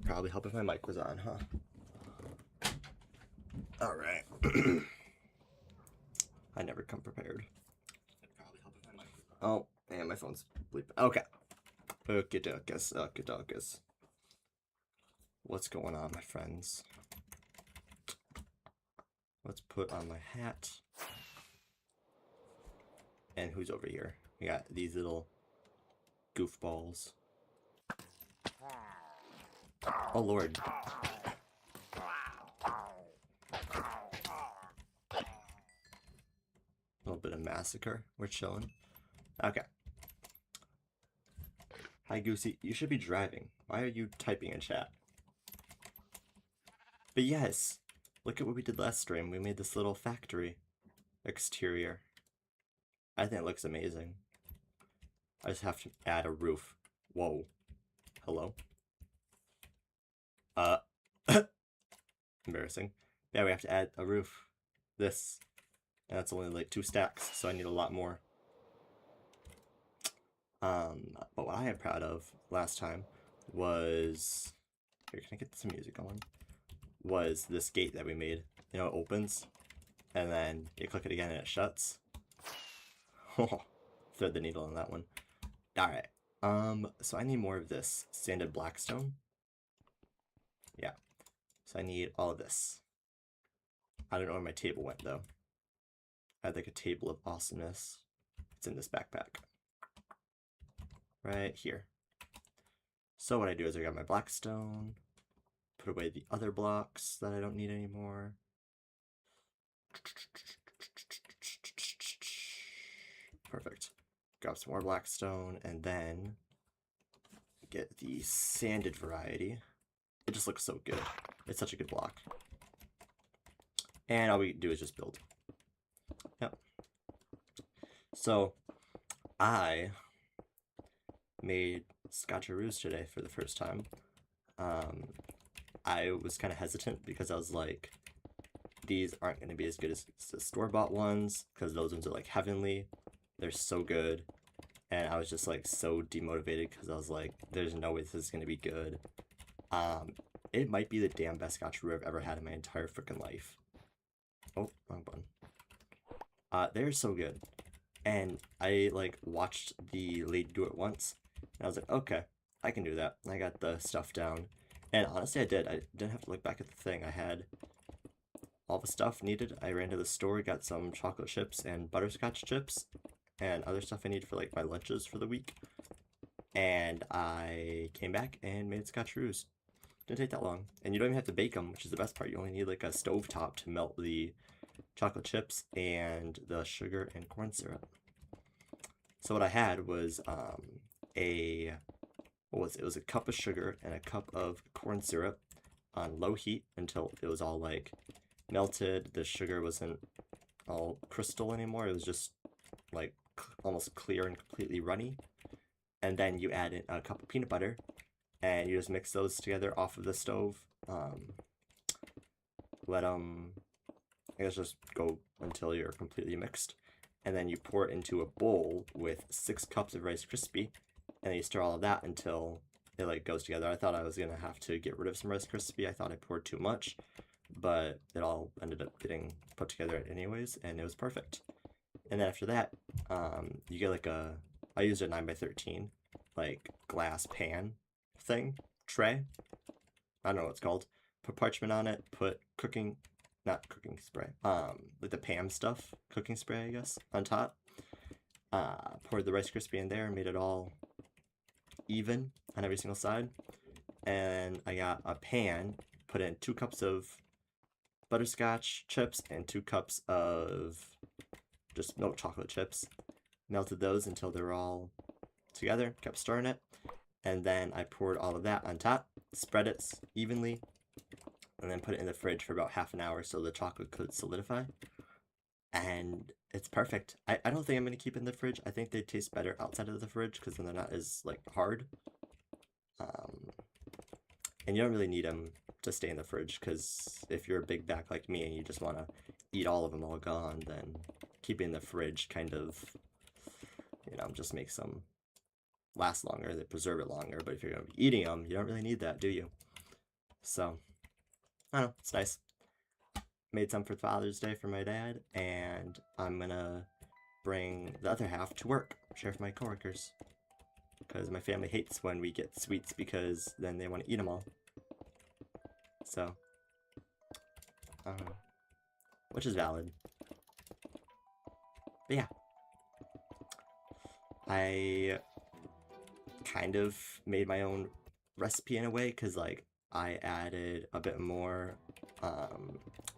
Probably help if my mic was on, huh? Alright. I never come prepared. Oh, and my phone's bleeping. Okay. Okey-dokey. What's going on, my friends? Let's put on my hat. And who's over here? We got these little goofballs. Oh, Lord. A little bit of massacre. We're chilling. Okay. Hi, Goosey. You should be driving. Why are you typing in chat? But yes, look at what we did last stream. We made this little factory exterior. I think it looks amazing. I just have to add a roof. Whoa. Hello? Embarrassing. Yeah, we have to add a roof. This. And that's only like 2 stacks, so I need a lot more. But what I am proud of last time was... Here, can I get some music going? Was this gate that we made. You know, it opens, and then you click it again and it shuts. Thread the needle on that one. Alright. So I need more of this sanded blackstone. Yeah. So I need all of this. I don't know where my table went, though. I had like a table of awesomeness. It's in this backpack. Right here. So what I do is I got my blackstone, put away the other blocks that I don't need anymore. Perfect. Grab some more blackstone, and then get the sanded variety. It just looks so good. It's such a good block. And all we do is just build. Yep. So, I made scotcheroos today for the first time. I was kind of hesitant because I was like, these aren't going to be as good as the store-bought ones, because those ones are like heavenly. They're so good. And I was just like so demotivated because I was like, there's no way this is going to be good. It might be the damn best scotcheroo I've ever had in my entire freaking life. Oh, wrong button. They're so good. And I like watched the lady do it once, and I was like, okay, I can do that. I got the stuff down. And honestly, I did. I didn't have to look back at the thing. I had all the stuff needed. I ran to the store, got some chocolate chips and butterscotch chips, and other stuff I need for like my lunches for the week. And I came back and made scotcheroos. Didn't take that long. And you don't even have to bake them, which is the best part. You only need like a stove top to melt the chocolate chips and the sugar and corn syrup. So what I had was it was a cup of sugar and a cup of corn syrup on low heat until it was all like melted. The sugar wasn't all crystal anymore. It was just like almost clear and completely runny. And then you add in a cup of peanut butter, and you just mix those together off of the stove. Let them, I guess, just go until you're completely mixed. And then you pour it into a bowl with 6 cups of Rice Krispie, and then you stir all of that until it like goes together. I thought I was gonna have to get rid of some Rice Krispie. I thought I poured too much, but it all ended up getting put together anyways, and it was perfect. And then after that, you get like I used a 9x13 like glass pan thing, tray. I don't know what it's called. Put parchment on it, put not cooking spray, like the Pam stuff, cooking spray, I guess, on top. Poured the Rice Krispie in there and made it all even on every single side. And I got a pan, put in 2 cups of butterscotch chips and 2 cups of just milk chocolate chips. Melted those until they were all together, kept stirring it. And then I poured all of that on top, spread it evenly, and then put it in the fridge for about half an hour so the chocolate could solidify. And it's perfect. I don't think I'm going to keep it in the fridge. I think they taste better outside of the fridge because then they're not as like hard. And you don't really need them to stay in the fridge because if you're a big back like me and you just want to eat all of them all gone, then keeping in the fridge kind of, you know, just makes them last longer. They preserve it longer. But if you're going to be eating them, you don't really need that, do you? So, I don't know, it's nice. Made some for Father's Day for my dad, and I'm gonna bring the other half to work, share with my coworkers. Because my family hates when we get sweets because then they want to eat them all. So, I don't know. Which is valid. But yeah. I kind of made my own recipe in a way, because like I added a bit more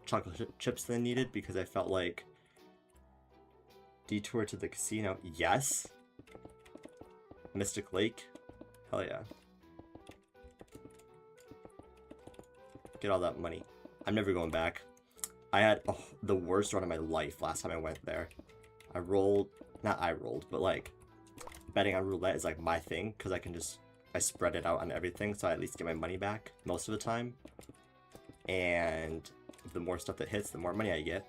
chocolate chips than needed, because I felt like detour to the casino, yes. Mystic Lake, hell yeah. Get all that money. I'm never going back. I had the worst run of my life last time I went there. I rolled, not I rolled, but like betting on roulette is like my thing, because I spread it out on everything, so I at least get my money back most of the time. And the more stuff that hits, the more money I get.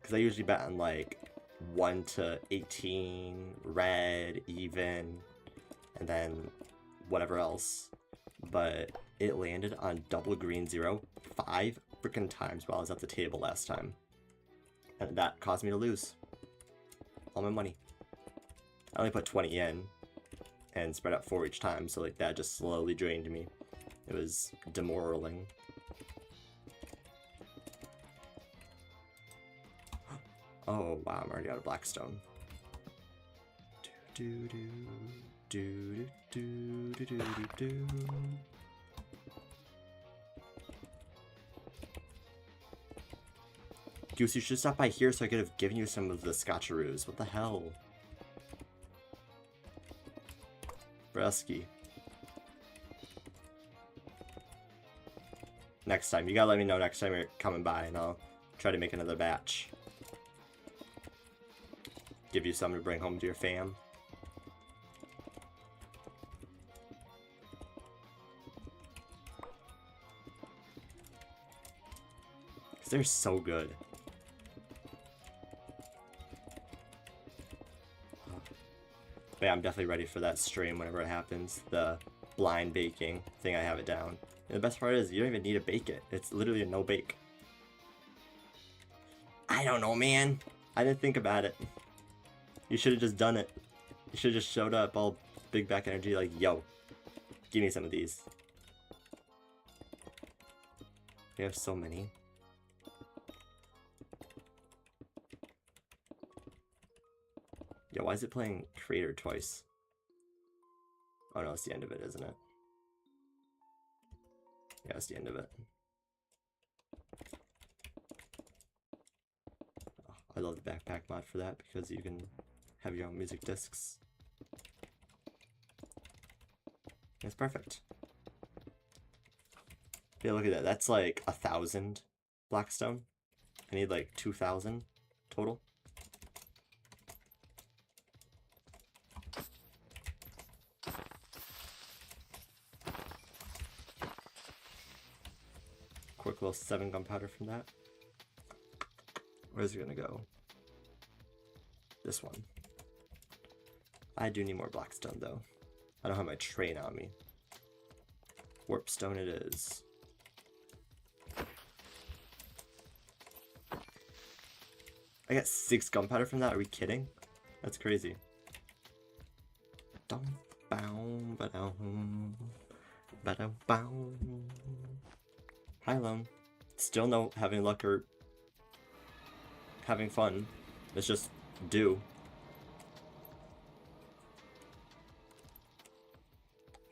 Because I usually bet on like 1 to 18, red, even, and then whatever else. But it landed on double green 0 5 freaking times while I was at the table last time. And that caused me to lose all my money. I only put 20 in and spread out 4 each time, so like that just slowly drained me. It was demoralizing. Oh wow, I'm already out of Blackstone. Do do do do do do do do. Goose, you should stop by here so I could have given you some of the scotcheroos. What the hell? Brusky. Next time. You gotta let me know next time you're coming by, and I'll try to make another batch. Give you some to bring home to your fam. Because they're so good. But yeah, I'm definitely ready for that stream whenever it happens. The blind baking thing, I have it down. And the best part is, you don't even need to bake it. It's literally a no bake. I don't know, man. I didn't think about it. You should have just done it. You should have just showed up all big back energy like, yo, give me some of these. We have so many. Yo, why is it playing Creator twice? Oh no, it's the end of it, isn't it? Yeah, it's the end of it. Oh, I love the backpack mod for that, because you can have your own music discs. It's perfect. Yeah, look at that. That's like 1,000 Blackstone. I need like 2,000 total. Quick little 7 gunpowder from that. Where's it gonna go? This one. I do need more Blackstone though. I don't have my train on me. Warpstone it is. I got 6 gunpowder from that? Are we kidding? That's crazy. Dum bow ba-dum ba-dum bow. Hi Lone. Still no having luck or having fun. It's just do.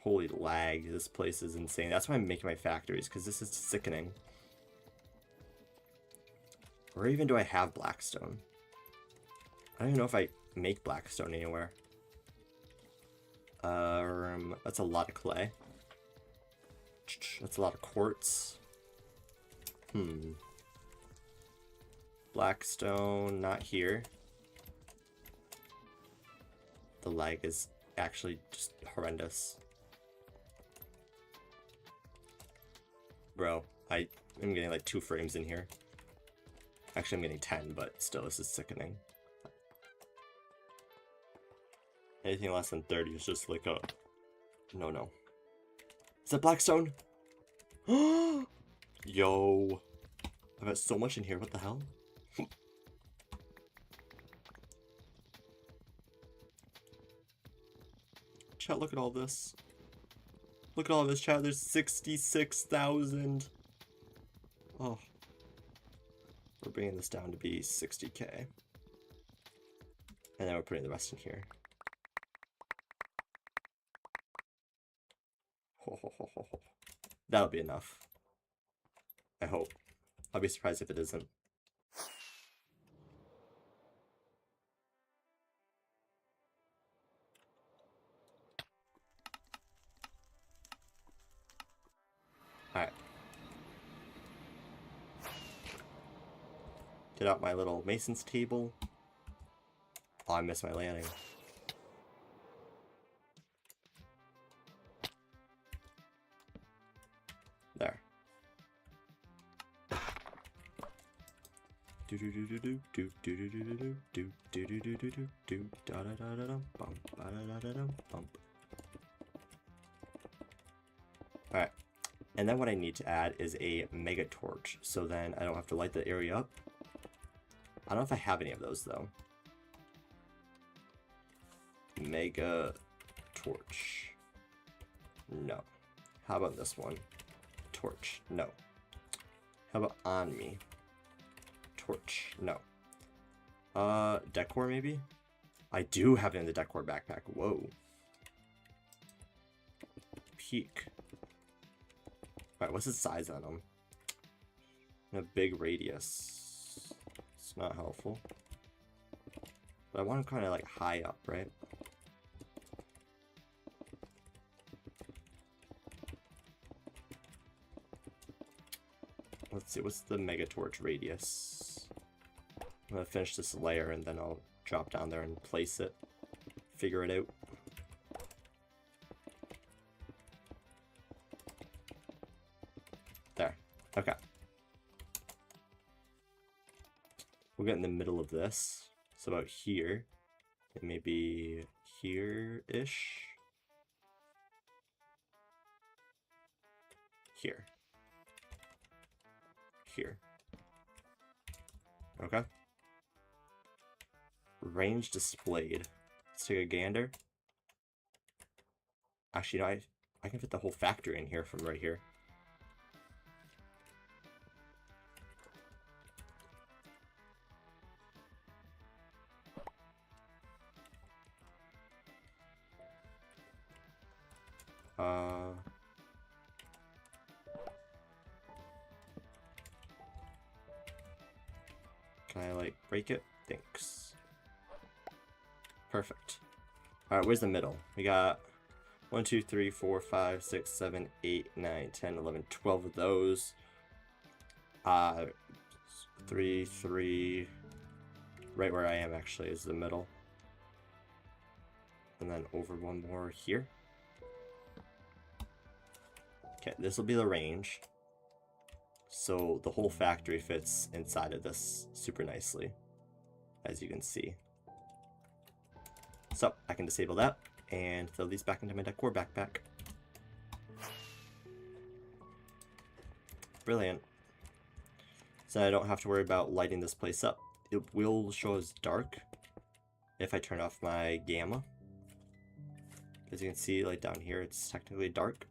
Holy lag, this place is insane. That's why I'm making my factories, because this is sickening. Where even do I have Blackstone? I don't even know if I make Blackstone anywhere. That's a lot of clay. That's a lot of quartz. Blackstone, not here. The lag is actually just horrendous. Bro, I am getting like 2 frames in here. Actually, I'm getting 10, but still, this is sickening. Anything less than 30 is just like a no-no. Is that Blackstone? Yo. I've got so much in here. What the hell? Chat, look at all this. Look at all this, chat. There's 66,000. Oh. We're bringing this down to be 60k. And then we're putting the rest in here. That'll be enough. I hope. I'll be surprised if it isn't. Alright. Get out my little mason's table. Oh, I missed my landing. There. Do do do do do do do do do do do do do do do do do da da da da dum bump da da da dum bump. Alright. And then what I need to add is a mega torch, so then I don't have to light the area up. I don't know if I have any of those though. Mega torch. No. How about this one? Torch. No. How about on me? Torch. No. Decor maybe? I do have it in the decor backpack. Whoa. Peak. Alright, what's the size on them? And a big radius. It's not helpful. But I want them kind of like high up, right? Let's see, what's the mega torch radius? I'm gonna finish this layer and then I'll drop down there and place it. Figure it out. There. Okay. We'll get in the middle of this. So about here. And maybe here-ish. Here. Here. Okay. Range displayed. Let's take a gander. Actually, no, I can fit the whole factory in here from right here. Can I, like, break it? Thanks. Perfect. Alright, where's the middle? We got 1, 2, 3, 4, 5, 6, 7, 8, 9, 10, 11, 12 of those. 3, right where I am actually is the middle. And then over one more here. Okay, this will be the range. So the whole factory fits inside of this super nicely, as you can see. So I can disable that and throw these back into my decor backpack. Brilliant. So I don't have to worry about lighting this place up. It will show as dark if I turn off my gamma. As you can see, like down here, it's technically dark,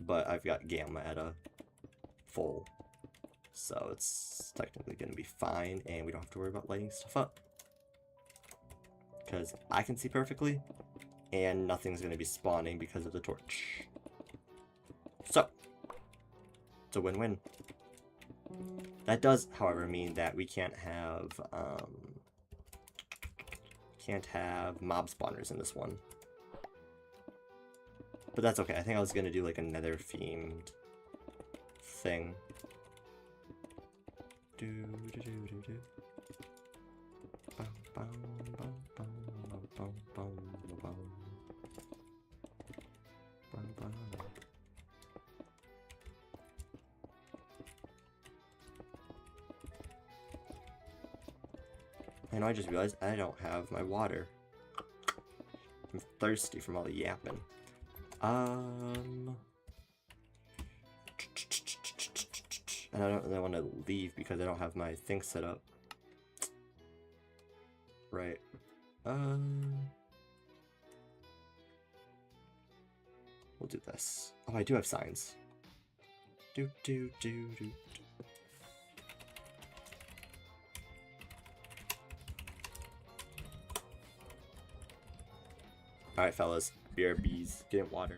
but I've got gamma at a full, so it's technically going to be fine, and we don't have to worry about lighting stuff up because I can see perfectly and nothing's going to be spawning because of the torch. So it's a win-win. That does, however, mean that we can't have mob spawners in this one, but that's okay. I think I was going to do like another themed thing. I know, I just realized I don't have my water. I'm thirsty from all the yapping. And I don't really want to leave because I don't have my thing set up. Right. We'll do this. Oh, I do have signs. Do do do do do. Alright, fellas. BRBs. Get water.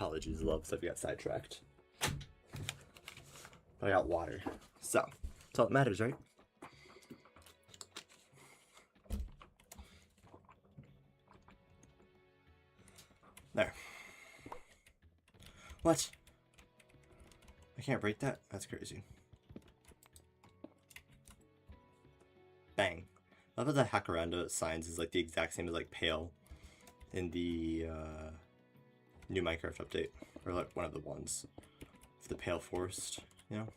Apologies, loves, I've got sidetracked. But I got water. So, that's all that matters, right? There. What? I can't break that? That's crazy. Bang. I love how the Hakuranda signs is like the exact same as like Pale in the new Minecraft update. Or like one of the ones. The Pale Forest, you know?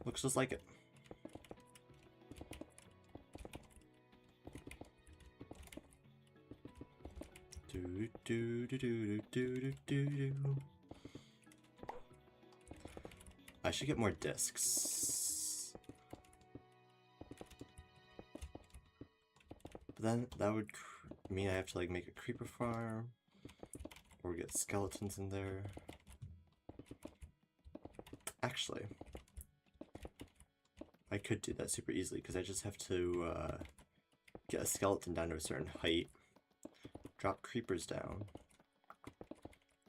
Looks just like it. Do do do do do do do do. I should get more discs. But then that would mean I have to like make a creeper farm or get skeletons in there. Actually, I could do that super easily because I just have to get a skeleton down to a certain height, drop creepers down,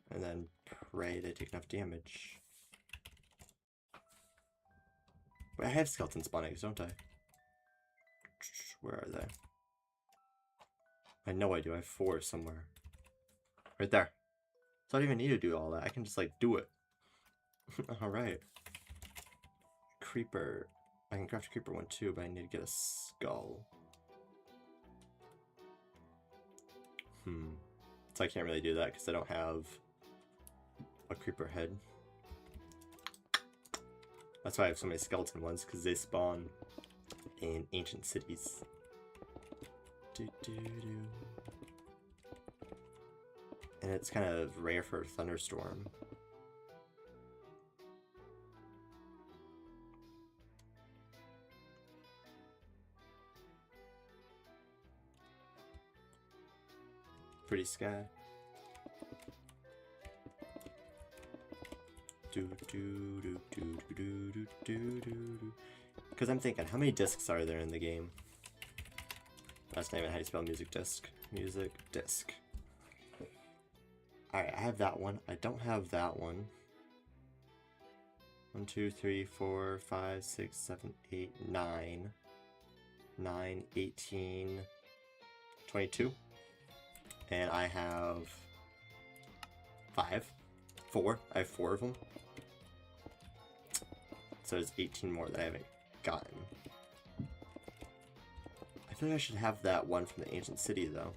and then pray they take enough damage. Wait, I have skeleton spawn eggs, don't I? Where are they? I know I do. I have 4 somewhere. Right there. So I don't even need to do all that. I can just, like, do it. Alright. Creeper. I can craft a creeper one too, but I need to get a skull. So I can't really do that because I don't have a creeper head. That's why I have so many skeleton ones, because they spawn in ancient cities. And it's kind of rare for a thunderstorm. Pretty sky. Because I'm thinking, how many discs are there in the game? That's not even how you spell music disc. Music disc. Alright, I have that one. I don't have that one. 1, 2, 3, 4, 5, 6, 7, 8, 9. 9, 18, 22. And I have 5. 4. I have 4 of them. So there's 18 more that I haven't gotten. I feel like I should have that one from the ancient city, though.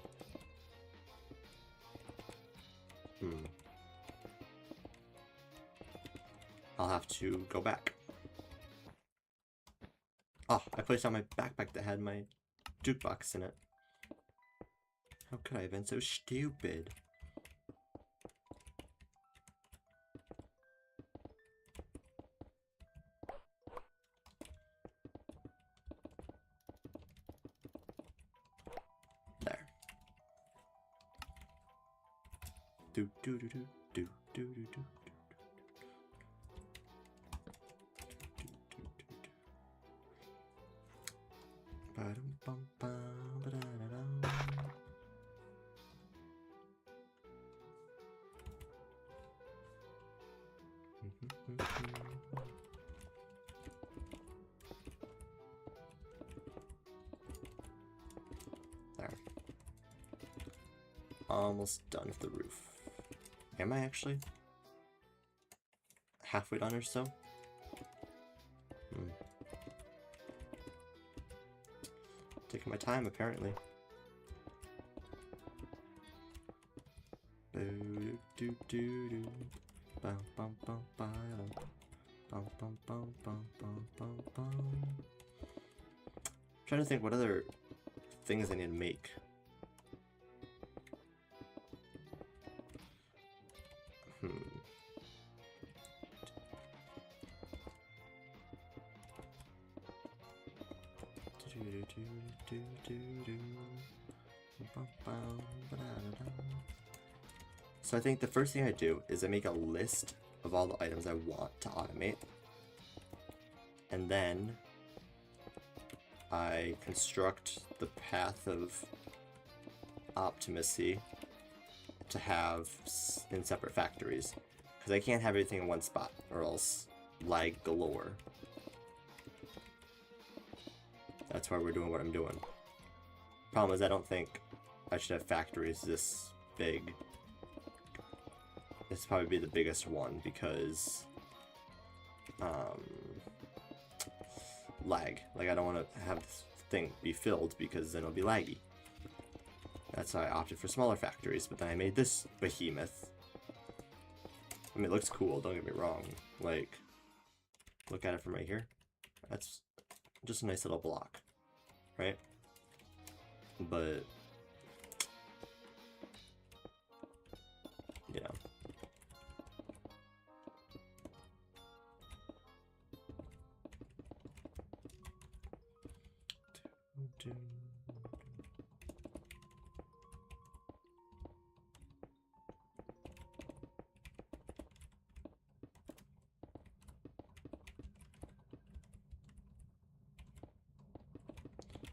I'll have to go back. Oh, I placed on my backpack that had my jukebox in it. How could I have been so stupid? There. Do do do do do do do do. There. Almost done with the roof. Am I actually? Halfway done or so? Taking my time, apparently. Trying to think what other things I need to make. So I think the first thing I do is I make a list of all the items I want to automate. And then I construct the path of Optimacy to have in separate factories. Because I can't have everything in one spot or else lag galore. That's why we're doing what I'm doing. Problem is I don't think I should have factories this big. This probably be the biggest one because lag. Like I don't want to have this thing be filled because then it'll be laggy. That's why I opted for smaller factories, but then I made this behemoth. I mean, it looks cool, don't get me wrong. Like, look at it from right here. That's just a nice little block, right? But, you know.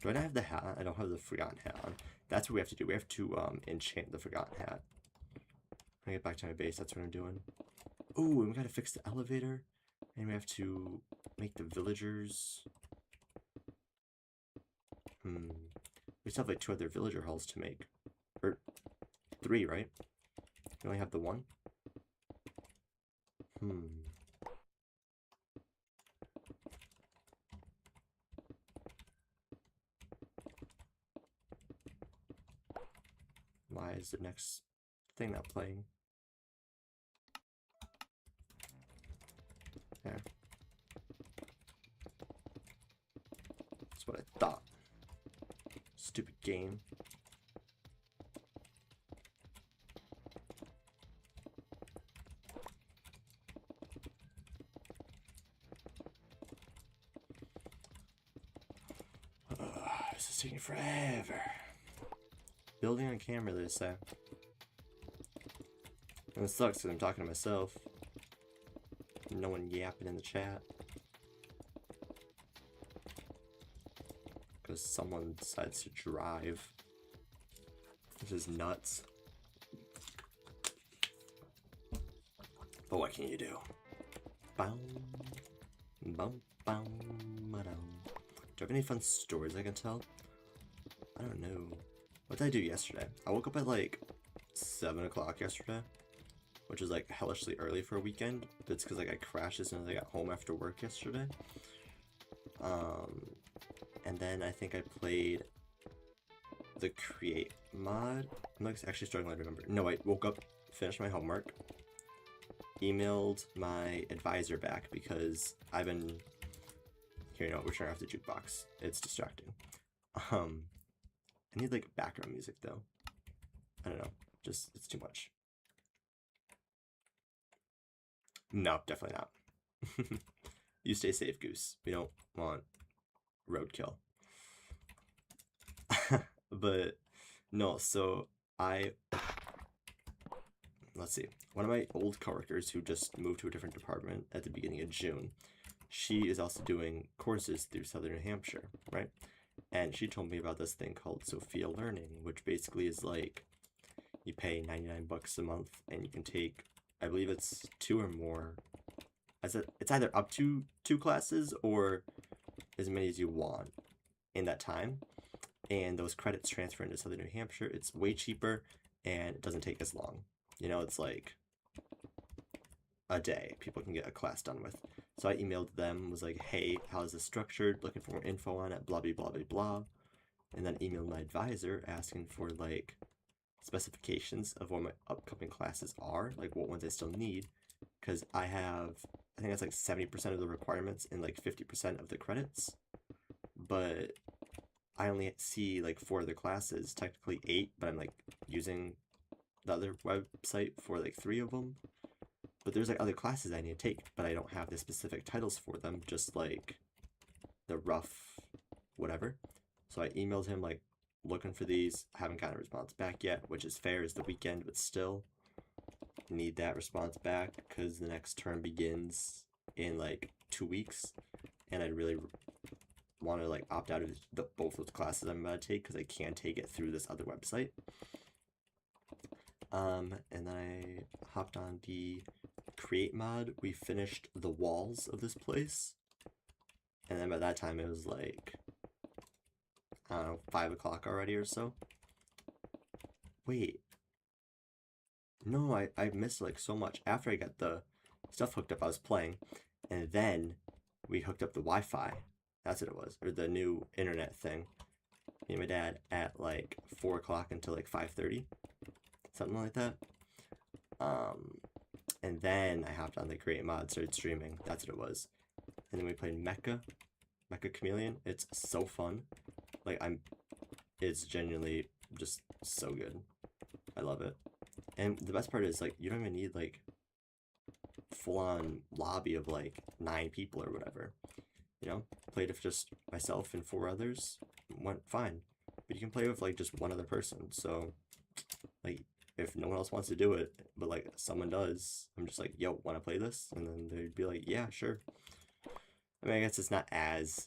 Do I not have the hat? I don't have the Forgotten Hat on. That's what we have to do. We have to enchant the Forgotten Hat. When I get back to my base, that's what I'm doing. Ooh, and we gotta fix the elevator. And we have to make the villagers. We still have like 2 other villager halls to make. Or 3, right? We only have the 1? Why is the next thing not playing? Yeah. That's what I thought. Stupid game. This is taking forever. Building on camera, they say. And it sucks because I'm talking to myself. No one yapping in the chat. Because someone decides to drive. This is nuts. But what can you do? Bum, bum, bum, ba-dum. Do I have any fun stories I can tell? I don't know. What did I do yesterday? I woke up at like 7 o'clock yesterday, which is like hellishly early for a weekend. But it's because like I crashed as soon as I got home after work yesterday. And then I think I played the Create mod. I'm like actually struggling to remember. No, I woke up, finished my homework, emailed my advisor back because I've been, here, you know, we're turning off the jukebox. It's distracting. I need like background music though. I don't know, just it's too much. No, definitely not. You stay safe, Goose. We don't want roadkill. But no, so let's see. One of my old coworkers who just moved to a different department at the beginning of June, she is also doing courses through Southern New Hampshire, right? And she told me about this thing called Sophia Learning, which basically is like you pay 99 bucks a month and you can take, I believe it's 2 or more. It's either up to 2 classes or as many as you want in that time. And those credits transfer into Southern New Hampshire. It's way cheaper and it doesn't take as long. You know, it's like a day people can get a class done with. So I emailed them, was like, hey, how is this structured? Looking for more info on it, blah, blah, blah, blah, blah. And then emailed my advisor asking for like specifications of what my upcoming classes are, like what ones I still need. Because I think that's like 70% of the requirements and like 50% of the credits. But I only see like 4 other classes, technically 8, but I'm like using the other website for like 3 of them. But there's like other classes I need to take, but I don't have the specific titles for them, just like the rough whatever. So I emailed him like looking for these, haven't gotten a response back yet, which is fair, it's the weekend, but still need that response back because the next term begins in like 2 weeks, and I really want to like opt out of both those classes I'm about to take because I can take it through this other website. And then I hopped on the Create mod. We finished the walls of this place, and then by that time it was like, I don't know, 5 o'clock already or so. Wait, no, I missed like so much. After I got the stuff hooked up, I was playing, and then we hooked up the Wi-Fi. That's what it was, or the new internet thing. Me and my dad at like 4 o'clock until like 5:30, something like that. And then I hopped on the Create mod, started streaming. That's what it was. And then we played Mecha Chameleon. It's so fun. Like it's genuinely just so good. I love it. And the best part is like you don't even need like full-on lobby of like 9 people or whatever. You know, played with just myself and 4 others, went fine. But you can play with like just 1 other person. So like if no one else wants to do it, but like someone does, I'm just like, yo, want to play this? And then they'd be like, yeah, sure. I mean, I guess it's not as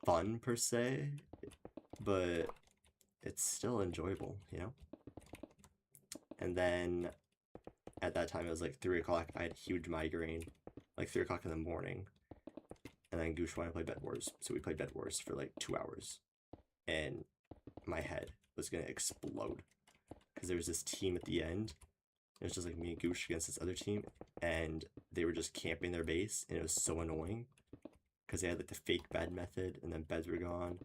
fun per se, but it's still enjoyable, you know? And then at that time, it was like 3 o'clock. I had a huge migraine, like 3 o'clock in the morning. and then Goosh wanted to play Bed Wars, so we played Bed Wars for like 2 hours, and my head was gonna explode because there was this team at the end. It was just like me and Goosh against this other team, and they were just camping their base, and it was so annoying because they had like the fake bed method, and then beds were gone.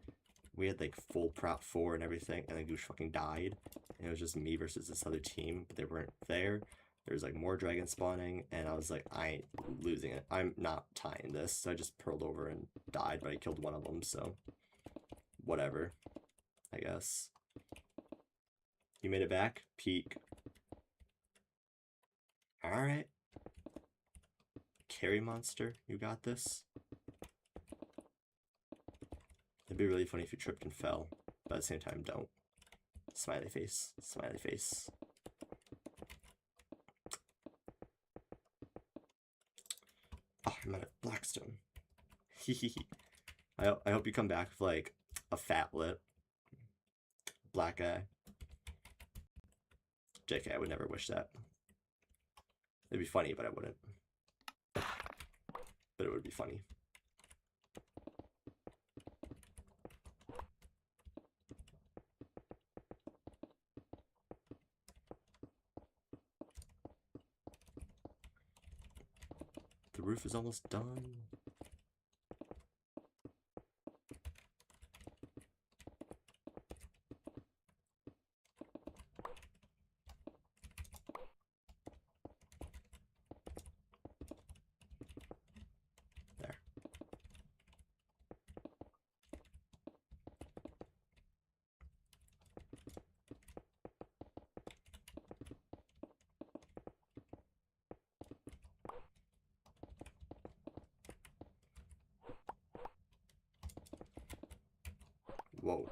We had like full prop 4 and everything, and then Goosh fucking died, and it was just me versus this other team, but they weren't there. There was like more dragons spawning, and I was like, I ain't losing it. I'm not tying this. So I just pearled over and died, but I killed one of them, so whatever, I guess. You made it back? Peak. Alright. Carry monster, you got this. It'd be really funny if you tripped and fell, but at the same time, don't. Smiley face, smiley face. Oh, I'm at Blackstone. I hope you come back with like a fat lip, black eye. JK, I would never wish that. It'd be funny, but I wouldn't. But it would be funny. The roof is almost done. There. Whoa.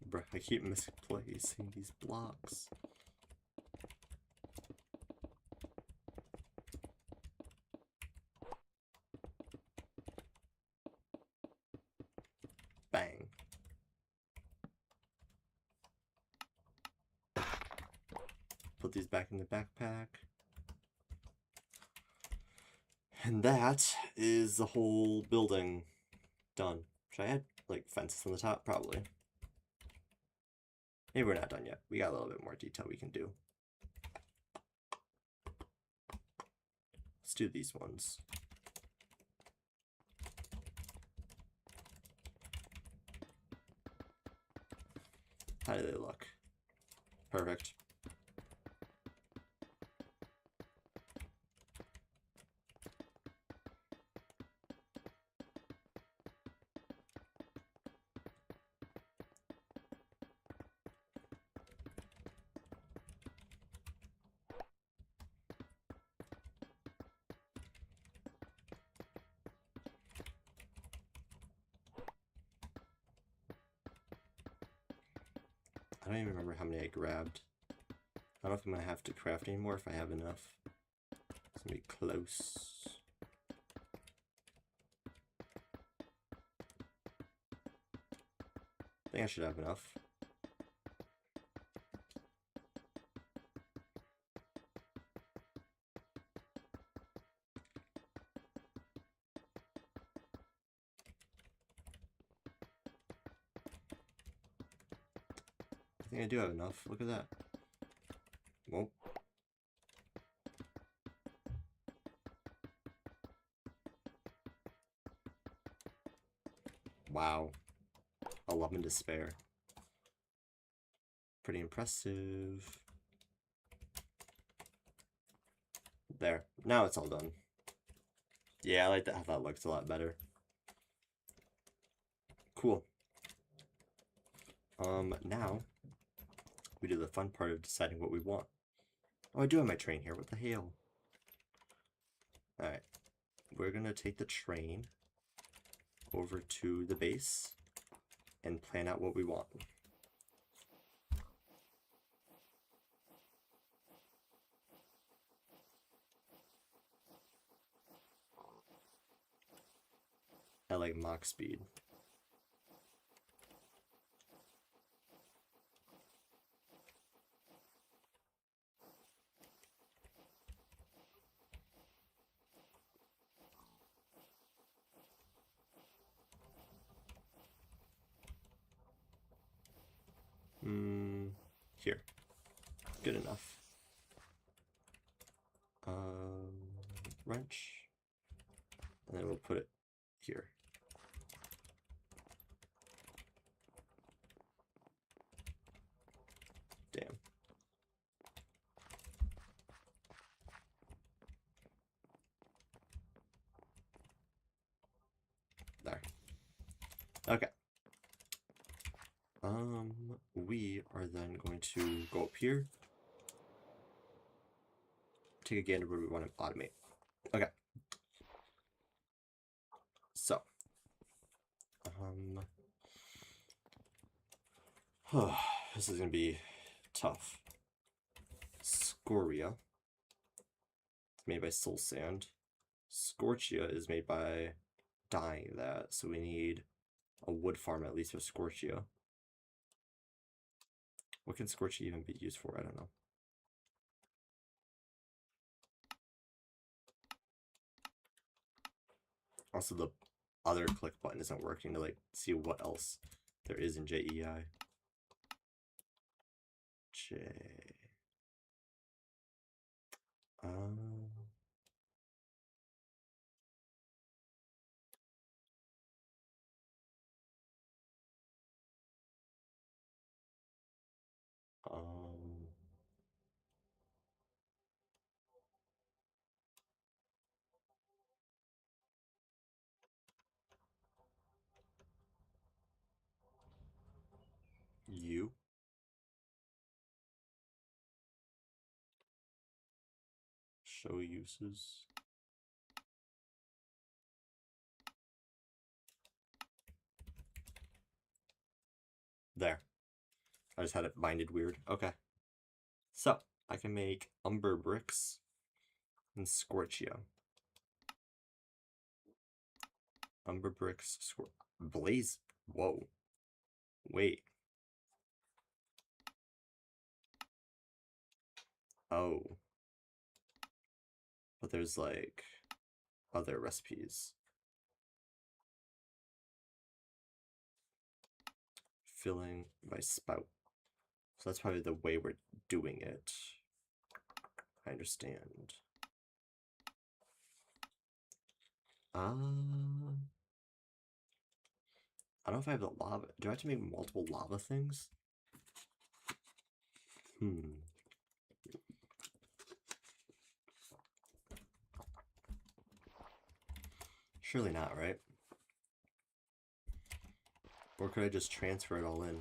Bruh, I keep misplacing these blocks. Bang. Put these back in the backpack. And that is the whole building done. Should I add like fences on the top? Probably. Maybe we're not done yet. We got a little bit more detail we can do. Let's do these ones. How do they look? Perfect. I don't even remember how many I grabbed. I don't know if I'm gonna have to craft anymore if I have enough. It's gonna be close. I think I should have enough. I think I do have enough. Look at that. Whoa. Wow. 11 to spare. Pretty impressive. There. Now it's all done. Yeah, I like that. That looks a lot better. Cool. Now we do the fun part of deciding what we want. Oh, I do have my train here. What the hell? Alright. We're gonna take the train over to the base and plan out what we want. like Mach speed. Here. Good enough. Wrench. And then we'll put it here. Damn. There. Okay. We are then going to go up here. Take a gander where we want to automate. Okay. So. This is gonna be tough. Scoria. It's made by Soul Sand. Scorchia is made by dyeing that, so we need a wood farm at least for Scorchia. What can Scorchia even be used for? I don't know. Also, the other click button isn't working to like see what else there is in JEI. J. U. Show uses. There. I just had it binded weird. Okay. So, I can make Umber Bricks and Scorchia. Umber Bricks, Blaze. Whoa. Wait. Oh. But there's like other recipes. Filling by spout. So that's probably the way we're doing it. I understand. I don't know if I have the lava. Do I have to make multiple lava things? Surely not, right? Or could I just transfer it all in?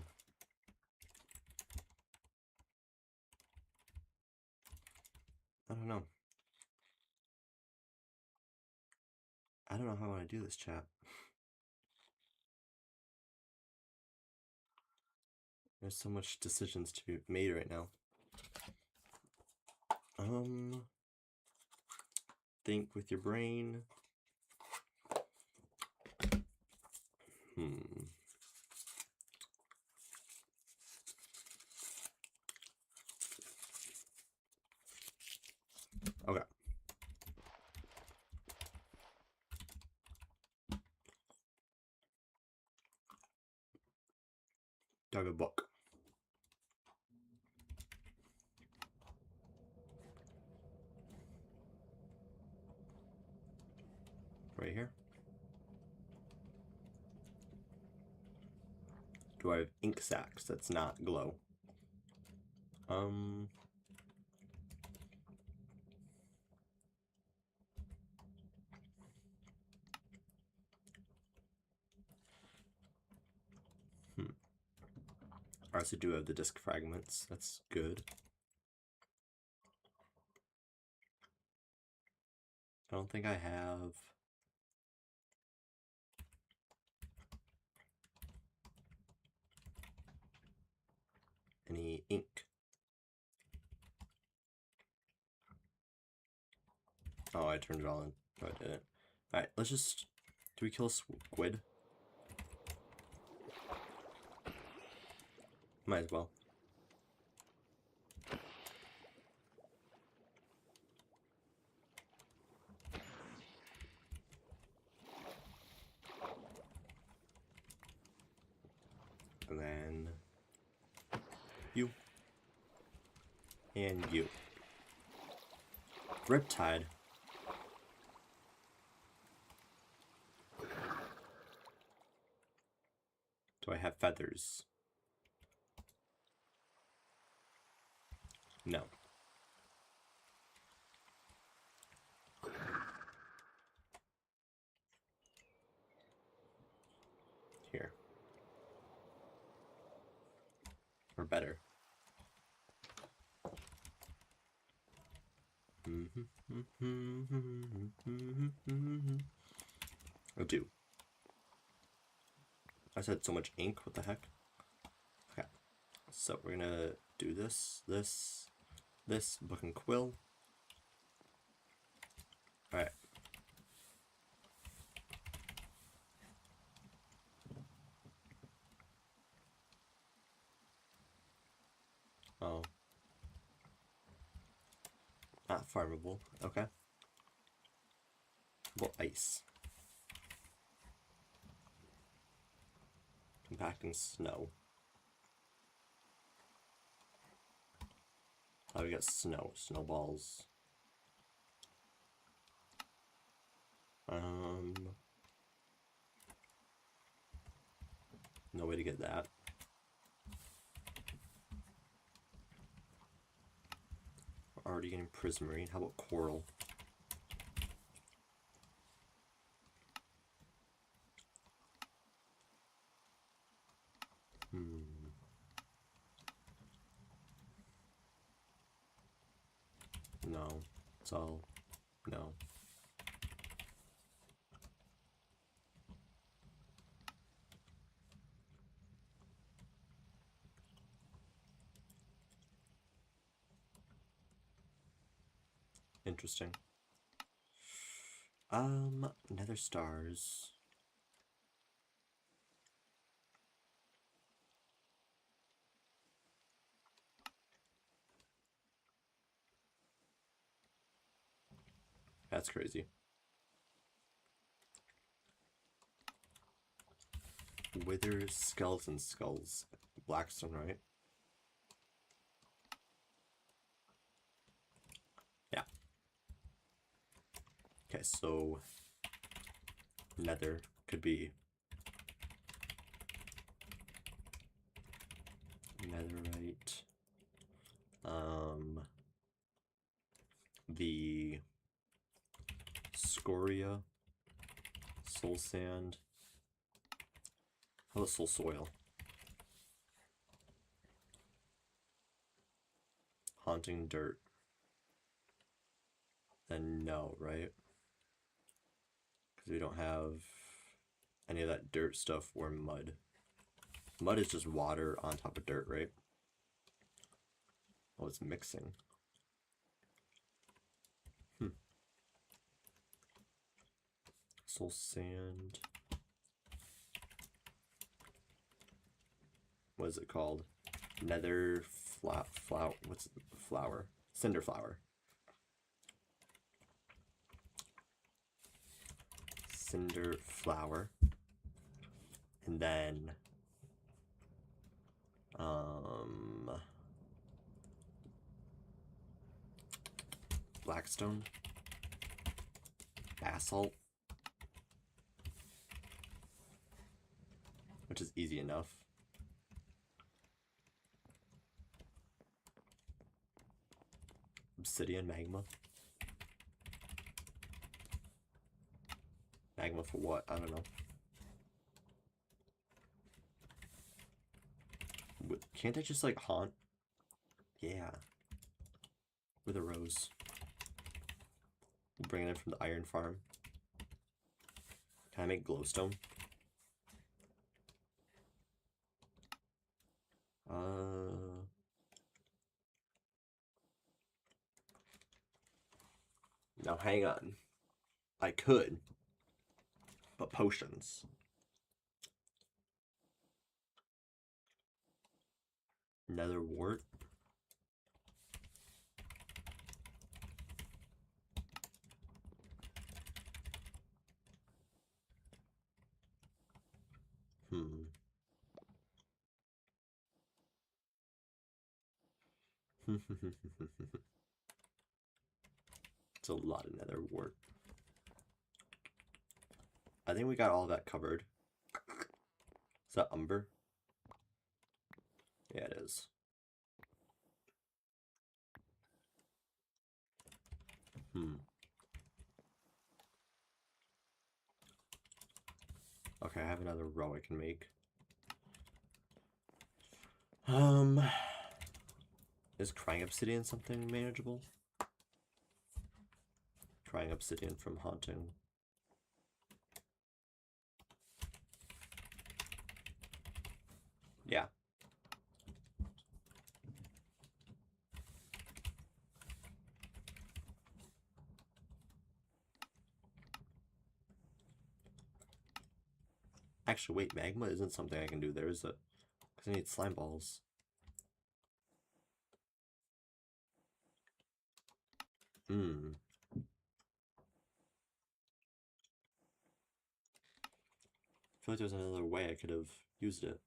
I don't know. I don't know how I want to do this, chat. There's so much decisions to be made right now. Think with your brain. Okay. Dug a book. Right here. Do I have ink sacks? That's not glow. I also do have the disc fragments. That's good. I don't think I have any ink. Oh, I turned it all in. No, I didn't. Alright, let's just Do we kill a squid? Might as well. And then you. And you. Riptide. Do I have feathers? No. Here. Or better. I do. I said so much ink, what the heck? Okay. So we're gonna do this, book and quill. Alright. Oh. Not farmable. Okay. Well, ice. Compacting snow. Oh, we got snow. Snowballs. No way to get that. We're already getting prismarine. How about coral? No. It's all no. Interesting. Nether stars. That's crazy. Wither skeleton skulls. Blackstone, right? Yeah. Okay, so nether could be netherite. The scoria, soul sand. How about soul soil? Haunting dirt. Then no, right? Because we don't have any of that dirt stuff or mud. Mud is just water on top of dirt, right? Oh, it's mixing. Soul sand. What is it called? Nether flower. What's the flower? Cinder flower. Cinder flower. And then blackstone. Basalt. Which is easy enough. Obsidian magma. Magma for what? I don't know. Can't I just like haunt? Yeah. With a rose. We'll bring it in from the iron farm. Can I make glowstone? Now hang on. I could. but potions. Nether wart. It's a lot of nether wart. I think we got all that covered. Is that umber? Yeah, it is. Okay, I have another row I can make. Is crying obsidian something manageable? Crying obsidian from haunting. Yeah. Actually, wait, magma isn't something I can do there, is it? Because I need slime balls. I feel like there's another way I could have used it.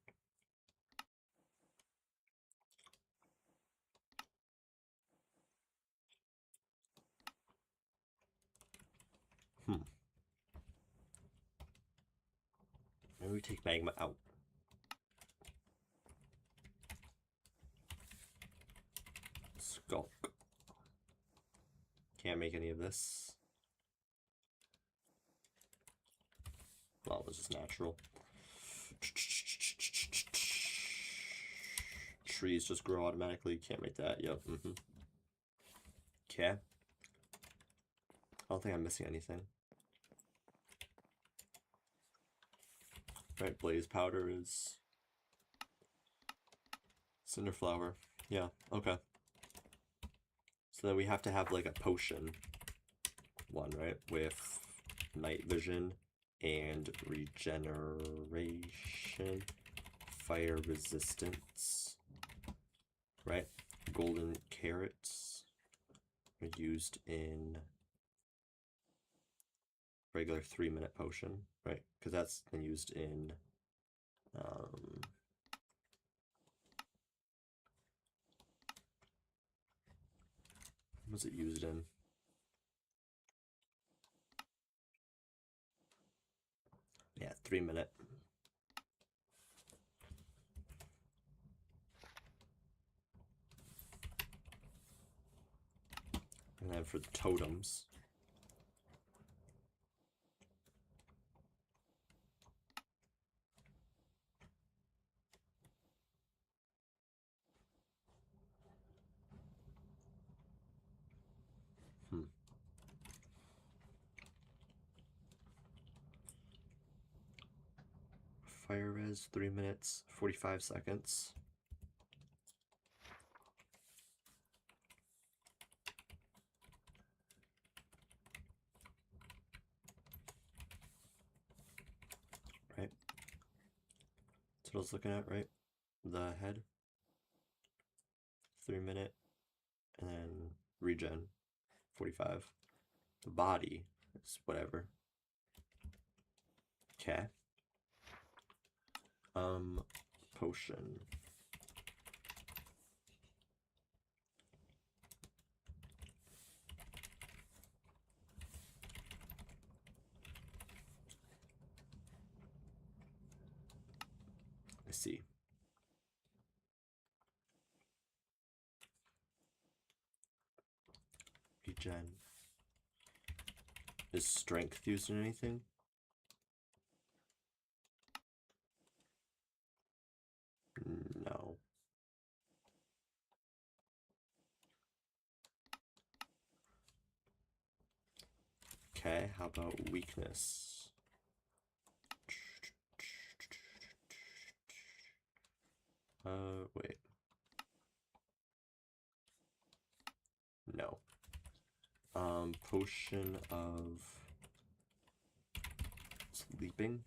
Maybe we take magma out. Skulk. Can't make any of this. Well, this is natural. Trees just grow automatically. Can't make that. Yep. Okay. I don't think I'm missing anything. Right, blaze powder is cinder flower. Yeah, okay. So then we have to have like a potion one, right? With night vision and regeneration, fire resistance, right? Golden carrots are used in regular 3-minute potion, right? Because that's been used in what was it used in? Yeah, 3-minute. And then for the totems, fire res 3 minutes 45 seconds. Right? That's what I was looking at, right? The head, 3-minute, and then regen 45. The body is whatever. Okay. Potion. I see. Regen. Is strength used in anything? No. Okay, how about weakness? Wait. No. Potion of leaping.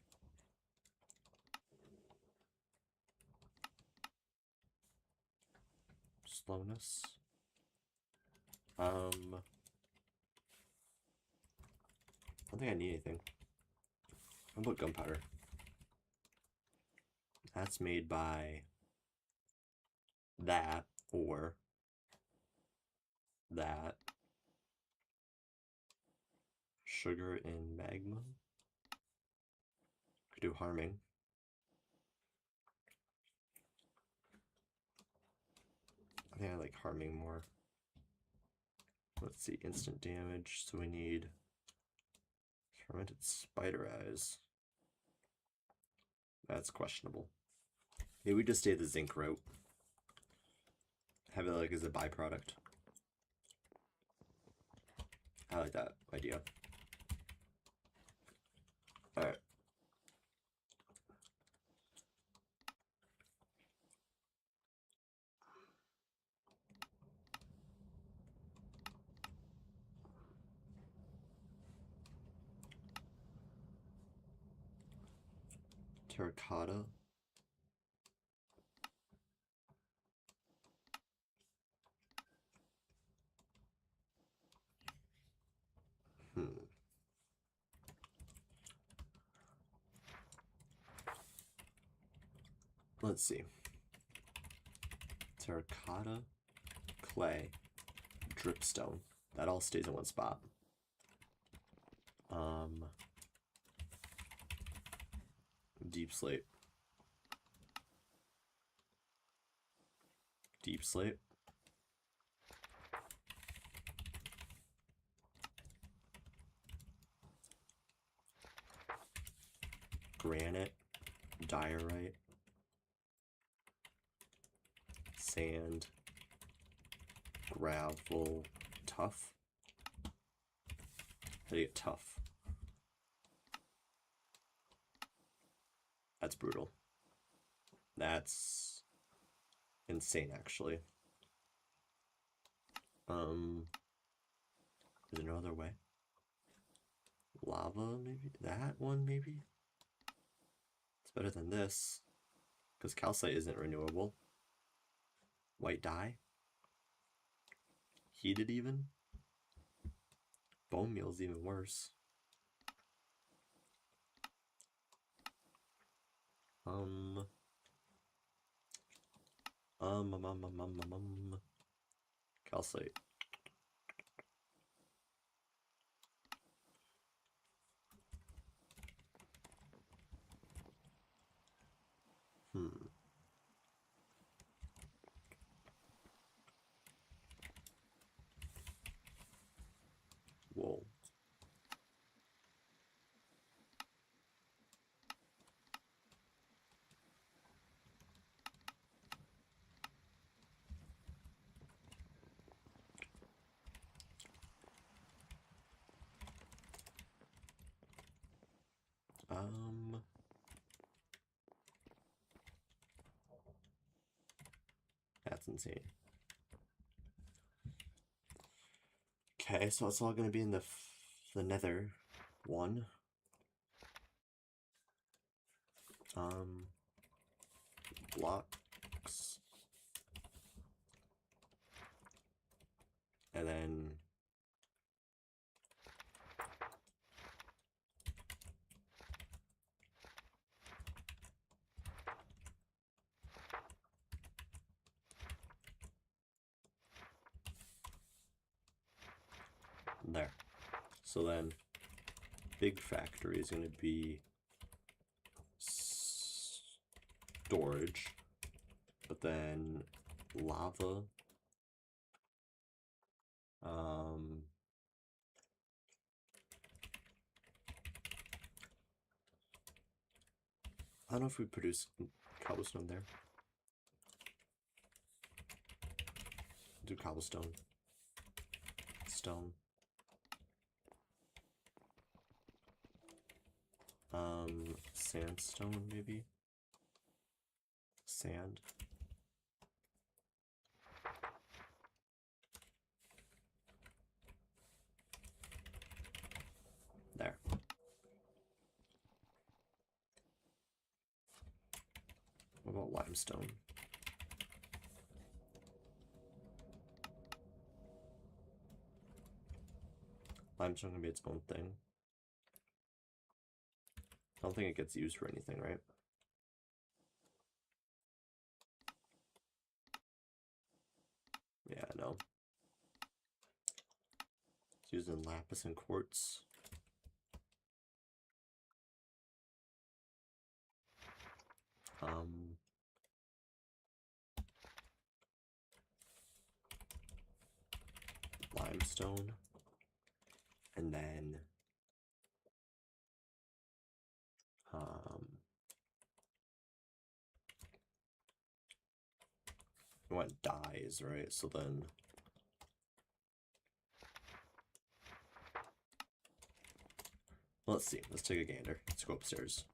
Slowness. I don't think I need anything. How about gunpowder? That's made by that or that. Sugar and magma. Could do harming. I think I like harming more. Let's see, instant damage. So we need fermented spider eyes. That's questionable. Maybe we just stay the zinc route. Have it like as a byproduct. I like that idea. Alright. Terracotta. Let's see. Terracotta, clay, dripstone. That all stays in one spot. Deep slate. Deep slate. Granite, diorite, sand, gravel, tough. How do you get tough? That's brutal. That's insane, actually. Is there no other way? Lava, maybe? That one, maybe? It's better than this, because calcite isn't renewable. White dye? Heated even? Bone meal's even worse. Calcite. Whoa. That's insane. Okay, so it's all gonna be in the nether one. Blocks. And then there. So then big factory is going to be storage, but then lava, I don't know if we produce cobblestone there. Do cobblestone. Stone. Sandstone maybe? Sand. There. What about limestone? Limestone can be its own thing. I don't think it gets used for anything, right? Yeah, no. It's used in lapis and quartz. Limestone. And then we want dyes, right? So then let's see. Let's take a gander. Let's go upstairs.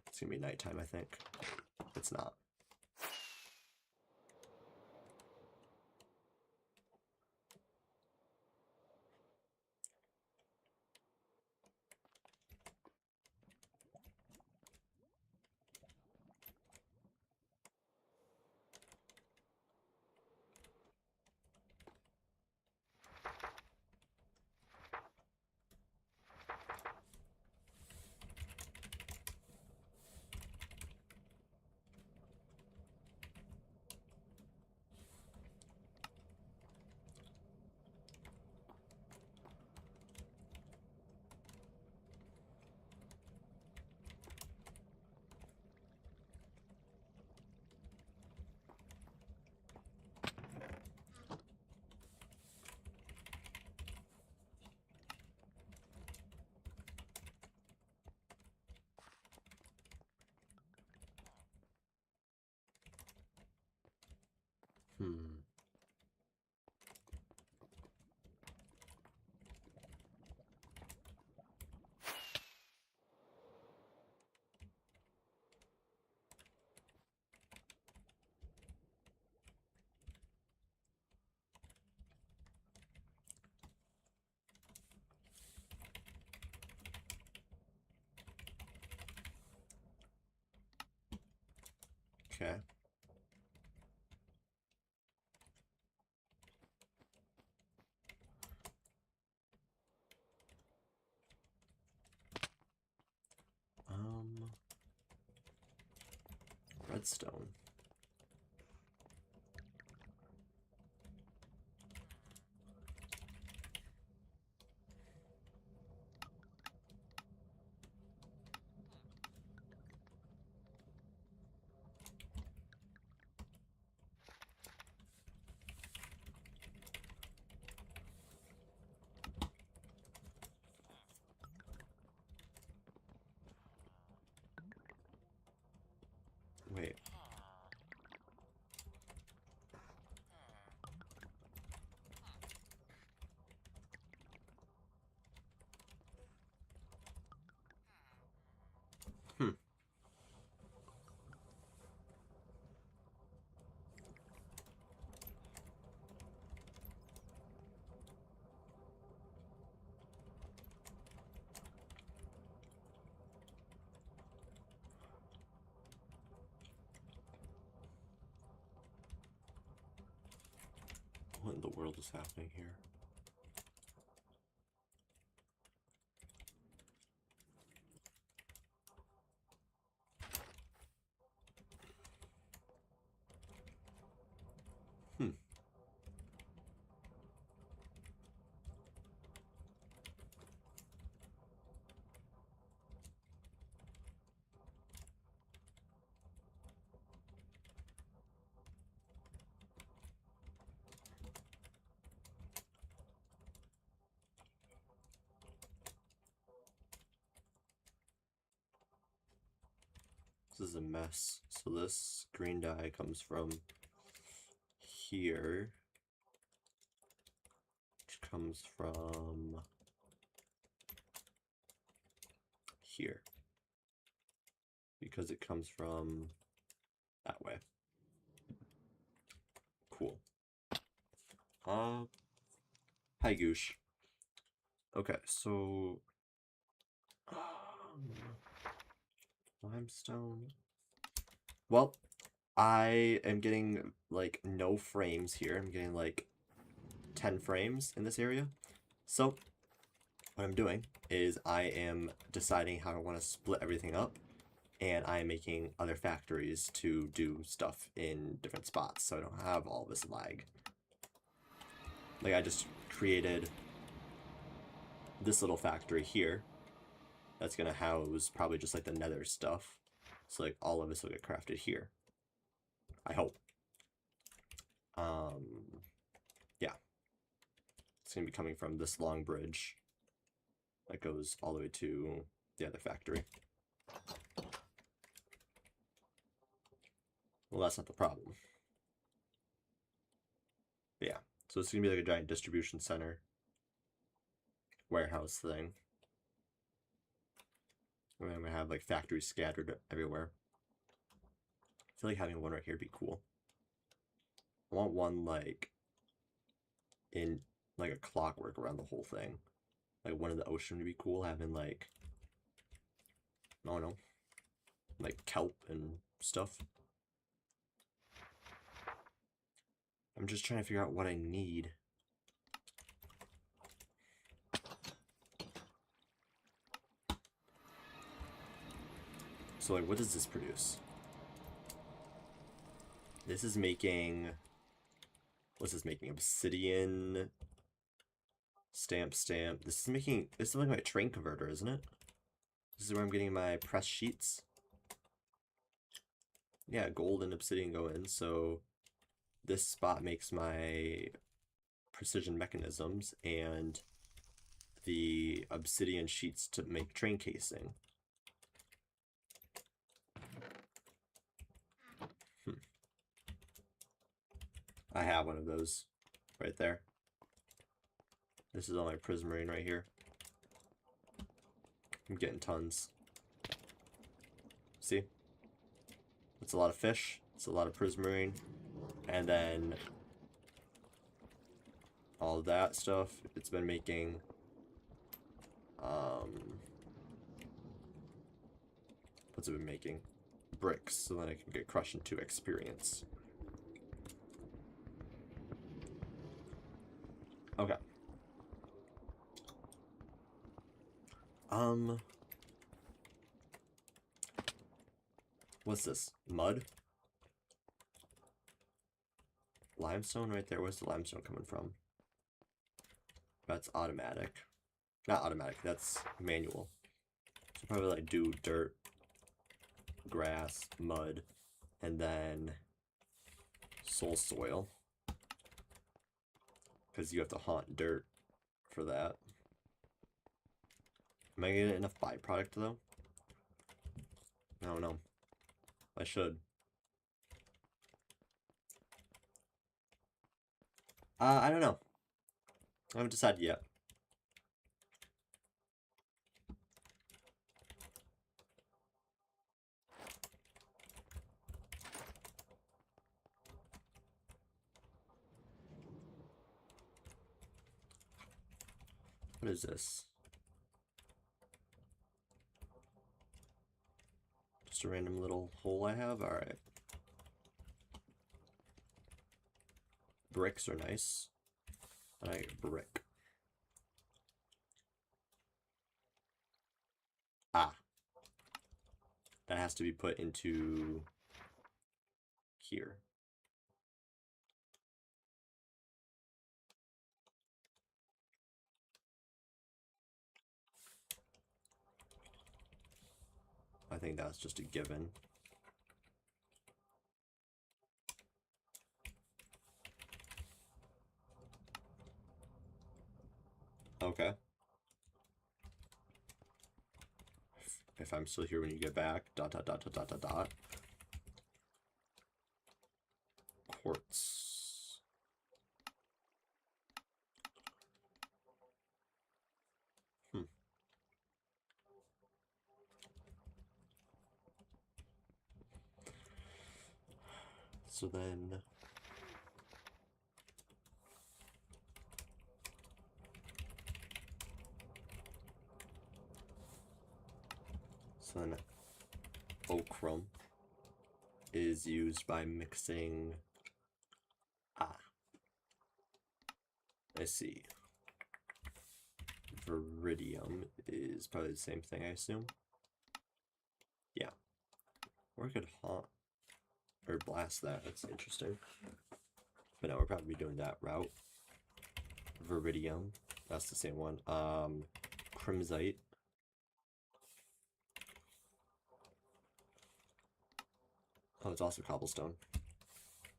It's gonna be nighttime, I think. It's not. Okay. Redstone. Wait. What in the world is happening here? This is a mess. So this green dye comes from here, which comes from here, because it comes from that way. Cool. Hi Goosh. Okay, so limestone. Well, I am getting, like, no frames here. I'm getting, like, 10 frames in this area. So, what I'm doing is I am deciding how I want to split everything up, and I am making other factories to do stuff in different spots, so I don't have all this lag. Like, I just created this little factory here that's gonna house probably just like the nether stuff. So like all of this will get crafted here. I hope. Yeah. It's gonna be coming from this long bridge that goes all the way to the other factory. Well, that's not the problem. But yeah, so it's gonna be like a giant distribution center warehouse thing. And then we have like factories scattered everywhere. I feel like having one right here would be cool. I want one like in like a clockwork around the whole thing. Like one in the ocean would be cool, having like, I don't know, like kelp and stuff. I'm just trying to figure out what I need. So like, what does this produce? This is making, what's this making? Obsidian, stamp. This is like my train converter, isn't it? This is where I'm getting my press sheets. Yeah, gold and obsidian go in, so this spot makes my precision mechanisms and the obsidian sheets to make train casing. I have one of those right there. This is all my prismarine right here. I'm getting tons. See? It's a lot of fish. It's a lot of prismarine. And then all of that stuff, it's been making what's it been making? Bricks, so then I can get crushed into experience. Okay. What's this? Mud? Limestone right there. Where's the limestone coming from? That's automatic. Not automatic, that's manual. So probably like do dirt, grass, mud, and then soul soil. Because you have to haunt dirt for that. Am I getting enough byproduct though? I don't know. I should. I don't know. I haven't decided yet. What is this? Just a random little hole I have? Alright. Bricks are nice. And I get brick. Ah. That has to be put into here. I think that's just a given. Okay. If I'm still here when you get back, ... Quartz. So then... So then... Ochrum. is used by mixing... Ah. I see. Viridium is probably the same thing, I assume. Yeah. Or I could haunt or blast that. That's interesting. But no, we're probably doing that route. Viridium. That's the same one. Crimsite. Oh, it's also cobblestone.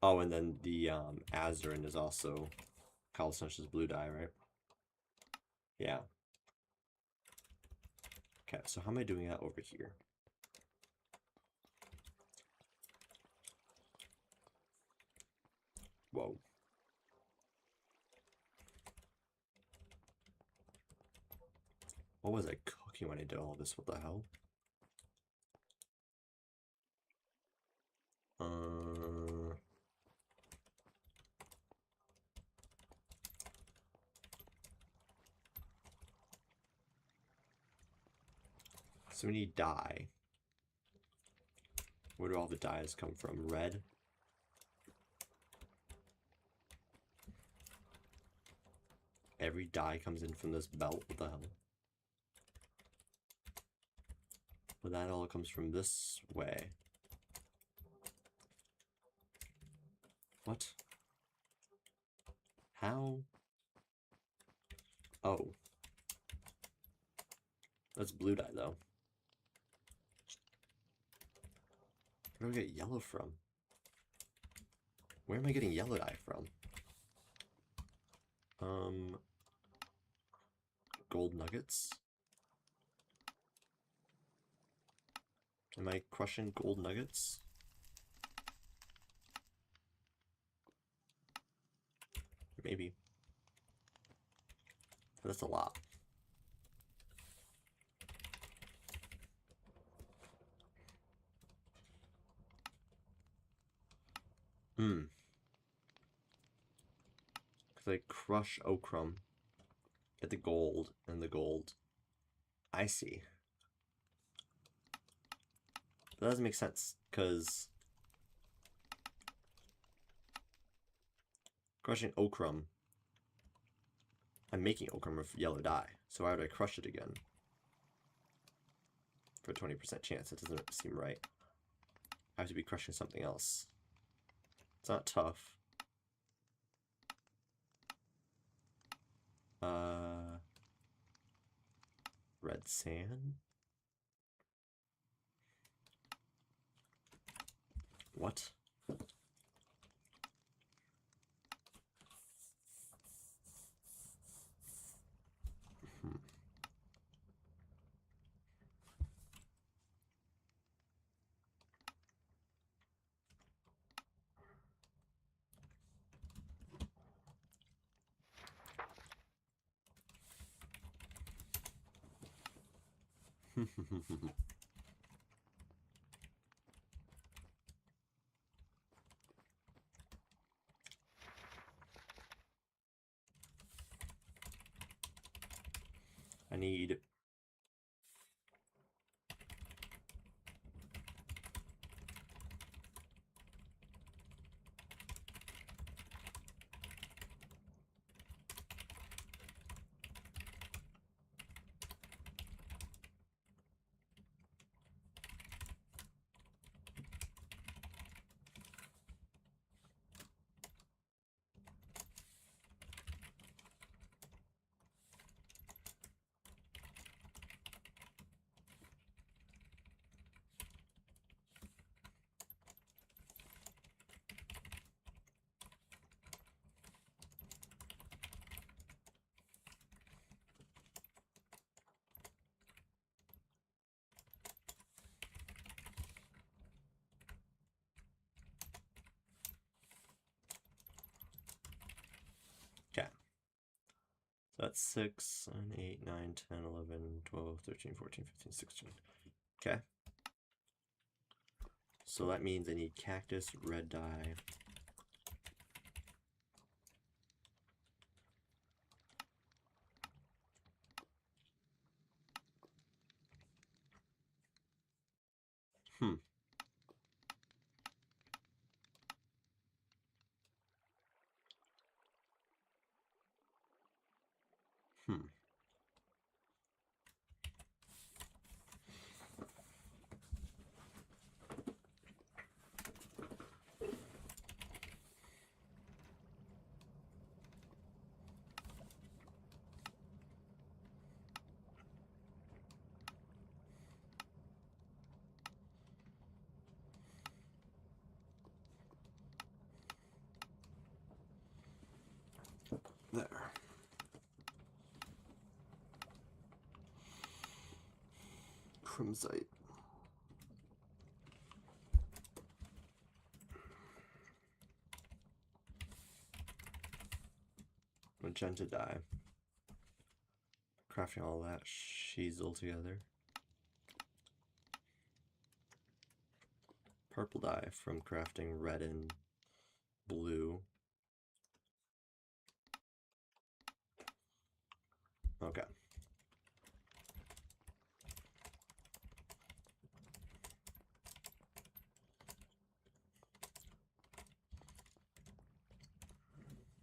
Oh, and then the Azurin is also cobblestone, which is blue dye, right? Yeah. Okay, so how am I doing that over here? Whoa. What was I cooking when I did all this? What the hell? So we need dye. Where do all the dyes come from? Red? Every dye comes in from this belt. What the hell? But that all comes from this way. What? How? Oh. That's blue dye, though. Where do I get yellow from? Where am I getting yellow dye from? Gold nuggets? Am I crushing gold nuggets? Maybe. That's a lot. Because I crush ochrum, get the gold, and the gold. I see. That doesn't make sense, because crushing ochrum, I'm making ochrum with yellow dye, so why would I crush it again? For a 20% chance, it doesn't seem right. I have to be crushing something else. It's not tough. Red sand? What? I need... Okay. So that's 6, 7, 8, 9, 10, 11, 12, 13, 14, 15, 16. Okay. So that means I need cactus, red dye. Hmm. There. Crimsite. Magenta dye. Crafting all that shizzle together. Purple dye from crafting red and blue. Okay.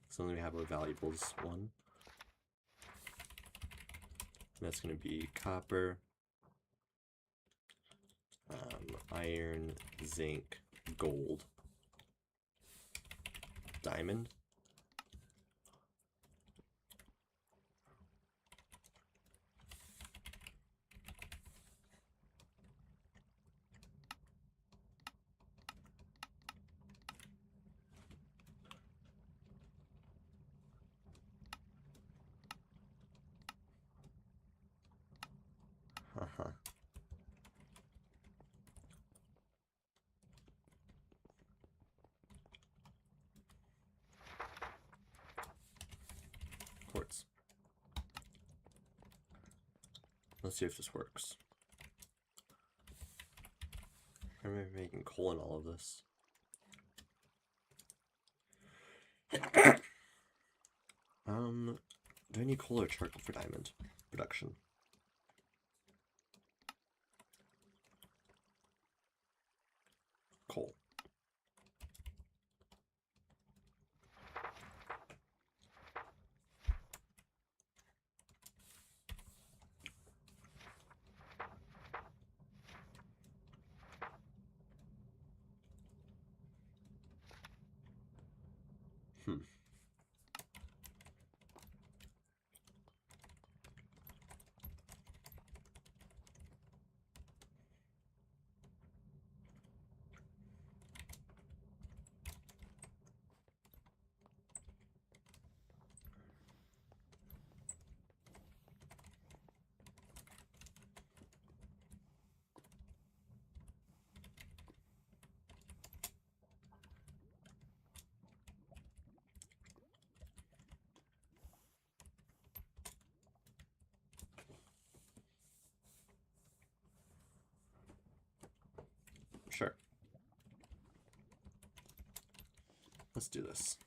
So then we have our valuables one. And that's going to be copper, iron, zinc, gold, diamond. Haha. Quartz. Let's see if this works. I'm making coal in all of this. Do I need coal or charcoal for diamond production? Coal. Sure. Let's do this.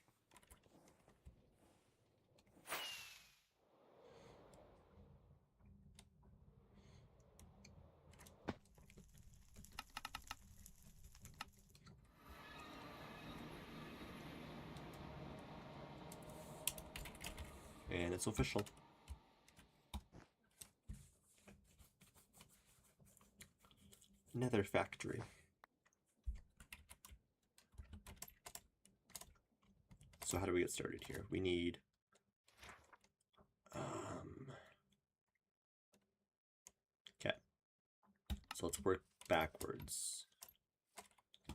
And it's official. Nether factory. So how do we get started here? We need okay. So let's work backwards.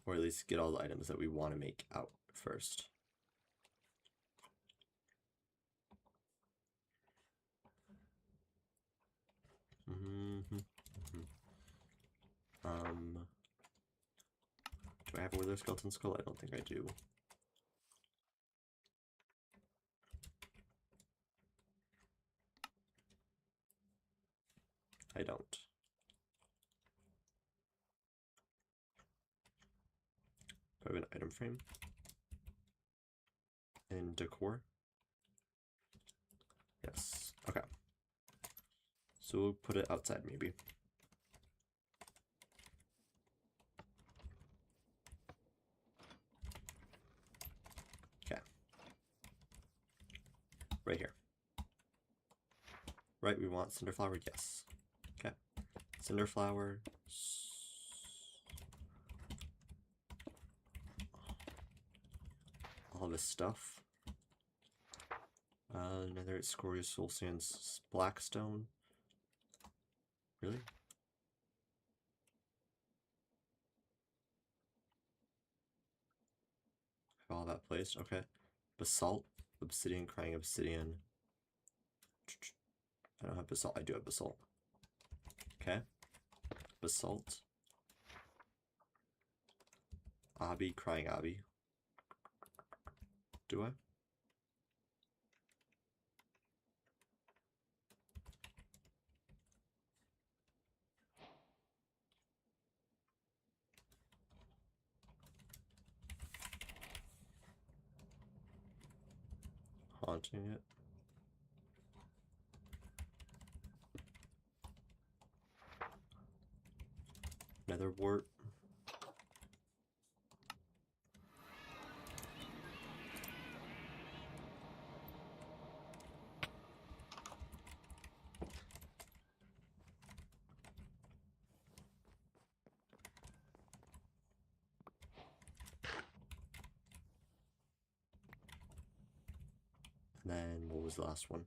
Or at least get all the items that we want to make out first. Do I have a wither skeleton skull? I don't think I do. I don't. Do I have an item frame? And decor? Yes. Okay. So we'll put it outside maybe. Okay. Right here. right? We want Cinderflower? Yes. Okay. Cinderflower. All this stuff. Netherite, Scoria, Soul Sands, Blackstone. Really? Have all that placed? Okay. Basalt, Obsidian, Crying Obsidian. I don't have Basalt. I do have Basalt. Okay. Basalt. Obby, Crying Obby. Do I? Haunting it. Netherwort. And then what was the last one?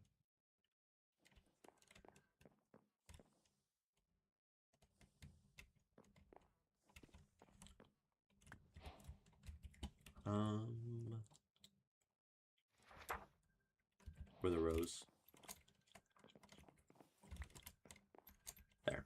Where the rose? There.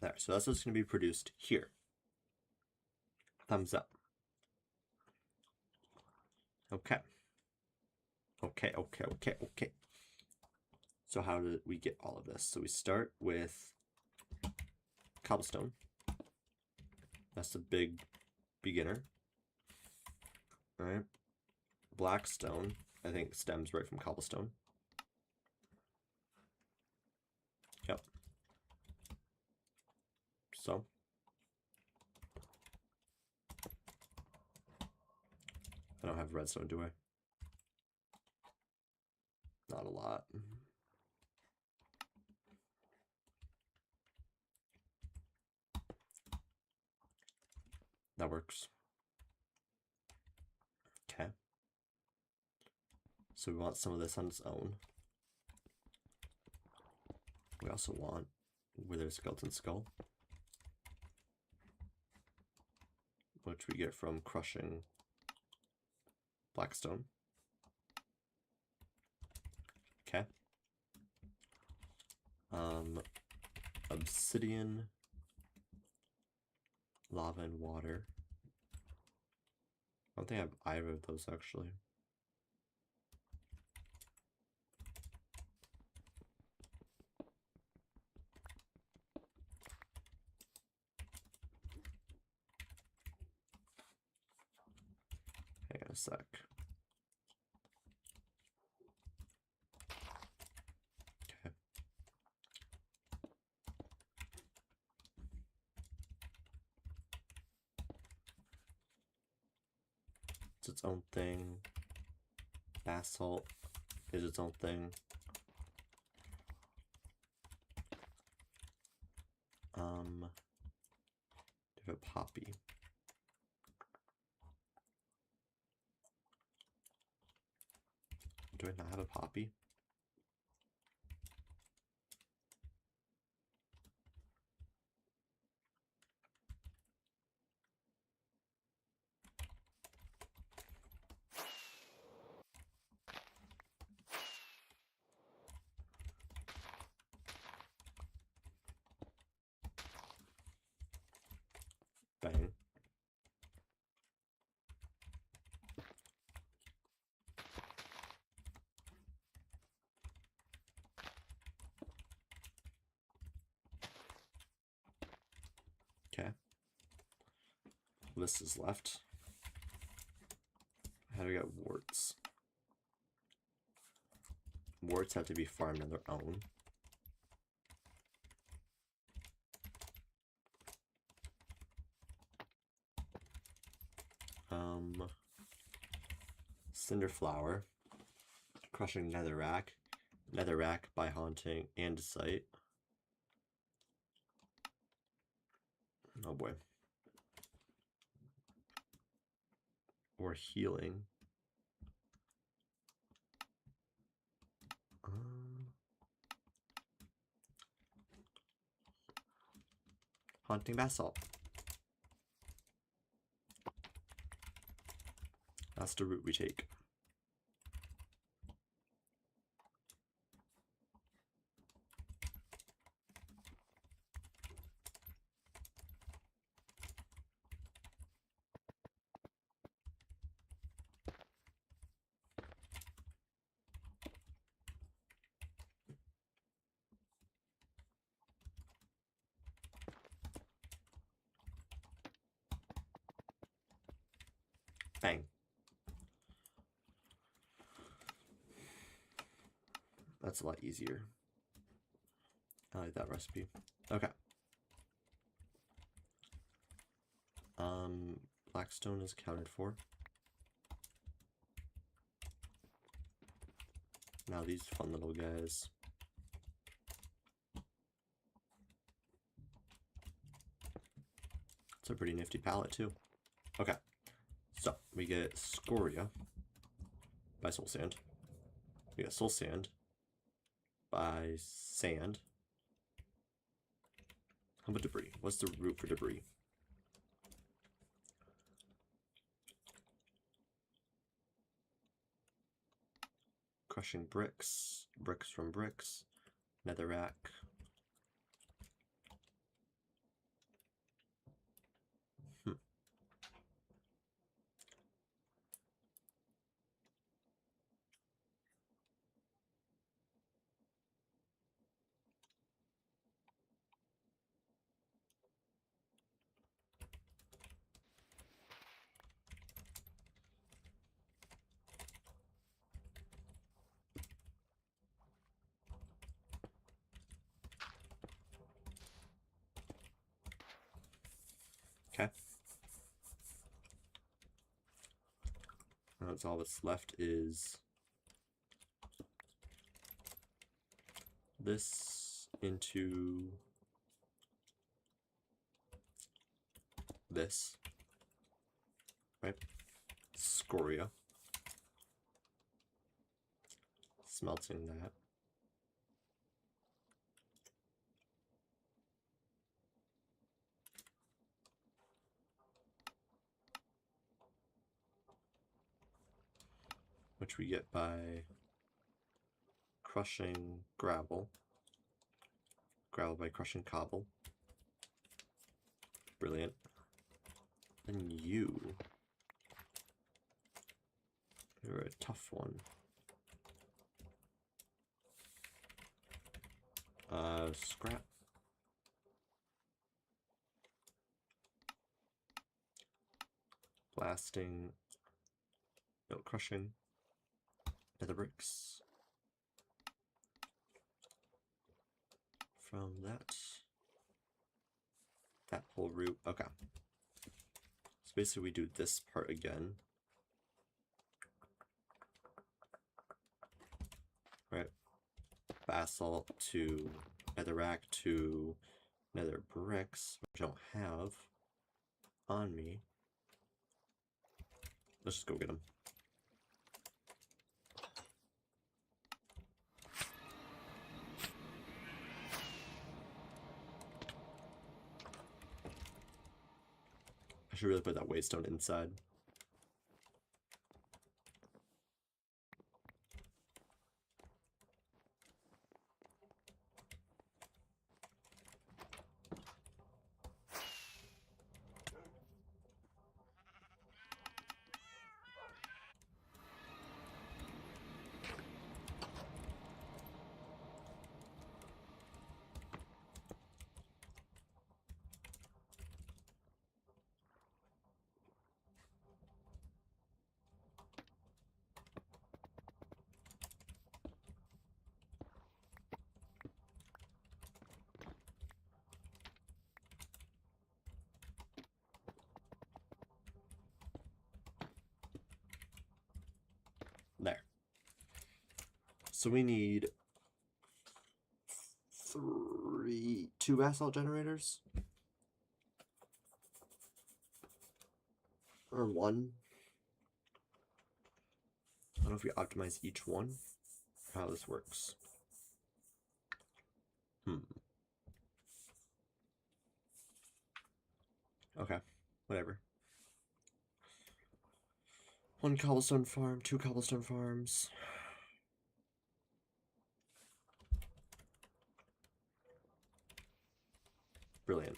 There. So that's what's going to be produced here. Thumbs up. Okay. Okay. So how did we get all of this? So we start with cobblestone. That's the big beginner. All right. Blackstone, I think, stems right from cobblestone. Yep. So. I don't have redstone, do I? Not a lot. That works. Okay. So we want some of this on its own. We also want Withered Skeleton Skull, which we get from crushing Blackstone. Okay. Obsidian, lava, and water. I don't think I have either of those actually. Hang on a sec. Okay. It's its own thing. Basalt is its own thing. Do a poppy. Do I not have a poppy? Bang. Okay. This is left. How do we get warts? Warts have to be farmed on their own. Cinderflower. Crushing netherrack. Netherrack by haunting andesite. Oh boy. Or healing. Haunting basalt. That's the route we take. Bang. That's a lot easier. I like that recipe. Okay. Blackstone is accounted for. Now these fun little guys. It's a pretty nifty palette too. Okay. So we get Scoria by Soul Sand. We got Soul Sand by Sand. How about debris? What's the root for debris? Crushing bricks. Bricks from bricks. Netherrack. Okay. That's all that's left is this into this, right? Scoria. Smelting that. Which we get by crushing gravel. Gravel by crushing cobble. Brilliant. And you're a tough one. Scrap. Blasting. No, crushing. Nether bricks. From that whole route. Okay. So basically we do this part again. Right. Basalt to netherrack to nether bricks, which I don't have on me. Let's just go get them. I should really put that waystone inside. So we need 2 basalt generators? Or 1? I don't know if we optimize each one, or how this works. Okay, whatever. 1 cobblestone farm, 2 cobblestone farms. Brilliant.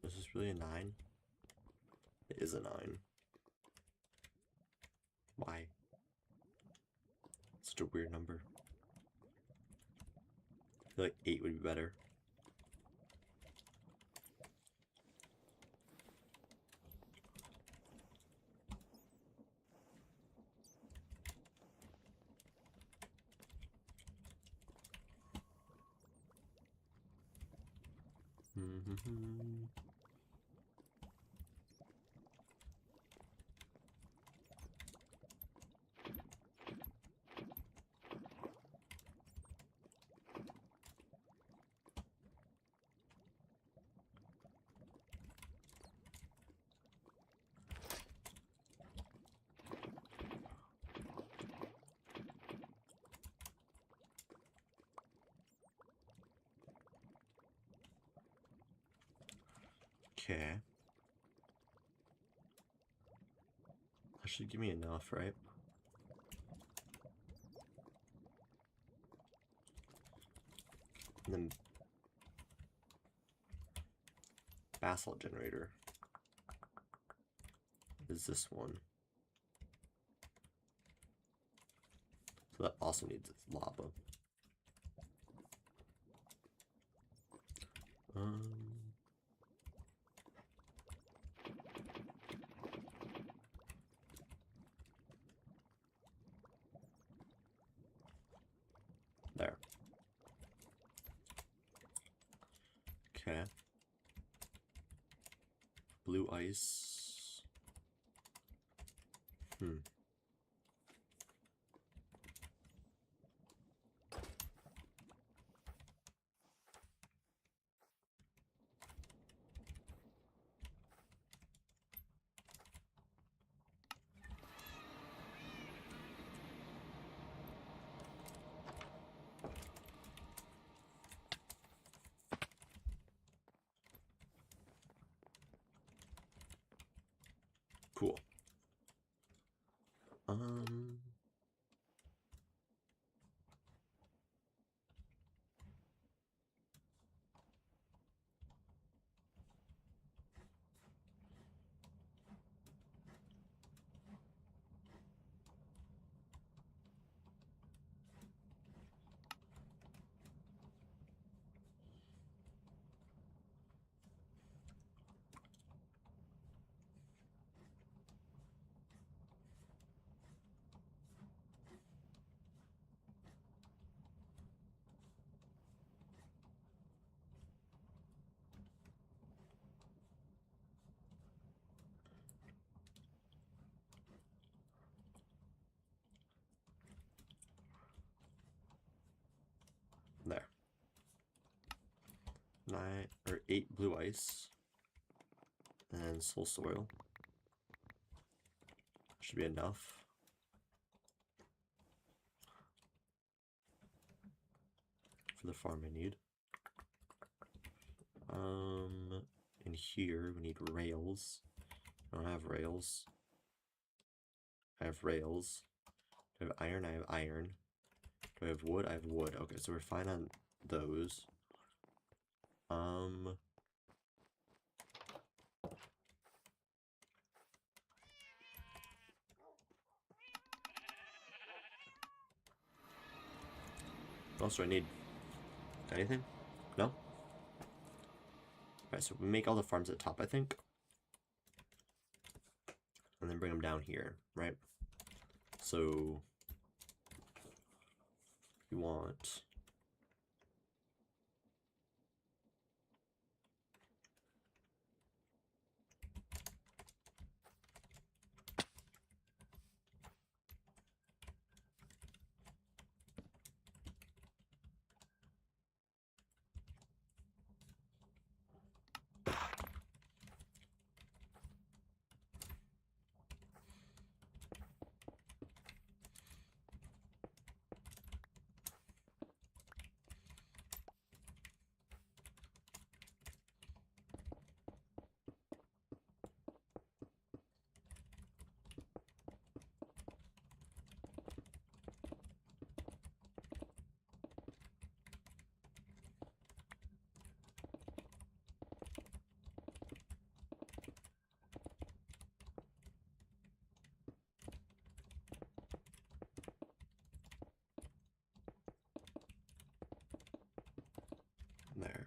Is this really a 9? It is a 9. Why? Such a weird number. I feel like 8 would be better. Okay. That should give me enough, right? And then basalt generator is this one. So that also needs lava. There. Okay. Blue ice. Cool. There. 8 blue ice. And soul soil. Should be enough. For the farm I need. In here we need rails. I don't have rails. I have rails. Do I have iron? I have iron. Do I have wood? I have wood. Okay, so we're fine on those. What else do I need? Anything? No? Alright, so we make all the farms at the top, I think. And then bring them down here, right? So you want there.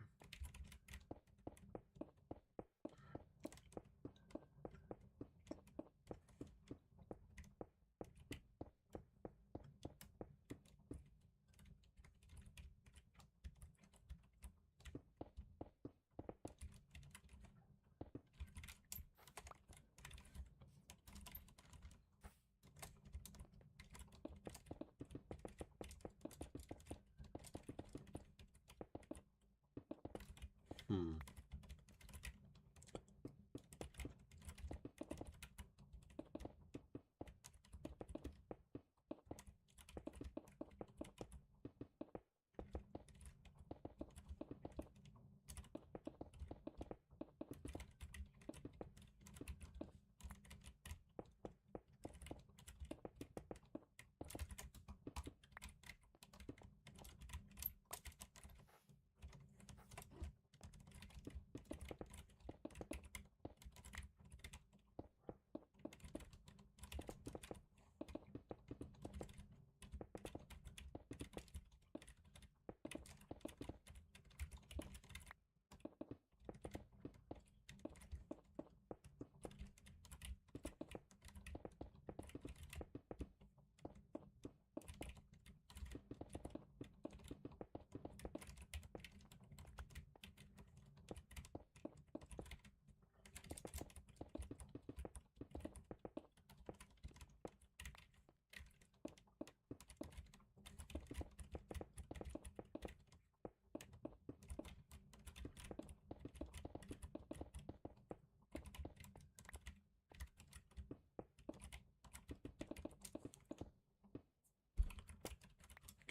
Hmm.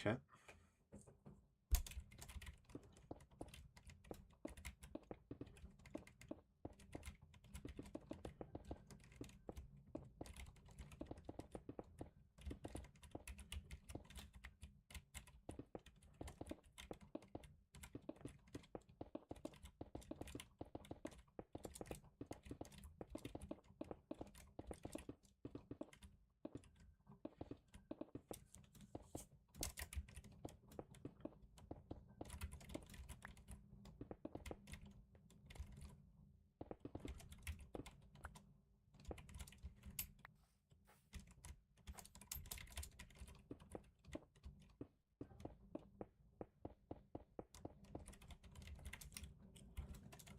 Okay.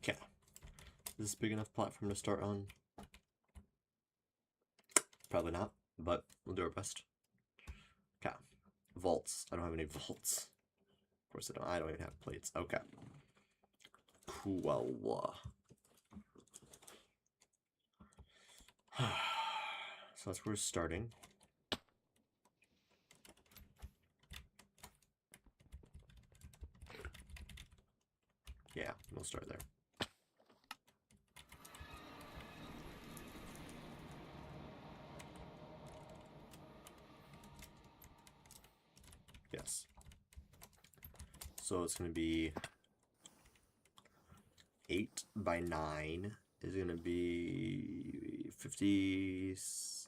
Okay. Is this a big enough platform to start on? Probably not, but we'll do our best. Okay. Vaults. I don't have any vaults. Of course I don't. I don't even have plates. Okay. Cool. So that's where we're starting. Yeah, we'll start there. Yes. So it's going to be 8 by 9 is going to be 50,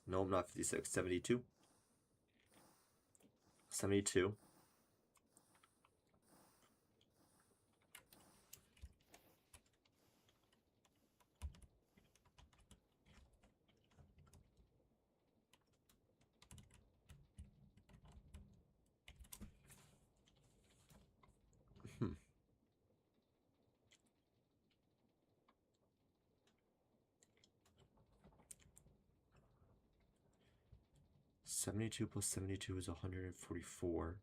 no, not 56, 72. 72. 72 plus 72 is 144,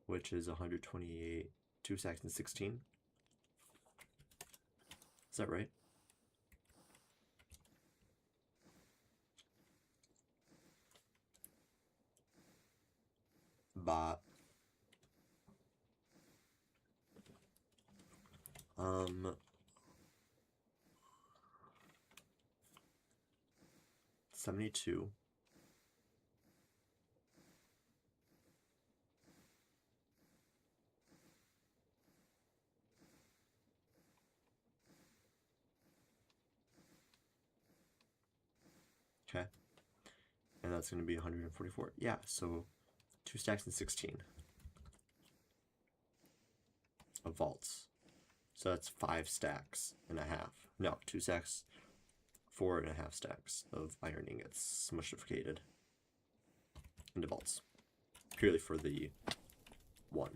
which is 128, 2 stacks and 16. Is that right? Bot. 72. Okay. And that's going to be 144. Yeah, so 2 stacks and 16 of vaults. So that's 5 stacks and a half. No, 2 stacks, 4.5 stacks of iron ingots smushificated into vaults. Purely for the 1.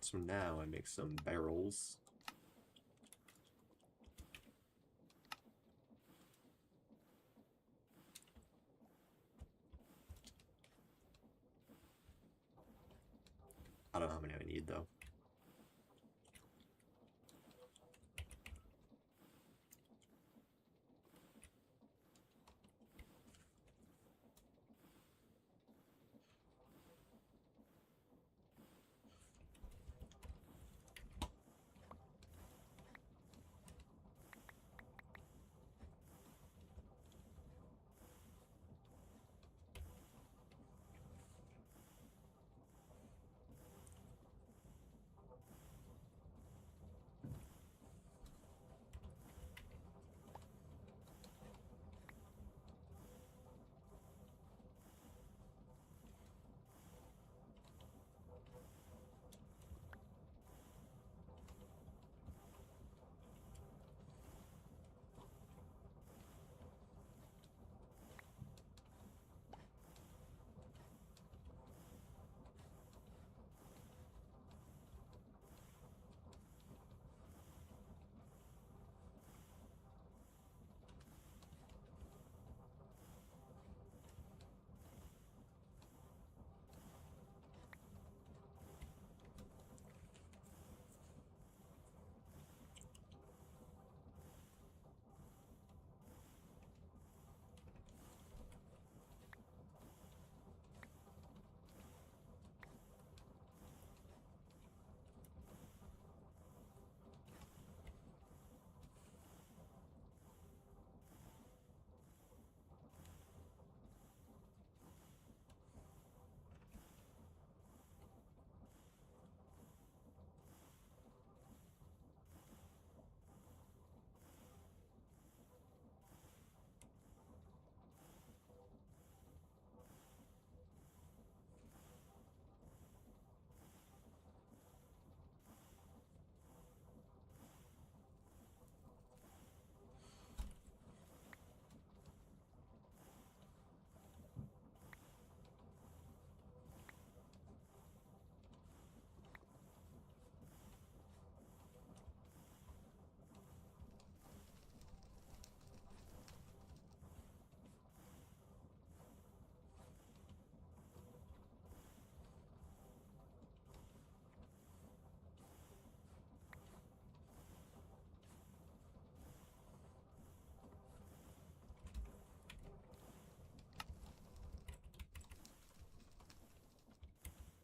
So now I make some barrels. I don't know how many I need though.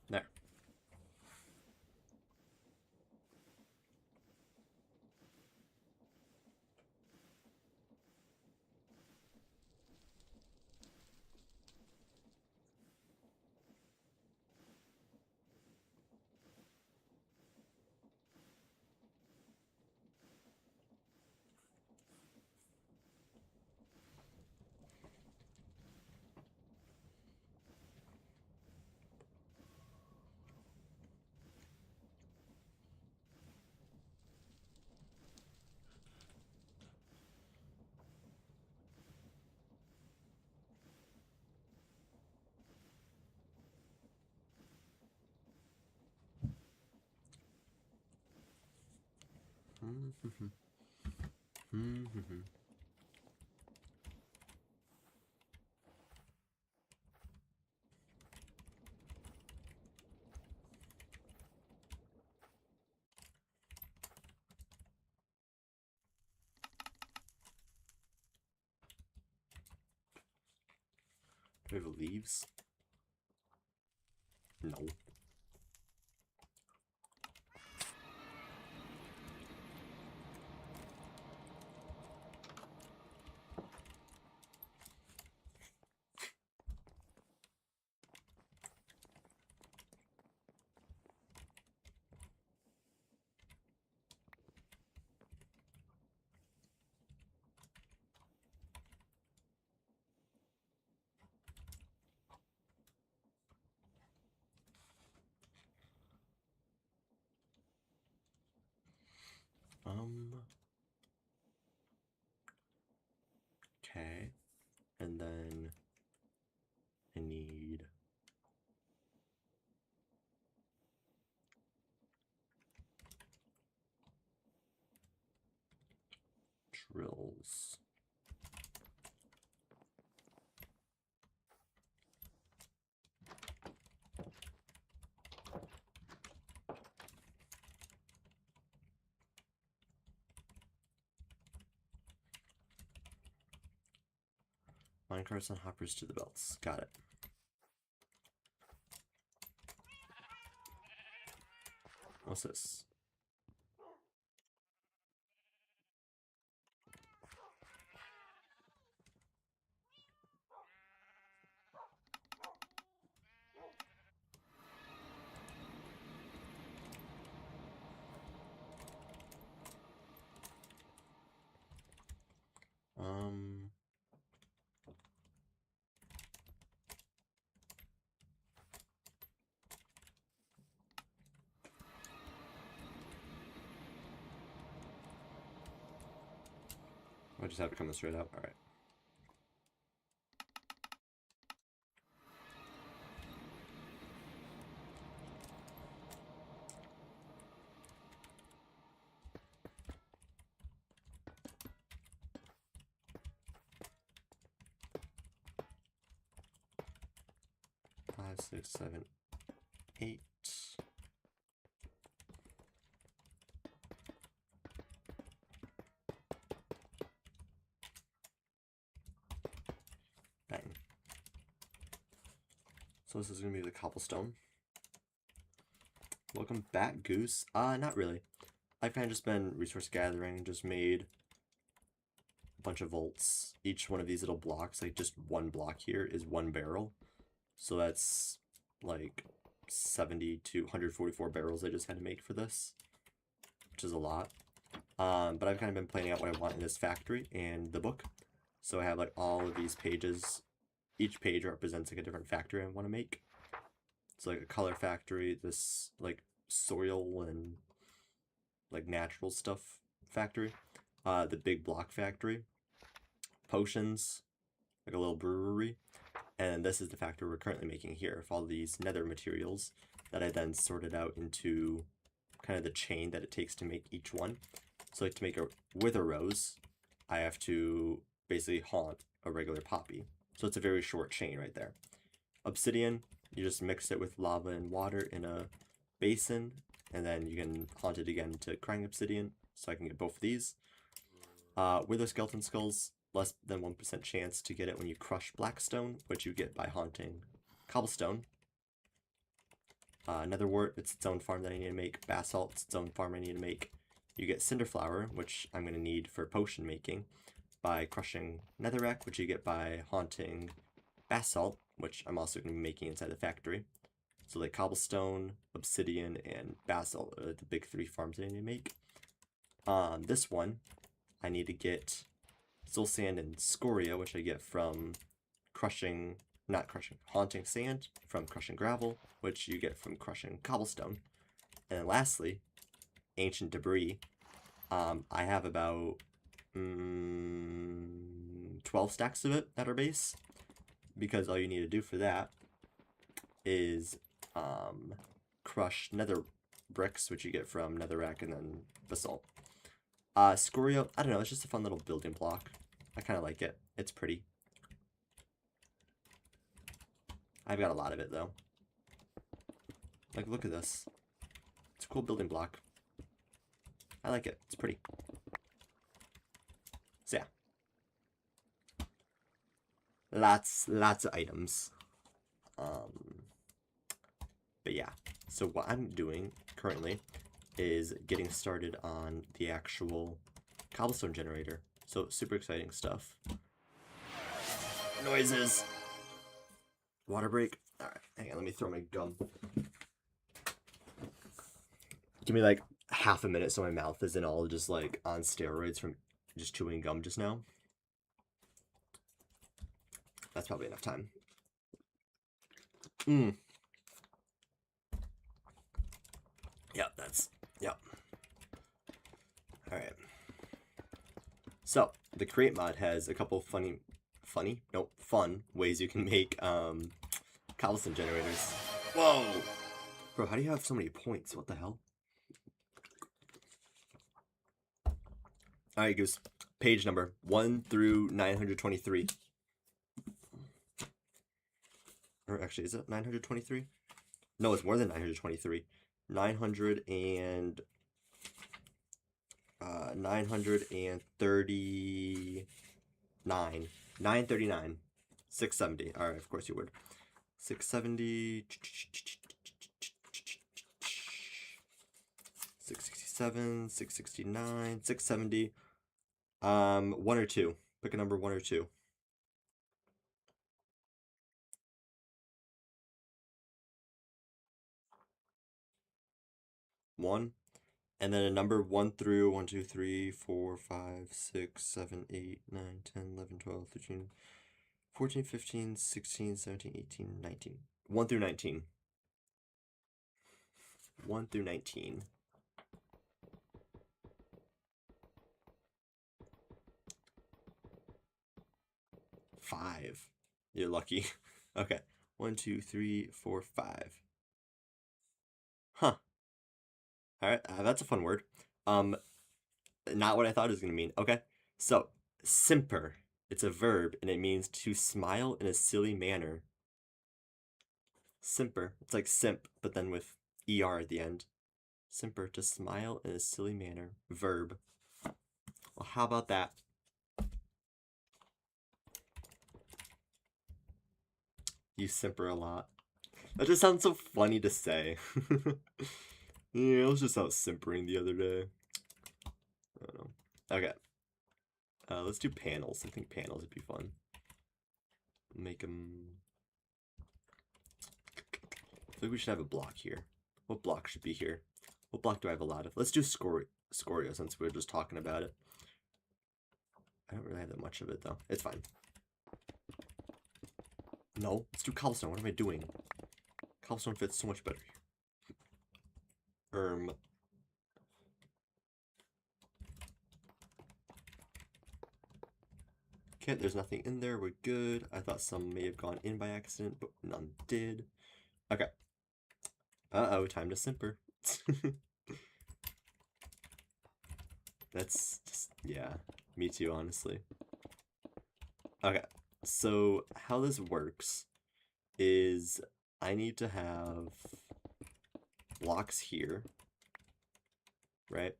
There. Do we have leaves? No. drills. Minecarts and hoppers to the belts. Got it. What's this? I just have it coming straight out. All right. Five, 6, 7, 8. Bang. So this is gonna be the cobblestone. Welcome back, Goose. Not really. I've kind of just been resource gathering and just made a bunch of vaults. Each one of these little blocks, like just one block here, is one barrel. So that's like 70 to 144 barrels I just had to make for this, which is a lot. But I've kind of been planning out what I want in this factory and the book. So I have like all of these pages. Each page represents like a different factory I want to make. It's like a color factory, this like soil and like natural stuff factory, the big block factory, potions, like a little brewery, and this is the factory we're currently making here with all these nether materials that I then sorted out into kind of the chain that it takes to make each one. So like to make a wither rose, I have to basically haunt a regular poppy. So it's a very short chain right there. Obsidian, you just mix it with lava and water in a basin, and then you can haunt it again to crying obsidian, so I can get both of these. Wither skeleton skulls, less than 1% chance to get it when you crush blackstone, which you get by haunting cobblestone. Netherwort, it's its own farm that I need to make. Basalt, it's its own farm I need to make. You get cinderflower, which I'm going to need for potion making, by crushing netherrack, which you get by haunting basalt, which I'm also going to be making inside the factory. So like cobblestone, obsidian, and basalt are the big 3 farms I need to make. This one, I need to get soul sand and scoria, which I get from haunting sand, from crushing gravel, which you get from crushing cobblestone. And then lastly, ancient debris. I have about 12 stacks of it at our base, because all you need to do for that is crush nether bricks, which you get from netherrack and then basalt. Scoria, I don't know, it's just a fun little building block. I kind of like it. It's pretty. I've got a lot of it though. Like, look at this. It's a cool building block. I like it. It's pretty. So yeah. Lots of items. But yeah. So what I'm doing currently is getting started on the actual cobblestone generator. So super exciting stuff. Noises. Water break. Alright, hang on, let me throw my gum. Give me like half a minute so my mouth isn't all just like on steroids from just chewing gum just now. That's probably enough time. Yep, yep. Alright. So, the Create mod has a couple fun ways you can make cobblestone generators. Whoa! Bro, how do you have so many points? What the hell? Alright, Goose. page number 1 through 923. Or actually, is it 923? No, it's more than 923. 939. 939. 670. Alright, of course you would. 670. 667. 669. 670. 1 or 2. Pick a number 1 or 2. 1. And then a number 1 through 1, 2, 3, 4, 5, 6, 7, 8, 9, 10, 11, 12, 13, 14, 15, 16, 17, 18, 19. 1 through 19. 1 through 19. 5. You're lucky. Okay. 1, 2, 3, 4, 5. Huh. Alright, that's a fun word. Not what I thought it was going to mean. Okay. So, simper. It's a verb, and it means to smile in a silly manner. Simper. It's like simp, but then with ER at the end. Simper, to smile in a silly manner. Verb. Well, how about that? You simper a lot. That just sounds so funny to say. Yeah, I was just out simpering the other day. I don't know. Okay. Let's do panels. I think panels would be fun. Make them... I feel like we should have a block here. What block should be here? What block do I have a lot of? Let's do Scoria since we were just talking about it. I don't really have that much of it though. It's fine. No, let's do cobblestone. What am I doing? Cobblestone fits so much better here. Okay, there's nothing in there. We're good. I thought some may have gone in by accident, but none did. Okay. Uh-oh, time to simper. That's just, yeah, me too, honestly. Okay, so how this works is I need to have blocks here, right?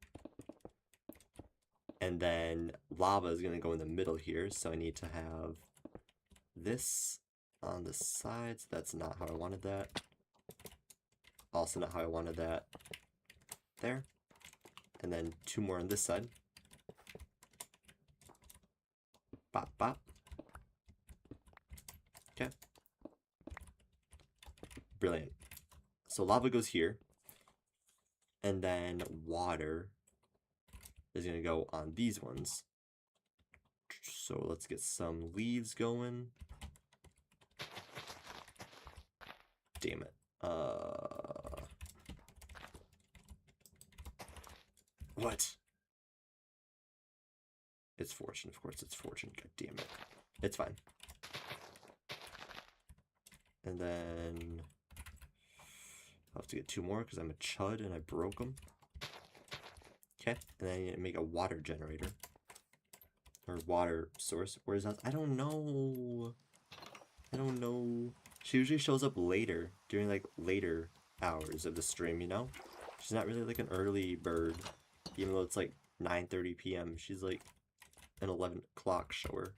And then lava is going to go in the middle here, so I need to have this on the sides. That's not how I wanted that. Also not how I wanted that. There. And then 2 more on this side. Bop, bop. Okay. Brilliant. So lava goes here. And then water is going to go on these ones. So let's get some leaves going. Damn it. What? It's fortune, of course it's fortune. God damn it. It's fine. And then I'll have to get 2 more because I'm a chud and I broke them. Okay, and then I need to make a water generator. Or water source. Where's that? I don't know. I don't know. She usually shows up later, during like later hours of the stream, you know? She's not really like an early bird. Even though it's like 9:30 p.m. She's like an 11 o'clock shower.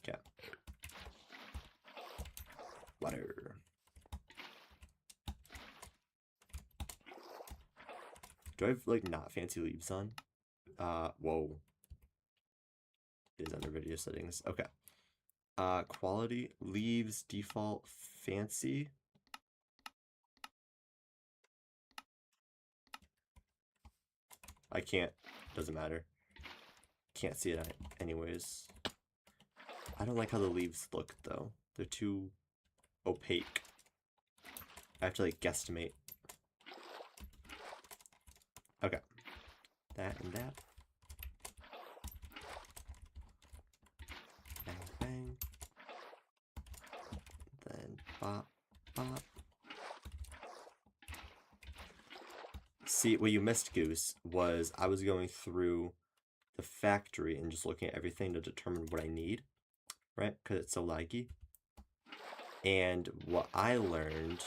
Okay. Water. Do I have like not fancy leaves on? Whoa. It is under video settings. Okay. Quality, leaves, default, fancy. I can't. Doesn't matter. Can't see it anyways. I don't like how the leaves look though. They're too opaque. I have to like guesstimate. Okay. That and that. Bang, bang. Then bop, bop. See, what you missed, Goose, was I was going through the factory and just looking at everything to determine what I need, right? Because it's so laggy. And what I learned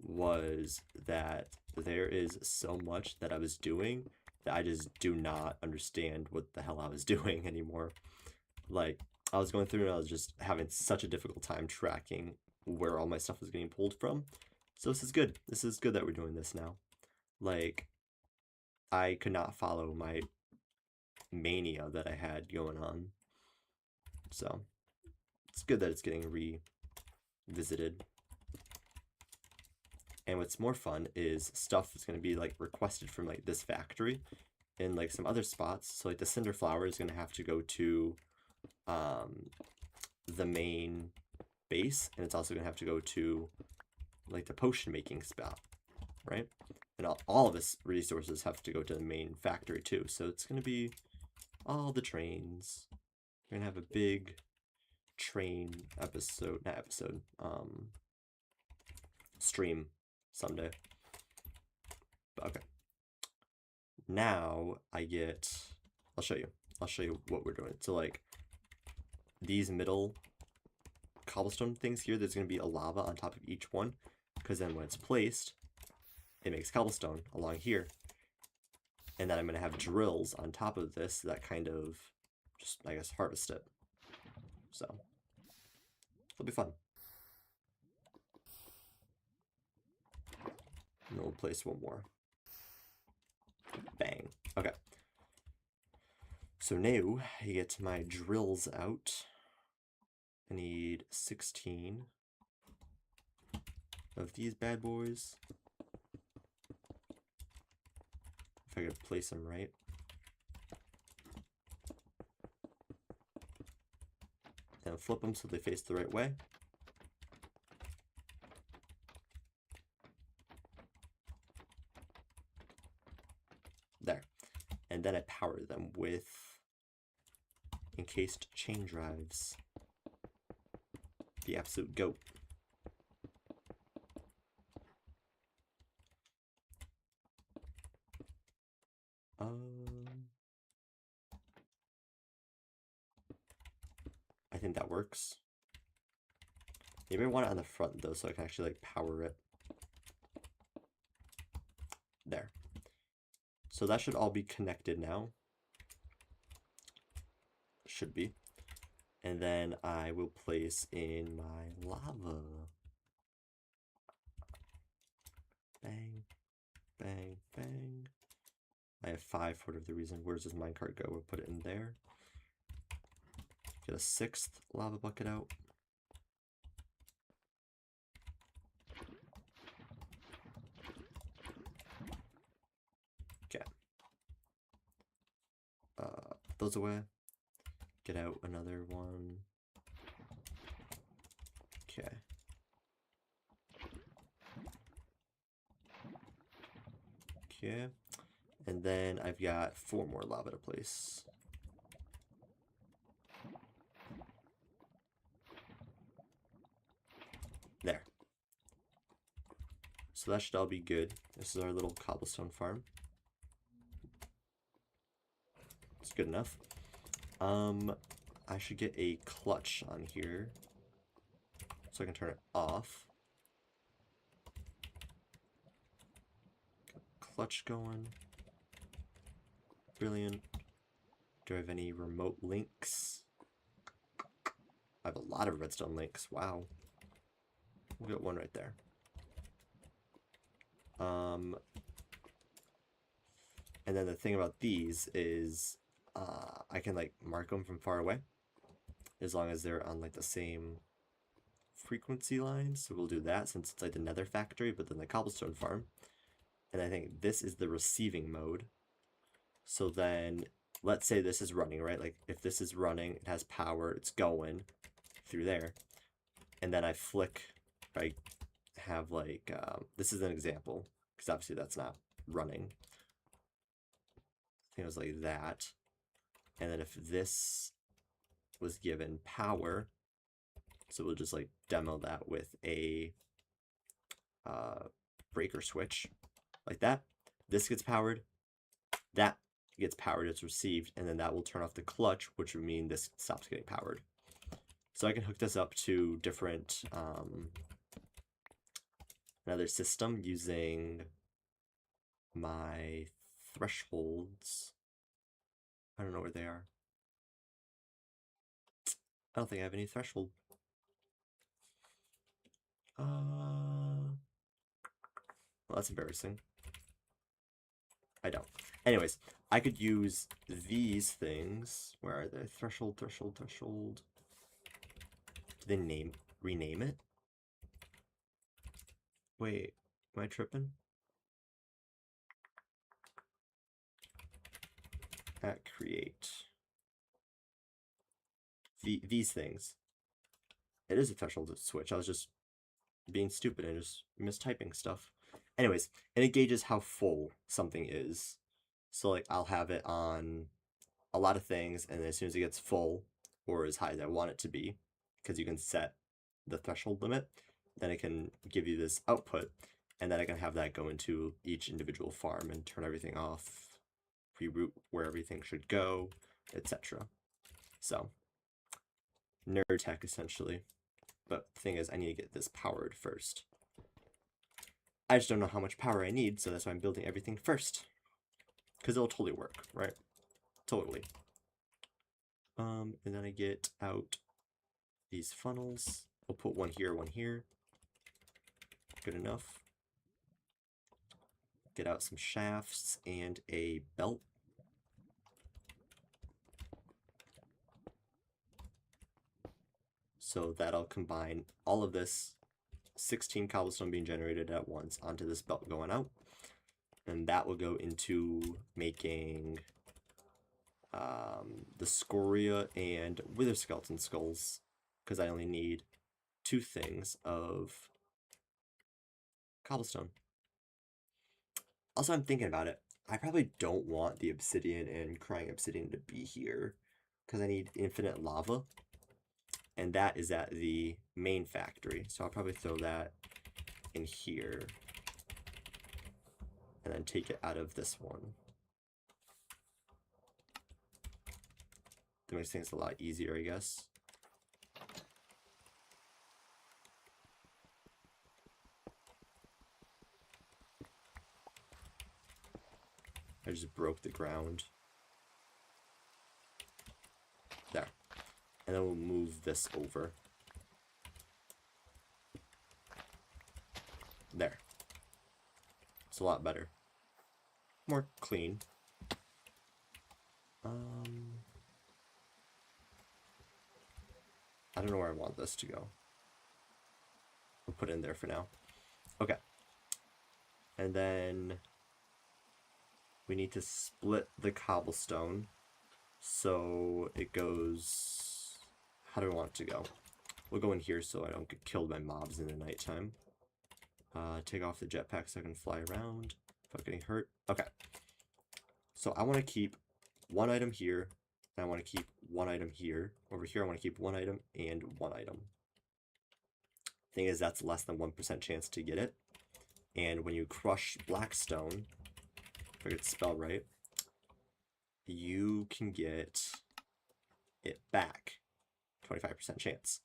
was that there is so much that I was doing that I just do not understand what the hell I was doing anymore. Like, I was going through and I was just having such a difficult time tracking where all my stuff was getting pulled from. So this is good. This is good that we're doing this now. Like, I could not follow my mania that I had going on. So, it's good that it's getting revisited. And what's more fun is stuff that's going to be like requested from like this factory in like some other spots. So like the cinder flower is going to have to go to the main base, and it's also going to have to go to like the potion making spot, right? And all of its resources have to go to the main factory too. So it's going to be all the trains. We're going to have a big train stream someday. But okay. Now I'll show you what we're doing. So like these middle cobblestone things here, there's going to be a lava on top of each one, because then when it's placed, it makes cobblestone along here. And then I'm going to have drills on top of this that kind of just, I guess, harvest it. So it'll be fun. And then we'll place one more. Bang. Okay. So now I get my drills out. I need 16 of these bad boys. If I could place them right. Then flip them so they face the right way. There. And then I power them with encased chain drives. The absolute goat. I think that works. Maybe I want it on the front though, so I can actually like power it. There. So that should all be connected now. Should be. And then I will place in my lava. Bang, bang, bang. I have 5 for whatever the reason. Where does this minecart go? We'll put it in there. Get a 6th lava bucket out. Okay. Put those away. Get out another one. Okay. Okay. And then I've got 4 more lava to place. There. So that should all be good. This is our little cobblestone farm. It's good enough. I should get a clutch on here so I can turn it off. Clutch going. Brilliant. Do I have any remote links? I have a lot of redstone links. Wow. We'll get one right there. And then the thing about these is I can like mark them from far away as long as they're on like the same frequency line. So we'll do that since it's like the nether factory, but then the cobblestone farm. And I think this is the receiving mode. So then let's say this is running, right? Like if this is running, it has power, it's going through there. And then I flick, I have like, this is an example, because obviously that's not running. I think it was like that. And then if this was given power, so we'll just like demo that with a breaker switch, like that. This gets powered, that gets powered, it's received, and then that will turn off the clutch, which would mean this stops getting powered. So I can hook this up to different, another system using my thresholds. I don't know where they are. I don't think I have any threshold. Well, that's embarrassing. I don't. Anyways, I could use these things. Where are they? Threshold, threshold, threshold. Do they rename it? Wait, am I tripping? At create. These things. It is a threshold switch. I was just being stupid and just mistyping stuff. Anyways, and it gauges how full something is. So like I'll have it on a lot of things, and then as soon as it gets full or as high as I want it to be, because you can set the threshold limit, then it can give you this output, and then I can have that go into each individual farm and turn everything off, reroute where everything should go, etc. So, nerd tech essentially. But the thing is, I need to get this powered first. I just don't know how much power I need, so that's why I'm building everything first. Because it'll totally work, right? Totally. And then I get out these funnels. We'll put one here, one here. Good enough. Get out some shafts and a belt. So that'll combine all of this 16 cobblestone being generated at once onto this belt going out. And that will go into making the scoria and wither skeleton skulls, because I only need 2 things of cobblestone. Also, I'm thinking about it. I probably don't want the obsidian and crying obsidian to be here, because I need infinite lava, and that is at the main factory. So I'll probably throw that in here, and then take it out of this one. That makes things a lot easier, I guess. I just broke the ground. There. And then we'll move this over. There. It's a lot better. More clean. I don't know where I want this to go. We'll put it in there for now. Okay. And then we need to split the cobblestone. So it goes... How do I want it to go? We'll go in here so I don't get killed by mobs in the nighttime. Take off the jetpack so I can fly around without getting hurt. Okay. So I want to keep one item here. And I want to keep one item here. Over here I want to keep one item and one item. Thing is, that's less than 1% chance to get it. And when you crush blackstone, if I get the spell right, you can get it back. 25% chance.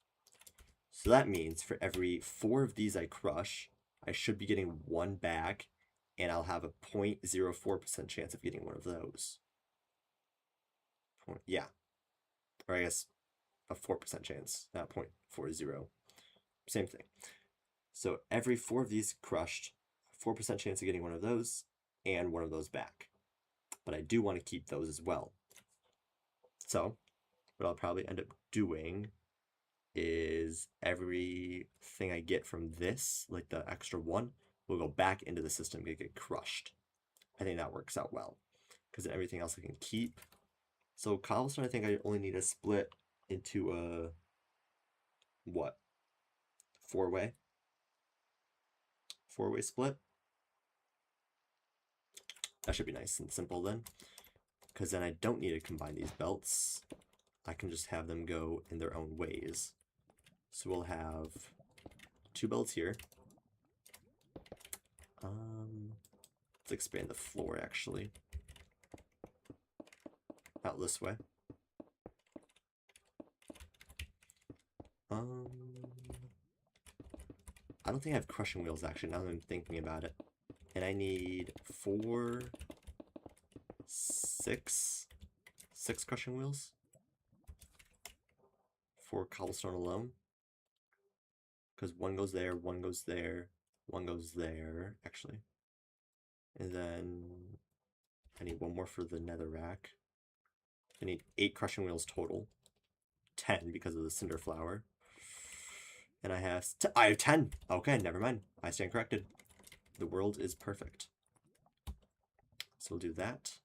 So that means for every 4 of these I crush, I should be getting 1 back, and I'll have a 0.04% chance of getting one of those. Yeah. Or I guess a 4% chance, not 0.40. Same thing. So every 4 of these crushed, 4% chance of getting one of those, and one of those back. But I do want to keep those as well. So what I'll probably end up doing is everything I get from this, like the extra 1, will go back into the system and get crushed. I think that works out well, because everything else I can keep. So cobblestone, I think I only need to split into a, what, 4-way? 4-way split? That should be nice and simple then, because then I don't need to combine these belts. I can just have them go in their own ways. So we'll have 2 belts here. Let's expand the floor, actually. Out this way. I don't think I have crushing wheels, actually, now that I'm thinking about it. And I need 6 crushing wheels for cobblestone alone. Because one goes there, one goes there, one goes there, actually. And then I need one more for the netherrack. I need 8 crushing wheels total. 10 because of the cinder flower. And I have 10. Okay, never mind. I stand corrected. The world is perfect. So we'll do that.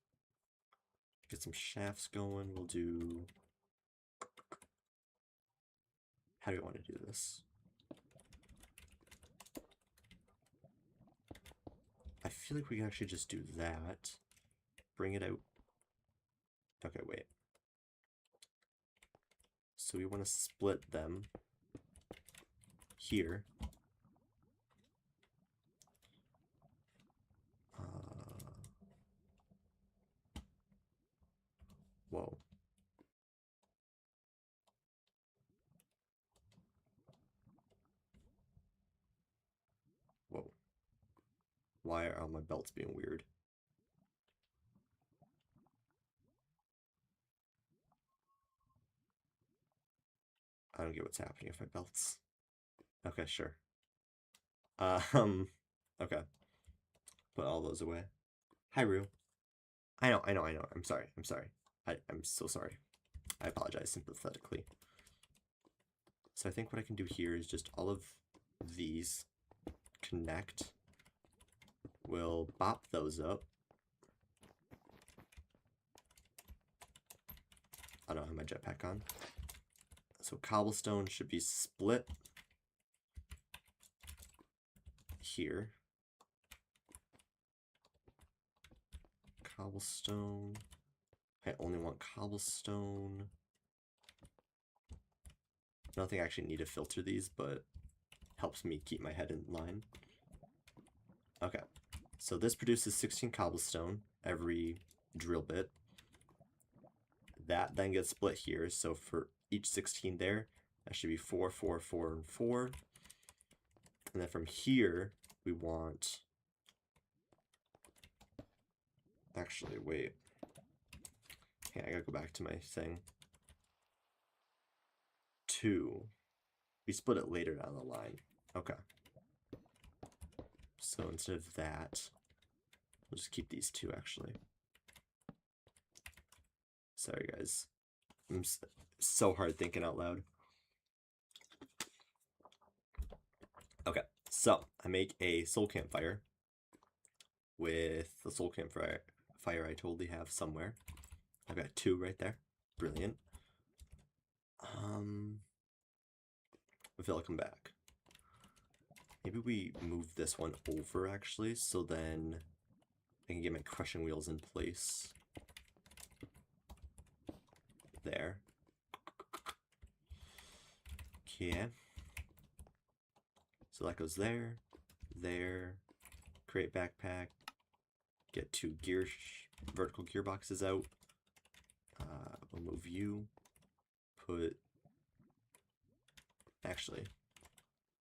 Get some shafts going. We'll do... How do we want to do this? I feel like we can actually just do that. Bring it out. Okay, wait. So we want to split them here. Whoa. Whoa. Why are all my belts being weird? I don't get what's happening with my belts. Okay, sure. Okay. Put all those away. Hi, Rue. I know. I'm sorry. I'm so sorry. I apologize sympathetically. So I think what I can do here is just all of these connect. We'll bop those up. I don't have my jetpack on. So cobblestone should be split here. Cobblestone. I only want cobblestone. I don't think I actually need to filter these, but helps me keep my head in line. Okay, so this produces 16 cobblestone every drill bit. That then gets split here, so for each 16 there, that should be 4, 4, 4, and 4. And then from here, we want... Actually, wait. Okay, I gotta go back to my thing. 2. We split it later down the line. Okay. So instead of that, we'll just keep these 2, actually. Sorry, guys. I'm so hard thinking out loud. Okay, so I make a soul campfire with the soul campfire I totally have somewhere. I've got 2 right there. Brilliant. I feel like I'm back. Maybe we move this one over, actually, so then I can get my crushing wheels in place. There. Okay. So that goes there, there, create backpack, get 2 vertical gearboxes out. We'll move you, actually,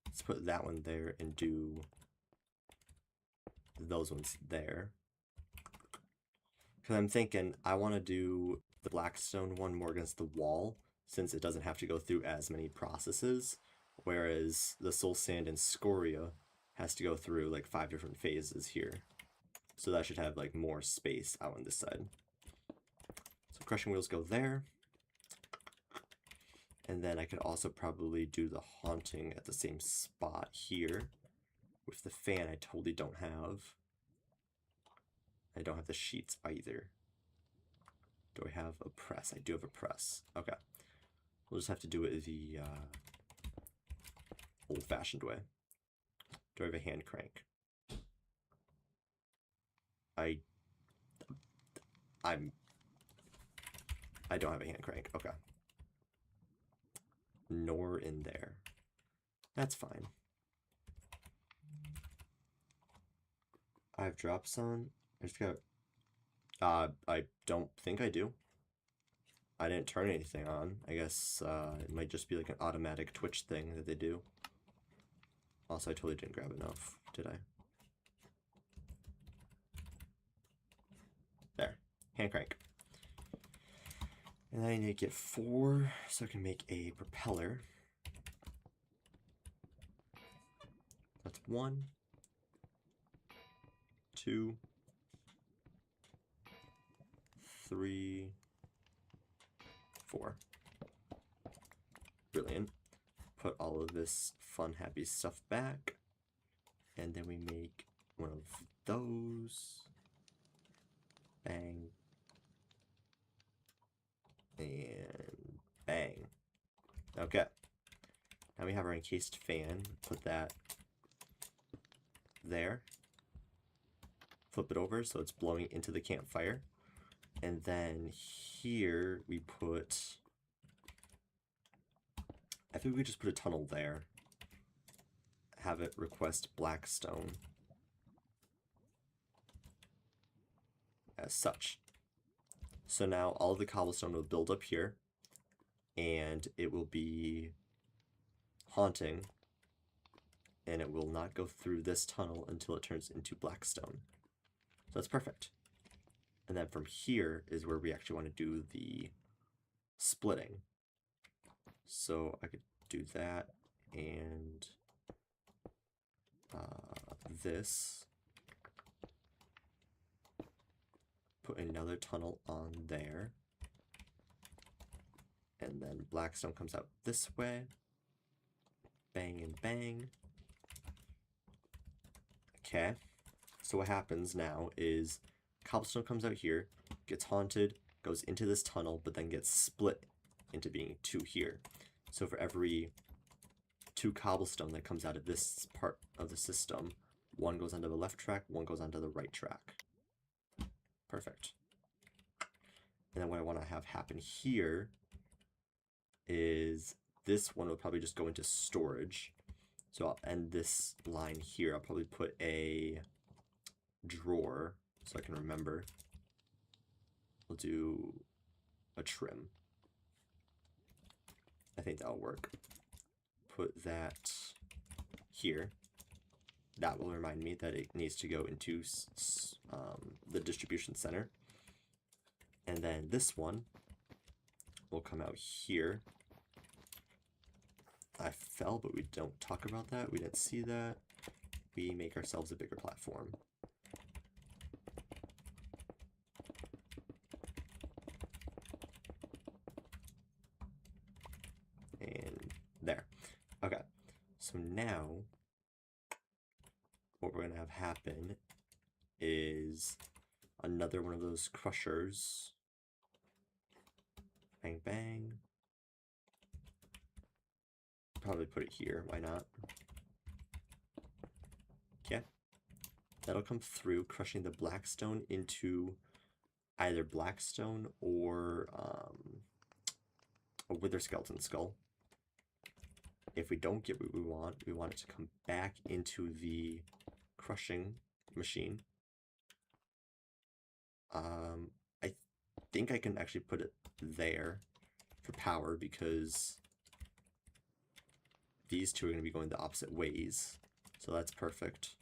let's put that one there and do those ones there. Because I'm thinking I want to do the Blackstone one more against the wall, since it doesn't have to go through as many processes, whereas the Soul Sand and Scoria has to go through like 5 different phases here. So that should have like more space out on this side. So crushing wheels go there. And then I could also probably do the haunting at the same spot here. With the fan, I totally don't have. I don't have the sheets either. Do I have a press? I do have a press. Okay. We'll just have to do it the old-fashioned way. Do I have a hand crank? I don't have a hand crank. Okay. Nor in there. That's fine. I have drop zone. I just got. I don't think I do. I didn't turn anything on. I guess it might just be like an automatic Twitch thing that they do. Also, I totally didn't grab enough, did I? There. Hand crank. And then I need to get 4 so I can make a propeller. That's 1, 2, 3, 4. Brilliant. Put all of this fun, happy stuff back. And then we make one of those. Bang. And bang. Okay. Now we have our encased fan. Put that there. Flip it over so it's blowing into the campfire. And then here we put... I think we just put a tunnel there. Have it request Blackstone. As such. So now all of the cobblestone will build up here. And it will be haunting. And it will not go through this tunnel until it turns into Blackstone. So that's perfect. And then from here is where we actually want to do the splitting. So I could do that and this. Put another tunnel on there. And then Blackstone comes out this way. Bang and bang. Okay. So what happens now is cobblestone comes out here, gets haunted, goes into this tunnel, but then gets split into being 2 here. So for every 2 cobblestone that comes out of this part of the system, 1 goes onto the left track, 1 goes onto the right track. Perfect. And then what I want to have happen here is this one will probably just go into storage. So I'll end this line here. I'll probably put a drawer so I can remember. We'll do a trim. I think that'll work. Put that here. That will remind me that it needs to go into the distribution center. And then this one will come out here. I fell, but we don't talk about that. We didn't see that. We make ourselves a bigger platform. And there. Okay. So now what we're going to have happen is another one of those crushers. Bang, bang. Probably put it here. Why not? Okay. That'll come through, crushing the Blackstone into either Blackstone or a Wither Skeleton Skull. If we don't get what we want it to come back into the crushing machine. I think I can actually put it there for power because these two are going to be going the opposite ways. So that's perfect.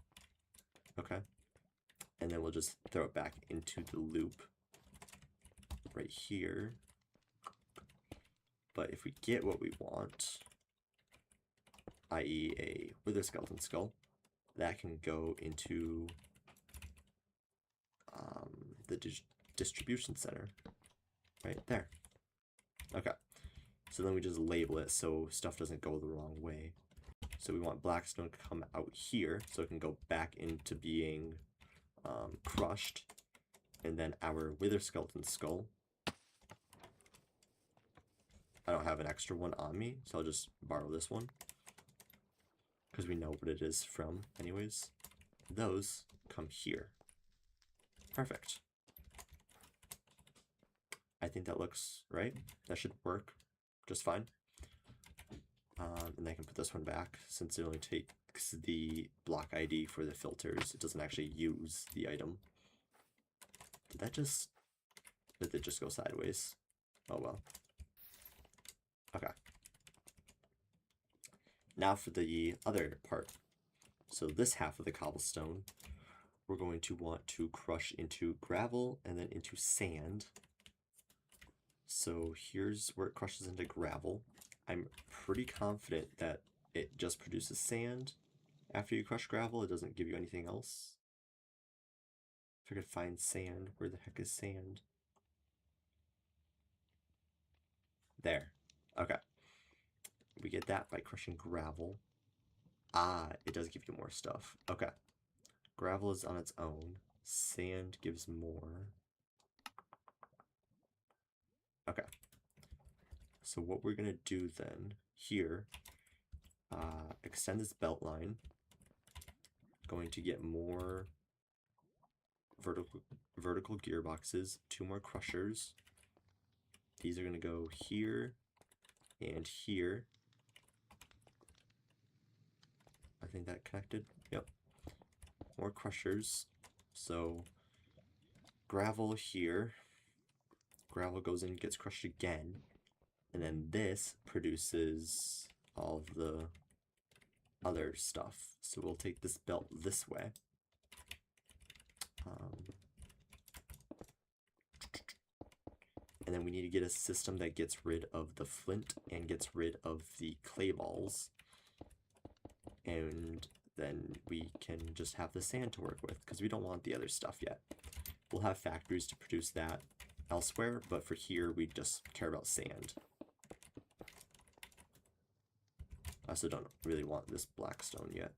Okay. And then we'll just throw it back into the loop right here. But if we get what we want, i.e. a Wither Skeleton Skull, that can go into the distribution center right there. Okay. So then we just label it so stuff doesn't go the wrong way. So we want Blackstone to come out here so it can go back into being crushed. And then our Wither Skeleton Skull. I don't have an extra one on me, so I'll just borrow this one. Because we know what it is from anyways. Those come here. Perfect. I think that looks right. That should work just fine. And I can put this one back since it only takes the block ID for the filters. It doesn't actually use the item. Did that just go sideways? Oh well. Okay. Now for the other part. So this half of the cobblestone, we're going to want to crush into gravel and then into sand. So here's where it crushes into gravel. I'm pretty confident that it just produces sand. After you crush gravel, it doesn't give you anything else. If I could find sand, where the heck is sand? There. Okay. We get that by crushing gravel. Ah, it does give you more stuff. Okay. Gravel is on its own. Sand gives more. Okay. So what we're going to do then, here, extend this belt line. Going to get more vertical gearboxes, 2 more crushers. These are going to go here and here. I think that connected. Yep. More crushers. So gravel here. Gravel goes in and gets crushed again. And then this produces all of the other stuff. So we'll take this belt this way. And then we need to get a system that gets rid of the flint and gets rid of the clay balls. And then we can just have the sand to work with, because we don't want the other stuff yet. We'll have factories to produce that elsewhere, but for here, we just care about sand. I also don't really want this black stone yet.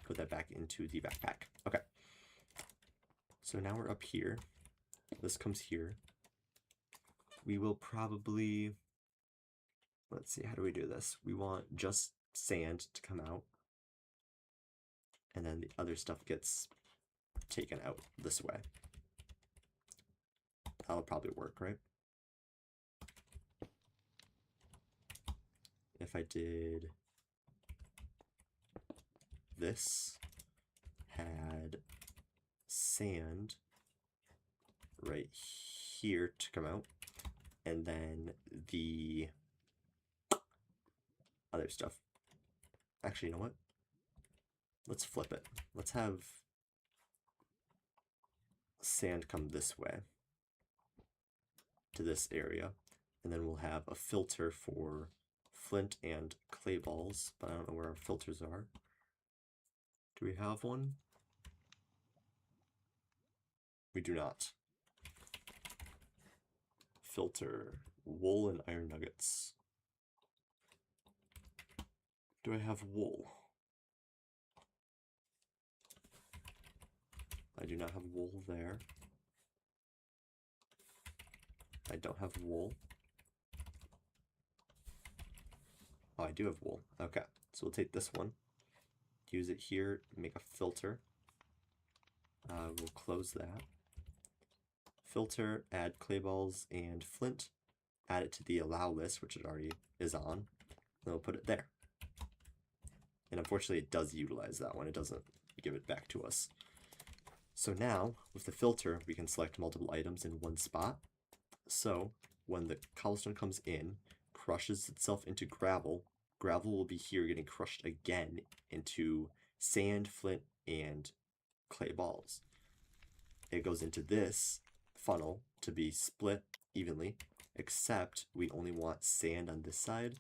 Put that back into the backpack. Okay. So now we're up here. This comes here. We will probably... Let's see, how do we do this? We want just sand to come out. And then the other stuff gets taken out this way. That'll probably work, right? If I did this, had sand right here to come out, and then the other stuff. Actually, you know what? Let's flip it. Let's have sand come this way to this area, and then we'll have a filter for flint and clay balls, but I don't know where our filters are. Do we have one? We do not. Filter, wool and iron nuggets. Do I have wool? I do not have wool there. I don't have wool. Oh, I do have wool. Okay, so we'll take this one, use it here, make a filter. We'll close that. Filter, add clay balls and flint, add it to the allow list, which it already is on, then we'll put it there. And unfortunately it does utilize that one, it doesn't give it back to us. So now, with the filter, we can select multiple items in one spot. So, when the cobblestone comes in, crushes itself into gravel, gravel will be here getting crushed again into sand, flint, and clay balls. It goes into this funnel to be split evenly, except we only want sand on this side,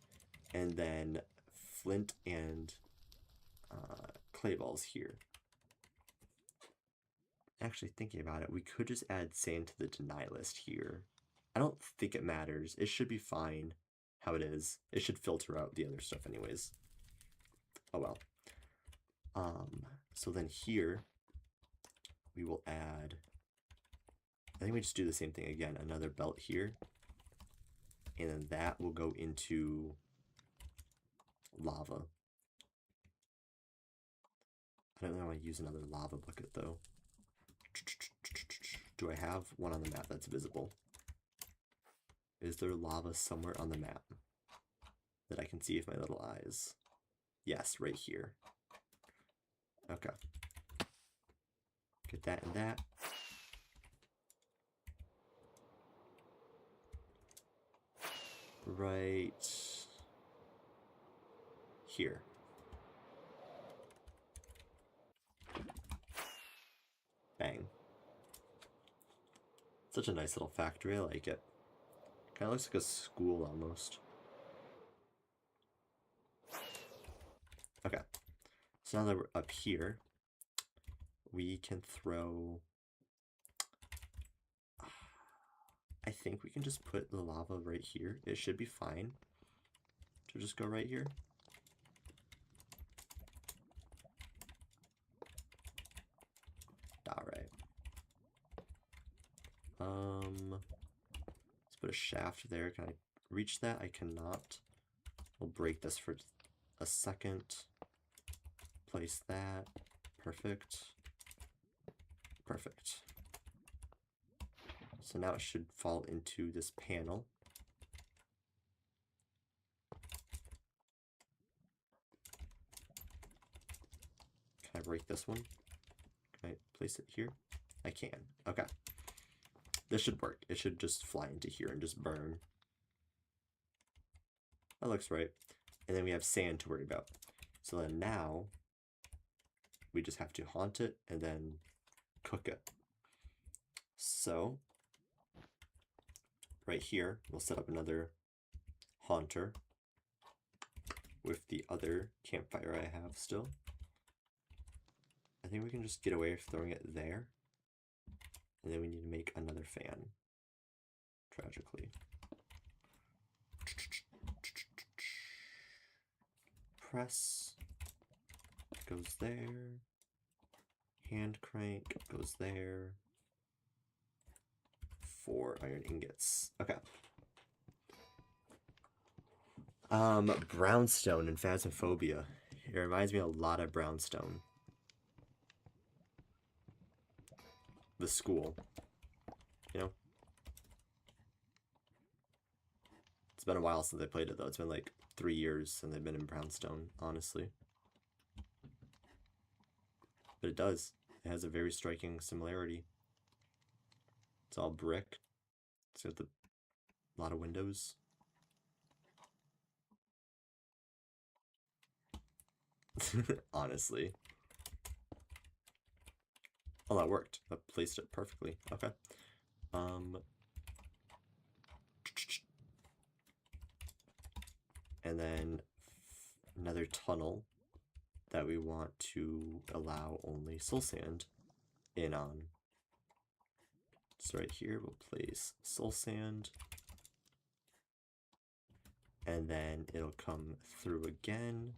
and then flint and clay balls here. Actually, thinking about it, we could just add sand to the deny list here. I don't think it matters. It should be fine how it is. It should filter out the other stuff anyways. Oh well. So then here, we will add, I think we just do the same thing again, another belt here. And then that will go into lava. I don't really want to use another lava bucket though. Do I have one on the map that's visible? Is there lava somewhere on the map? that I can see with my little eyes. Yes, right here. Okay. Get that and that. Right here. Bang. Such a nice little factory, I like it. Kinda looks like a school almost. Okay. So now that we're up here, we can throw... I think we can just put the lava right here. It should be fine to just go right here. Alright. Let's put a shaft there. Can I reach that? I cannot. We'll break this for a second. Place that. Perfect. Perfect. So now it should fall into this panel. Can I break this one? Can I place it here? I can. Okay. This should work. It should just fly into here and just burn. That looks right. And then we have sand to worry about. So then now we just have to haunt it and then cook it. So right here, we'll set up another haunter with the other campfire I have still. I think we can just get away with throwing it there. And then we need to make another fan. Tragically. Press goes there. Hand crank goes there. 4 iron ingots. Okay. Brownstone and Phasmophobia. It reminds me a lot of Brownstone. The school. You know? It's been a while since I played it though. It's been like 3 years since I've been in Brownstone, honestly. But it does. It has a very striking similarity. It's all brick. It's got a lot of windows. Honestly. Oh, that worked. That placed it perfectly. Okay. And then another tunnel that we want to allow only soul sand in on. So right here, we'll place soul sand. And then it'll come through again.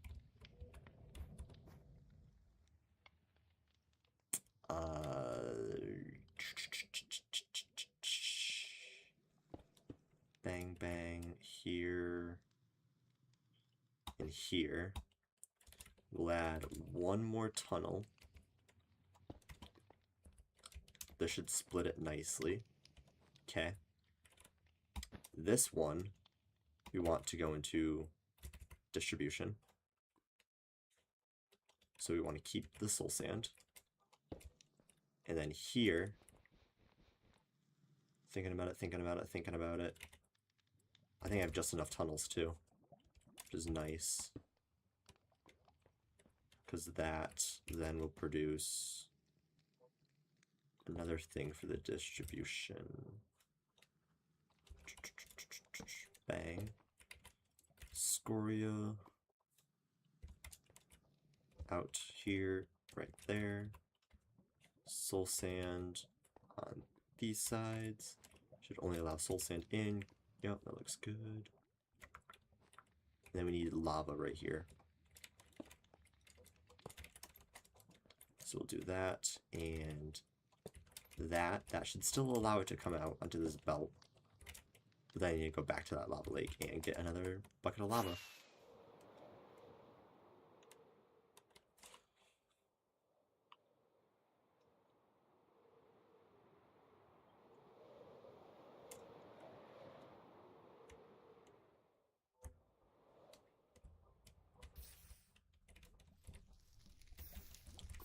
Bang, bang, here, and here. We'll add one more tunnel. This should split it nicely. Okay. This one, we want to go into distribution. So we want to keep the soul sand. And then here, thinking about it, thinking about it, thinking about it. I think I have just enough tunnels too, which is nice. Because that then will produce another thing for the distribution. Bang. Scoria. Out here, right there. Soul sand on these sides. Should only allow soul sand in. Yep, that looks good. And then we need lava right here. So we'll do that and that. That should still allow it to come out onto this belt. But then I need to go back to that lava lake and get another bucket of lava.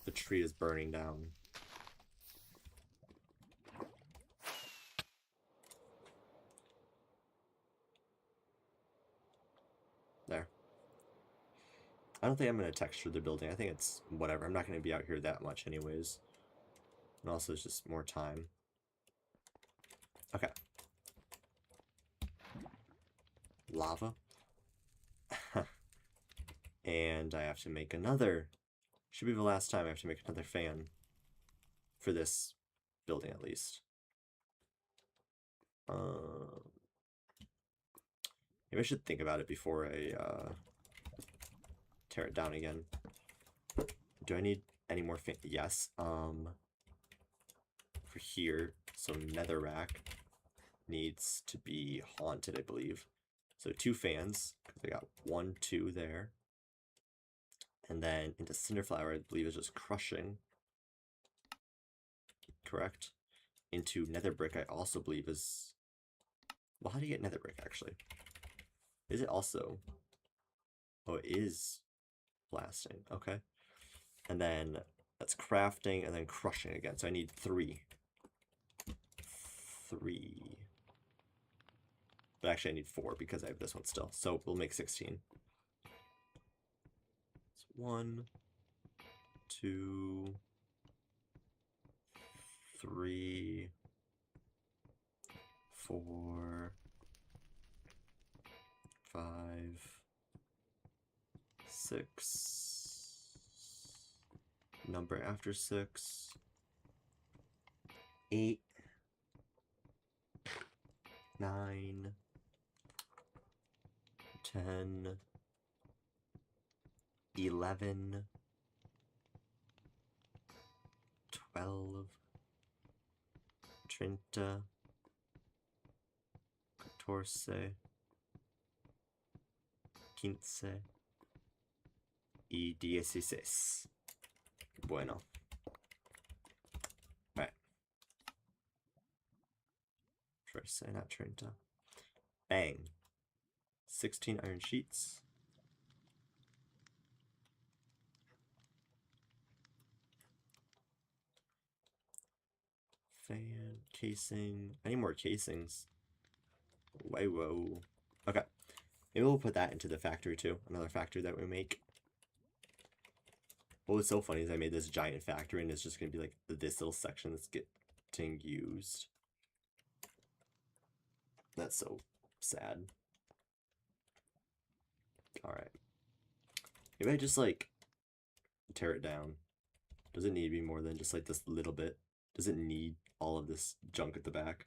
the tree is burning down. There. I don't think I'm going to texture the building. I think it's whatever. I'm not going to be out here that much anyways. And also it's just more time. Okay. Lava. And I have to make another. Should be the last time I have to make another fan. For this building at least. Maybe I should think about it before I tear it down again. Do I need any more fan? Yes. For here, so netherrack needs to be haunted, I believe. So 2 fans, because I got 1, 2 there. And then into Cinderflower, I believe is just crushing. Correct? Into nether brick, I also believe is... Well, how do you get nether brick, actually? Is it also... Oh, it is blasting. Okay. And then that's crafting and then crushing again. So I need 3. 3. But actually I need 4 because I have this one still. So we'll make 16. It's 1, 2, 3, 4, 5, 6. Number after 6. 8, 9, 10, 11, 12, 13, 14, 15 y 16. Bueno. Right. Say not 30. Bang. 16 iron sheets. Fan, casing. I need more casings. Whoa. Okay. Maybe we'll put that into the factory too. Another factory that we make. What was so funny is I made this giant factory and it's just going to be like this little section that's getting used. That's so sad. Alright. Maybe I just like tear it down. Does it need to be more than just like this little bit? Does it need all of this junk at the back?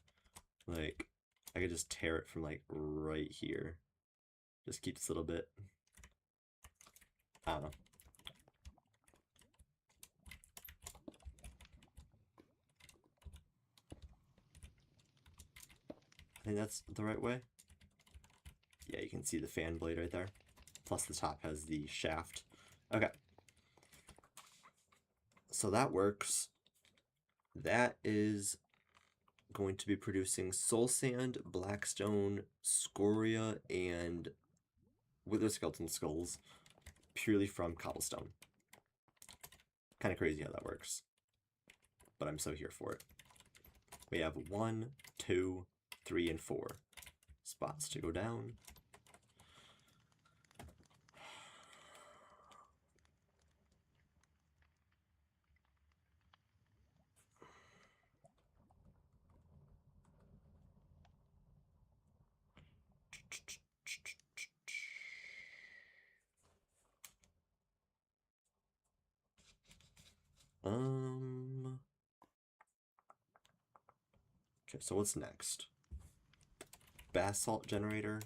Like, I could just tear it from like right here. Just keep this little bit. I don't know. I think that's the right way. Yeah, you can see the fan blade right there. Plus the top has the shaft. Okay. So that works. That is going to be producing soul sand, blackstone, scoria, and wither skeleton skulls purely from cobblestone. Kind of crazy how that works. But I'm so here for it. We have 1, 2, 3, and 4 spots to go down. Okay, so what's next? Basalt generator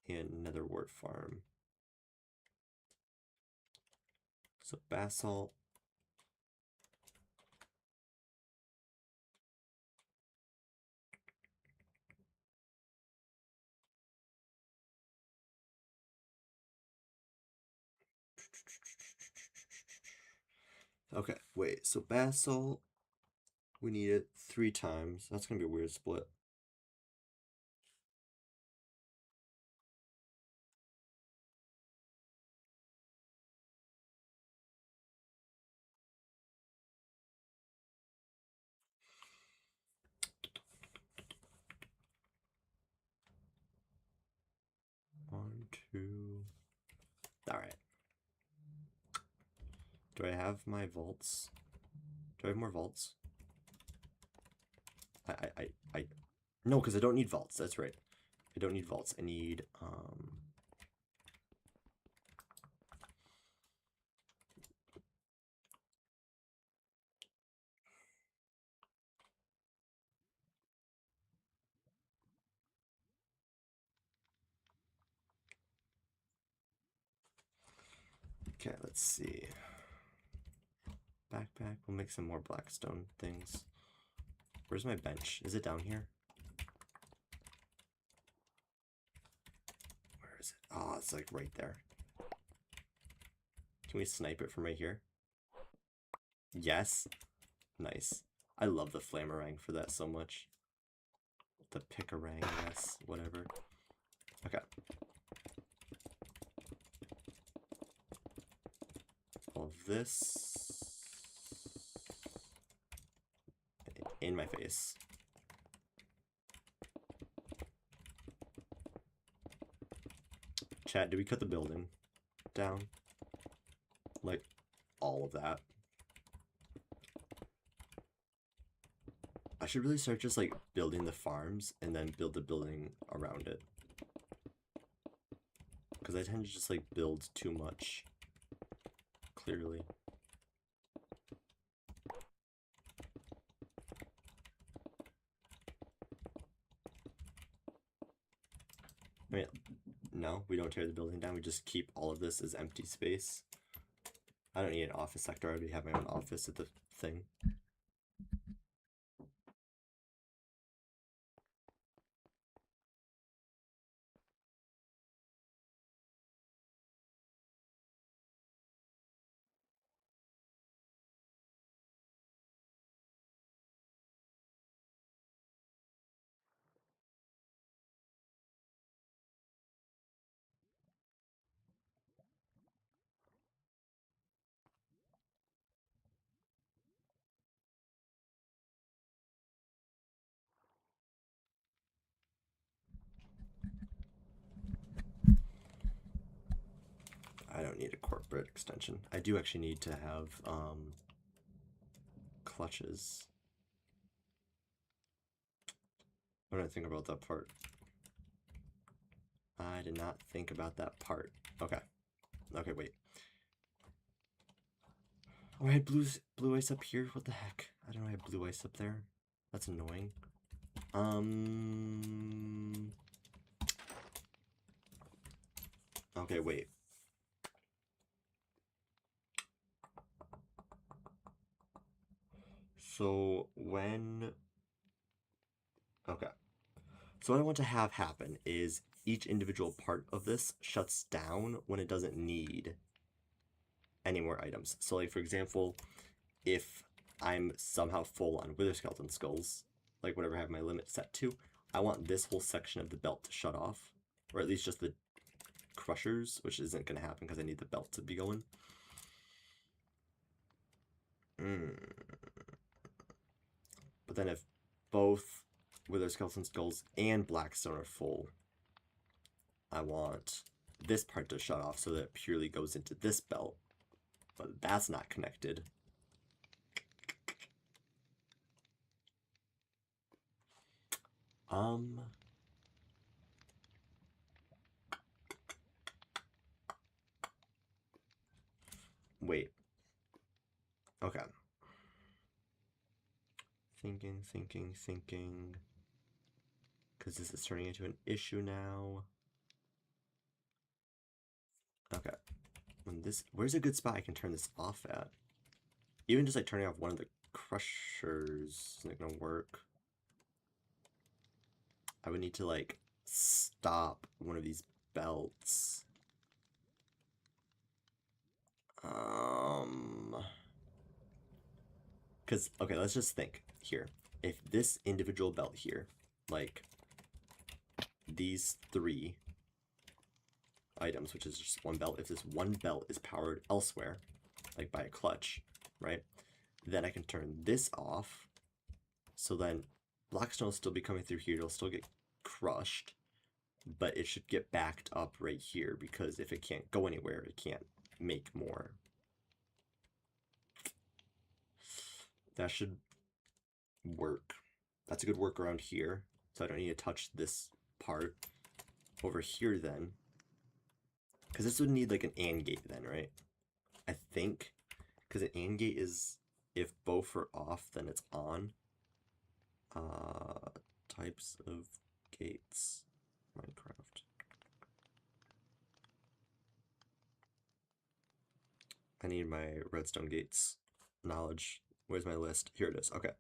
and nether wart farm. So basalt. Okay, wait, so basalt, we need it 3 times. That's gonna be a weird split. 2. Alright. Do I have my vaults? Do I have more vaults? No, because I don't need vaults. That's right. I don't need vaults. I need, okay, let's see. Backpack. We'll make some more blackstone things. Where's my bench? Is it down here? Where is it? Oh, it's like right there. Can we snipe it from right here? Yes. Nice. I love the flamerang for that so much. The picarang, yes, whatever. Okay. All of this in my face. Chat, do we cut the building down? Like, all of that. I should really start just, like, building the farms and then build the building around it. Because I tend to just, like, build too much. Clearly. I mean, no, we don't tear the building down. We just keep all of this as empty space. I don't need an office sector. I already have my own office at the thing. I don't need a corporate extension. I do actually need to have clutches. What did I think about that part? I did not think about that part. Okay. Okay, wait. Oh, I had blue ice up here? What the heck? I don't know I have blue ice up there. That's annoying. Okay, wait. So when... Okay. So what I want to have happen is each individual part of this shuts down when it doesn't need any more items. So like, for example, if I'm somehow full on wither skeleton skulls, like whatever I have my limit set to, I want this whole section of the belt to shut off, or at least just the crushers, which isn't going to happen because I need the belt to be going. But then if both wither skeleton skulls and blackstone are full, I want this part to shut off so that it purely goes into this belt. But that's not connected. Wait. Okay. Thinking. Because this is turning into an issue now. Okay. Where's a good spot I can turn this off at? Even just like turning off one of the crushers isn't gonna work. I would need to like stop one of these belts. Because, okay, let's just think here. If this individual belt here, like these 3 items, which is just one belt, if this one belt is powered elsewhere, like by a clutch, right, then I can turn this off. So then blackstone will still be coming through here. It'll still get crushed. but it should get backed up right here because if it can't go anywhere, it can't make more. That should work. That's a good workaround here, so I don't need to touch this part. Over here then, because this would need like an AND gate then, right? I think, because an AND gate is if both are off, then it's on. Types of gates, Minecraft. I need my redstone gates knowledge. Where's my list? Here it is. Okay.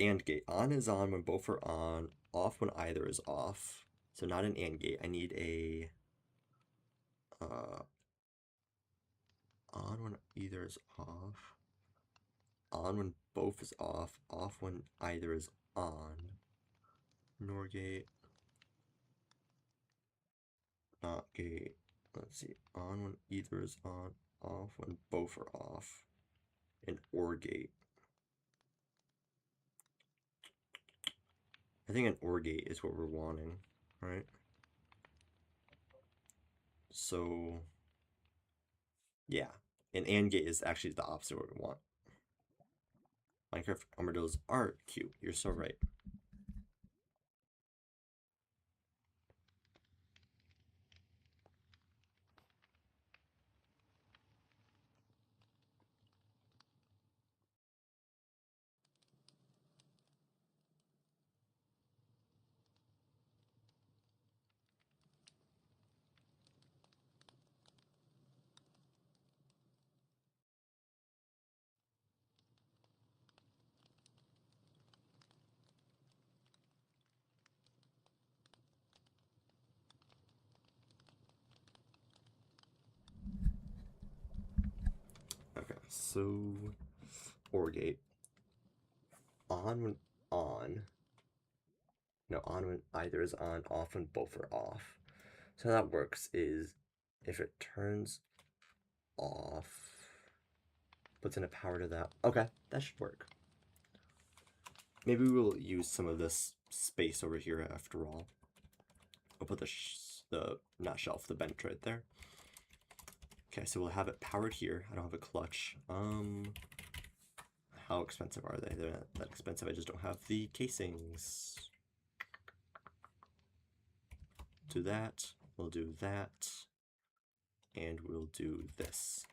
AND gate. On is on when both are on. Off when either is off. So not an AND gate. I need a on when either is off. On when both is off. Off when either is on. NOR gate. Not gate. Let's see. On when either is on. Off when both are off. An OR gate. I think an OR gate is what we're wanting, right? So, yeah, an AND gate is actually the opposite of what we want. Minecraft armadillos are cute. You're so right. Okay, so OR gate. On when on. No, on when either is on, off when both are off. So how that works is if it turns off, puts in a power to that. Okay, that should work. Maybe we'll use some of this space over here after all. I'll put the not shelf, the bench right there. Okay, so we'll have it powered here. I don't have a clutch. How expensive are they? They're not that expensive. I just don't have the casings. Do that. We'll do that. And we'll do this.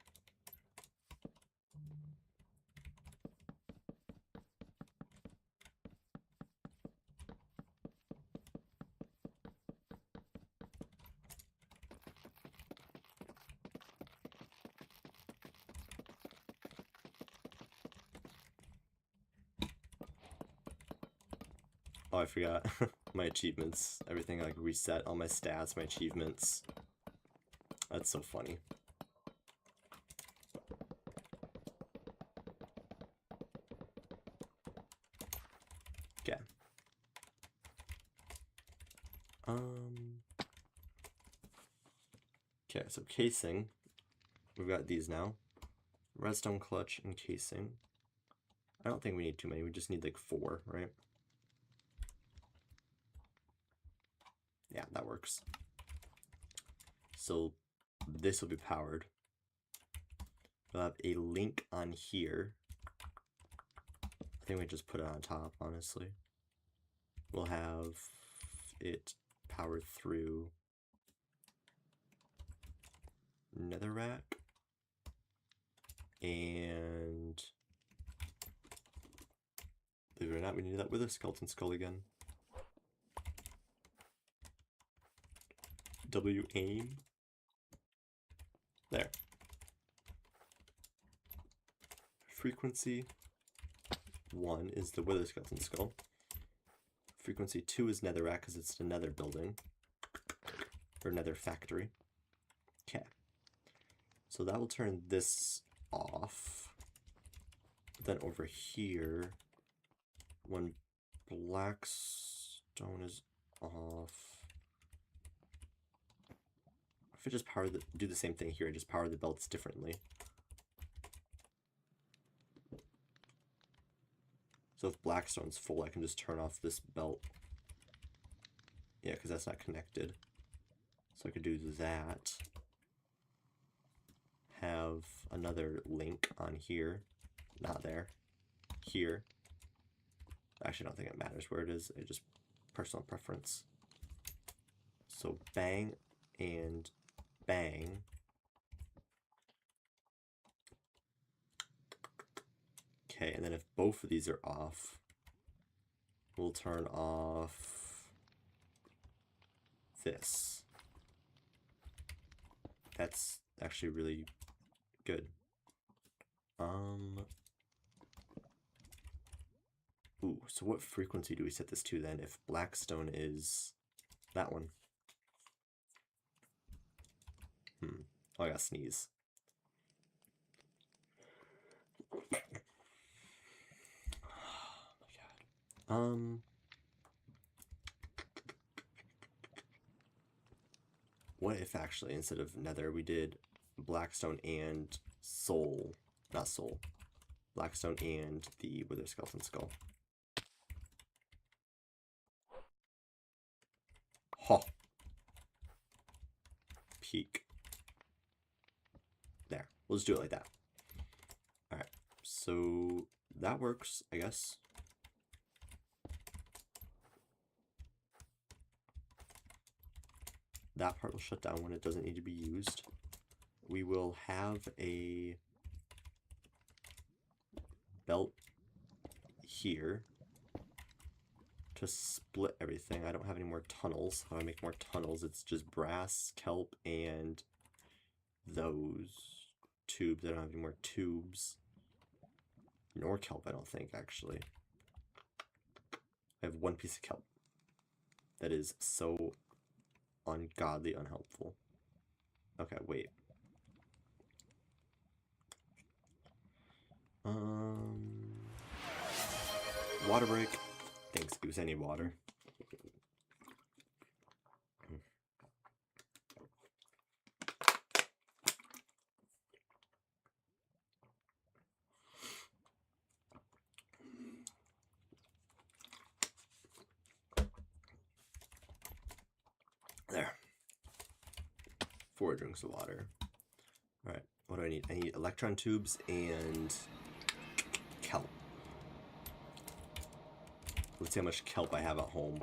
Oh, I forgot my achievements. Everything like reset, all my stats, my achievements. That's so funny. Okay. Okay, so casing. We've got these now. Redstone clutch and casing. I don't think we need too many. We just need like 4, right? Yeah, that works. So this will be powered. We'll have a link on here. I think we just put it on top, honestly. We'll have it powered through netherrack. And believe it or not, we need that with a skeleton skull again. W aim. There. Frequency 1 is the wither skeleton skull. Frequency 2 is netherrack because it's the nether building. Or nether factory. Okay. So that will turn this off. Then over here, when blackstone is off, if I just do the same thing here, I just power the belts differently. So if blackstone's full, I can just turn off this belt Yeah, because that's not connected. So I could do that. Have another link on here. Not there. Here. I actually don't think it matters where it is. It's just personal preference. So bang and bang. Okay, and then if both of these are off, we'll turn off this. That's actually really good. Ooh, so what frequency do we set this to then if Blackstone is that one? Oh, I gotta sneeze. Oh my god. What if actually instead of Nether we did Blackstone and Soul, not Soul, Blackstone and the Wither Skeleton Skull? Ha! Peak. There. We'll just do it like that. Alright. So that works, I guess. That part will shut down when it doesn't need to be used. We will have a belt here to split everything. I don't have any more tunnels. How do I make more tunnels? It's just brass, kelp, and those tubes. I don't have any more tubes. Nor kelp, I don't think, actually. I have one piece of kelp. That is so ungodly unhelpful. Okay, wait. Water break. Thanks, Goose. I need water. There. 4 drinks of water. Alright, what do I need? I need electron tubes and kelp. Let's see how much kelp I have at home.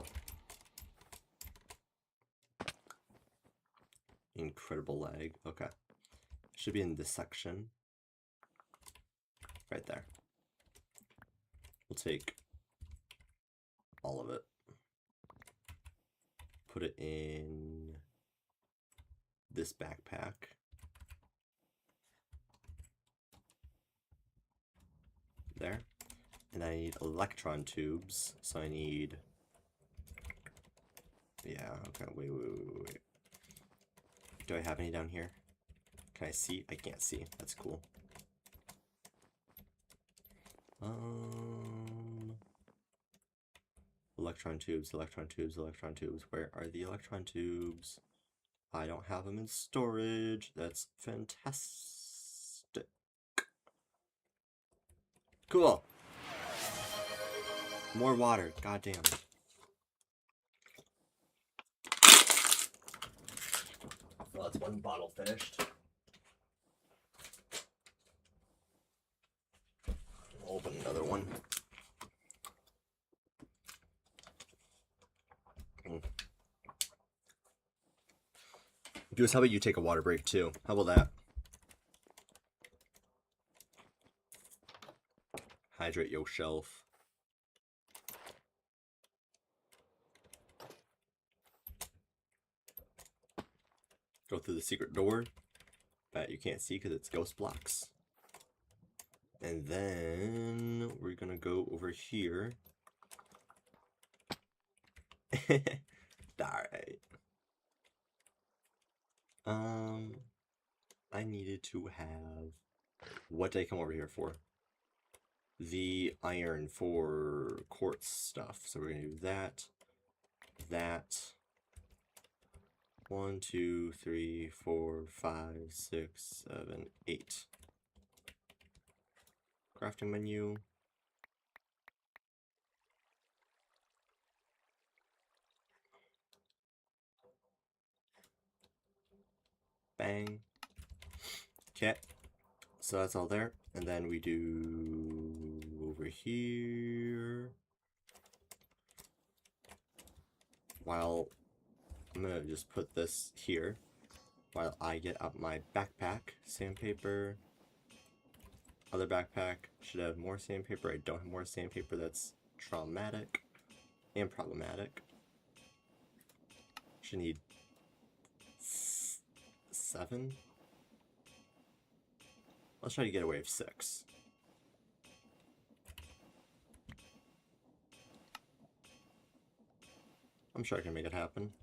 Incredible lag. Okay. Should be in this section. Right there. We'll take all of it. Put it in this backpack. There. And I need electron tubes, so I need... Yeah, okay, wait. Do I have any down here? Can I see? I can't see. That's cool. Electron tubes, electron tubes, electron tubes. Where are the electron tubes? I don't have them in storage. That's fantastic. Cool. More water. Goddamn. Well, that's one bottle finished. I'll open another one. Goose, how about you take a water break too? How about that? Hydrate yourself. Go through the secret door that you can't see because it's ghost blocks. And then we're gonna go over here. Alright. I needed to have... What did I come over here for? The iron for quartz stuff. So we're gonna do that. That. 1, 2, 3, 4, 5, 6, 7, 8. Crafting menu. Bang. Okay. So that's all there. And then we do over here. While I'm gonna just put this here while I get out my backpack. Sandpaper. Other backpack. Should have more sandpaper. I don't have more sandpaper. That's traumatic and problematic. Should need 7. Let's try to get away with 6. I'm sure I can make it happen.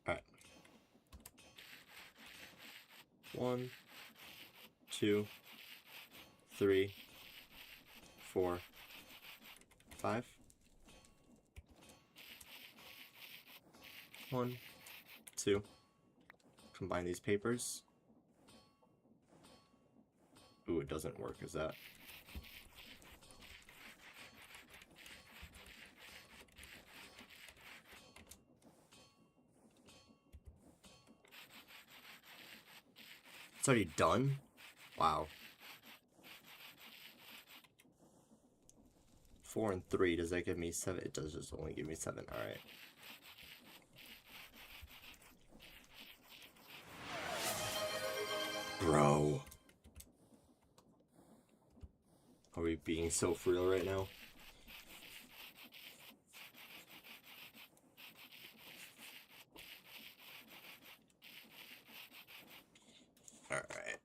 Alright. 1, 2, 3, 4, 5. 1, 2. Combine these papers. Ooh, it doesn't work, is that? It's already done? Wow. 4 and 3, does that give me 7? It does just only give me 7, alright. Bro. Are we being so for real right now? Alright.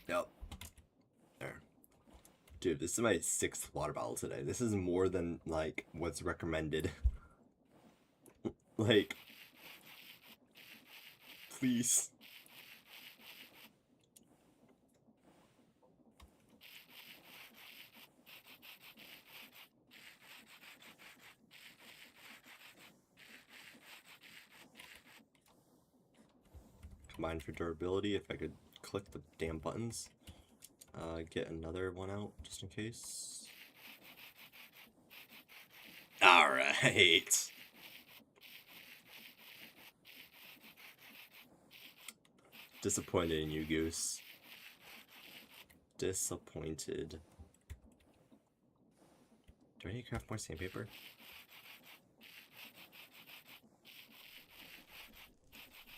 Yep. There. Dude, this is my 6th water bottle today. This is more than, like, what's recommended. Like, please. Combine for durability, if I could click the damn buttons. Get another one out, just in case. Alright. Disappointed in you, Goose. Disappointed. Do I need to craft more sandpaper?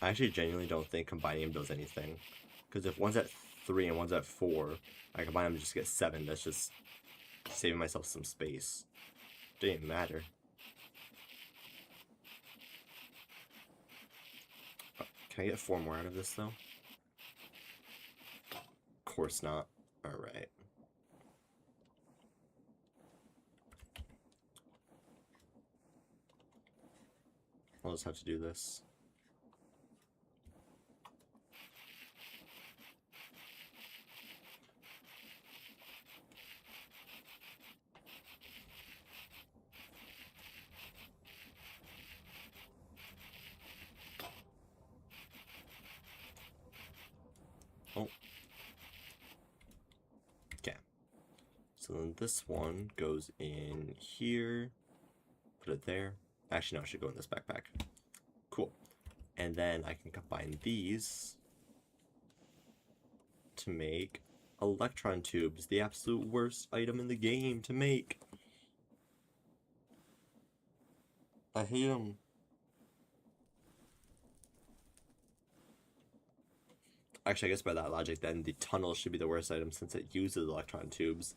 I actually genuinely don't think combining them does anything. Because if one's at 3 and one's at 4, I combine them to just get 7. That's just saving myself some space. Didn't even matter. Oh, can I get 4 more out of this, though? Of course not. Alright. I'll just have to do this. Oh. Okay. So then this one goes in here. Put it there. Actually, no, it should go in this backpack. Cool. And then I can combine these to make electron tubes, the absolute worst item in the game to make. I hate them. Actually, I guess by that logic, then the tunnel should be the worst item since it uses electron tubes.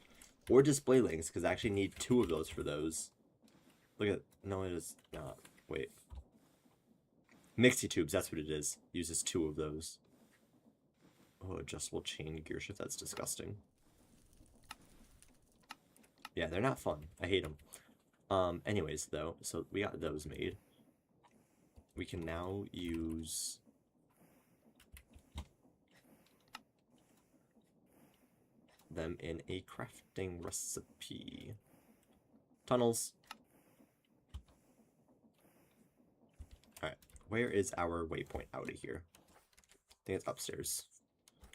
Or display links, because I actually need 2 of those for those. Look at... No, it is not. Wait. Mixie tubes, that's what it is. Uses 2 of those. Oh, adjustable chain gear shift, that's disgusting. Yeah, they're not fun. I hate them. Anyways, though, so we got those made. We can now use... them in a crafting recipe. Tunnels. Alright, where is our waypoint out of here? I think it's upstairs.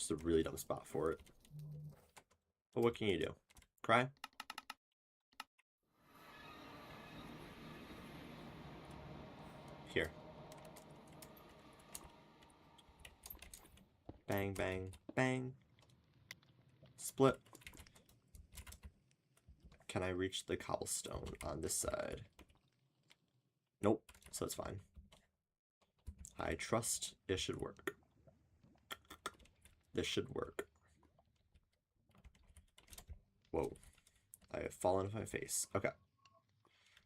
Just a really dumb spot for it. But what can you do? Cry? Here. Bang, bang, bang. Split. Can I reach the cobblestone on this side? Nope, so it's fine. I trust it should work. This should work. Whoa. I have fallen on my face. Okay.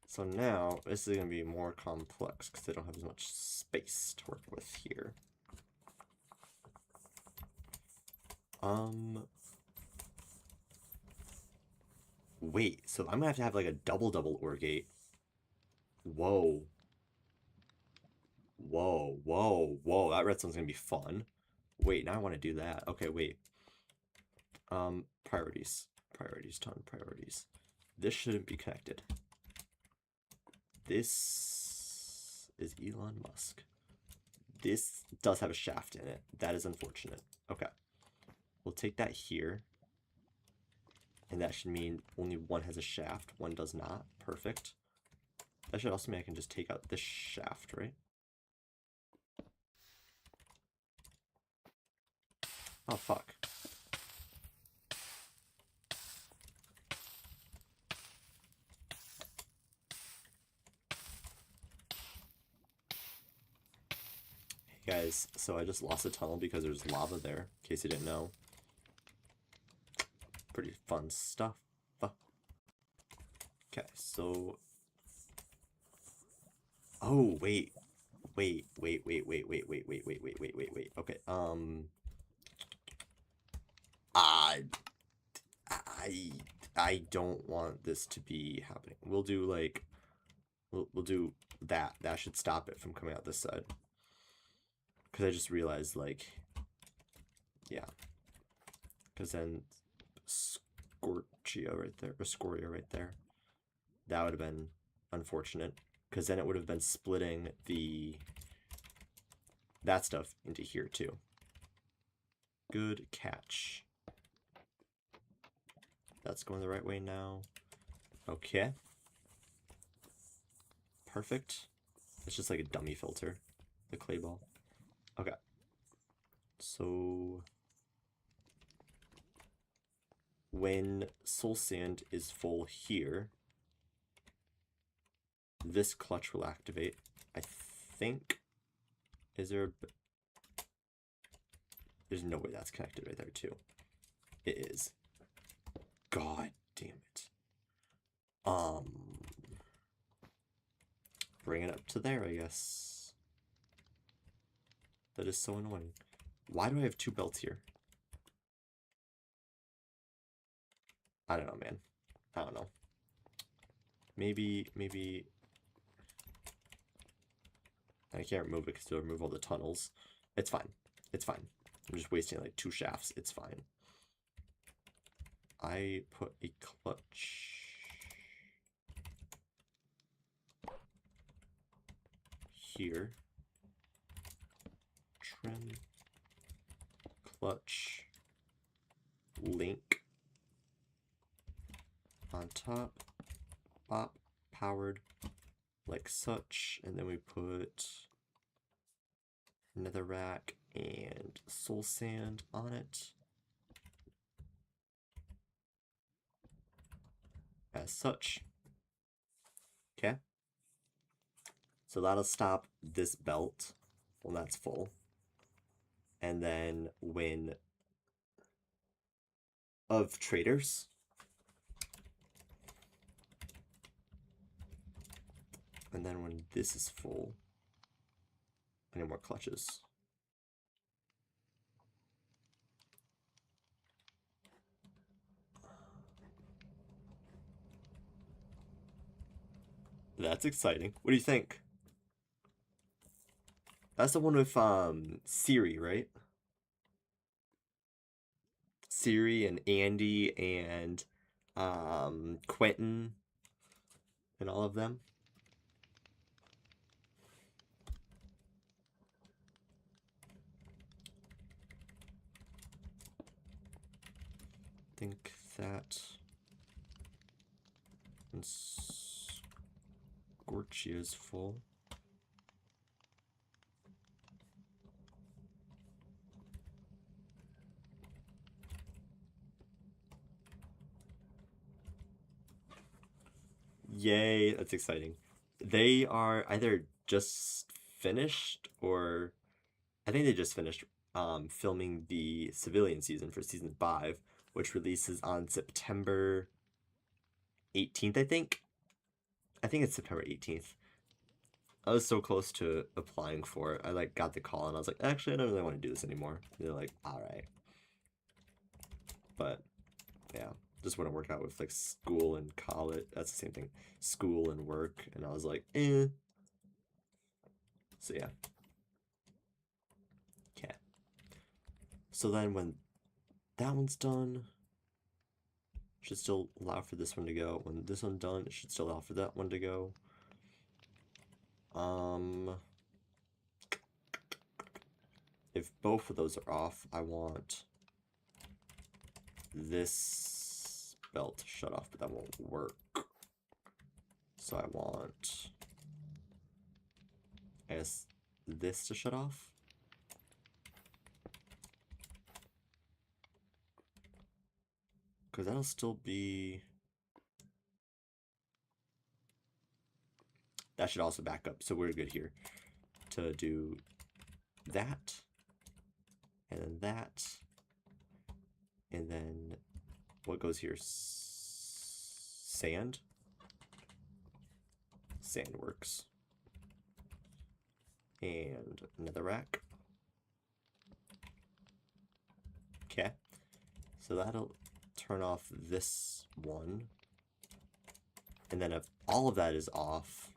So now, this is going to be more complex because they don't have as much space to work with here. Wait, so I'm going to have like a double ore gate. Whoa. Whoa, whoa, whoa. That redstone's going to be fun. Wait, now I want to do that. Okay, wait. Priorities. Priorities, ton priorities. This shouldn't be connected. This is Elon Musk. This does have a shaft in it. That is unfortunate. Okay. We'll take that here. And that should mean only one has a shaft, one does not. Perfect. That should also mean I can just take out this shaft, right? Oh, fuck. Hey guys, so I just lost a tunnel because there's lava there, in case you didn't know. Pretty fun stuff. Okay, so... Oh, wait. Wait. Okay, I don't want this to be happening. We'll do, like... We'll do that. That should stop it from coming out this side. Because I just realized, like... Yeah. Because then... Scorchia right there, or Scoria right there. That would have been unfortunate, because then it would have been splitting that stuff into here too. Good catch. That's going the right way now. Okay. Perfect. It's just like a dummy filter, the clay ball. Okay. So... when soul sand is full here, this clutch will activate. I think, is there there's no way that's connected right there too. It is. God damn it. Bring it up to there, I guess. That is so annoying. Why do I have two belts here? I don't know, man. I don't know. Maybe... I can't remove it because it'll remove all the tunnels. It's fine. It's fine. I'm just wasting like 2 shafts. It's fine. I put a clutch here. Trim. Clutch. Link. On top. Bop. Powered. Like such. And then we put netherrack and soul sand on it. As such. Okay. So that'll stop this belt when that's full. And then when of traders. And then when this is full, I need more clutches. That's exciting. What do you think? That's the one with Siri, right? Siri and Andy and Quentin and all of them. think that Scorchia is full. Yay, that's exciting. They are either just finished or I think they just finished filming the civilian season for season 5, which releases on September 18th, I think. I think it's September 18th. I was so close to applying for it. I like got the call and I was like, actually, I don't really want to do this anymore. And they're like, all right. But yeah, just want to work out with like school and college. That's the same thing. School and work. And I was like, eh. So yeah. Okay. So then when that one's done, should still allow for this one to go. When this one's done, it should still allow for that one to go. If both of those are off, I want this belt to shut off, but that won't work. So I want, I guess, this to shut off. Because that'll still be... That should also back up, so we're good here. To do that, and then that, and then what goes here? Sand? Sand works. And another rack. Okay. So that'll turn off this one. And then if all of that is off,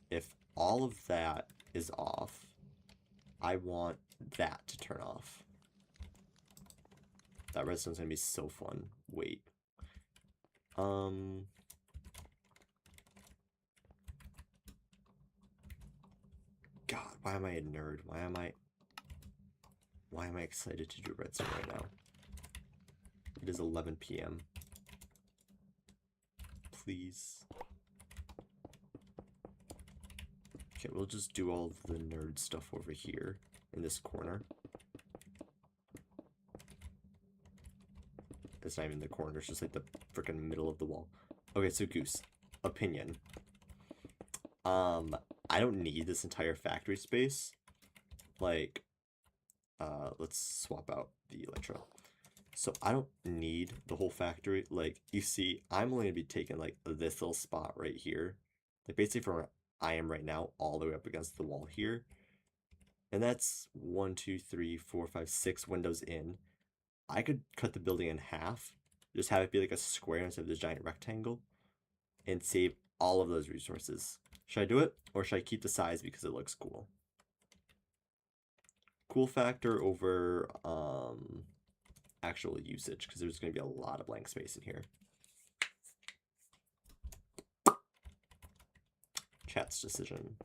if all of that is off, I want that to turn off. That redstone's gonna be so fun. Wait. God, why am I a nerd? Why am I excited to do redstone right now? It is 11 p.m. Please. Okay, we'll just do all of the nerd stuff over here in this corner. It's not even the corner, it's just like the freaking middle of the wall. Okay, so Goose, opinion. I don't need this entire factory space. Like, let's swap out the Electro. So I don't need the whole factory. Like, you see, I'm only gonna be taking like this little spot right here. Like basically from where I am right now, all the way up against the wall here. And that's 1, 2, 3, 4, 5, 6 windows in. I could cut the building in half, just have it be like a square instead of this giant rectangle, and save all of those resources. Should I do it, or should I keep the size because it looks cool? Cool factor over actual usage, because there's going to be a lot of blank space in here. Chat's decision.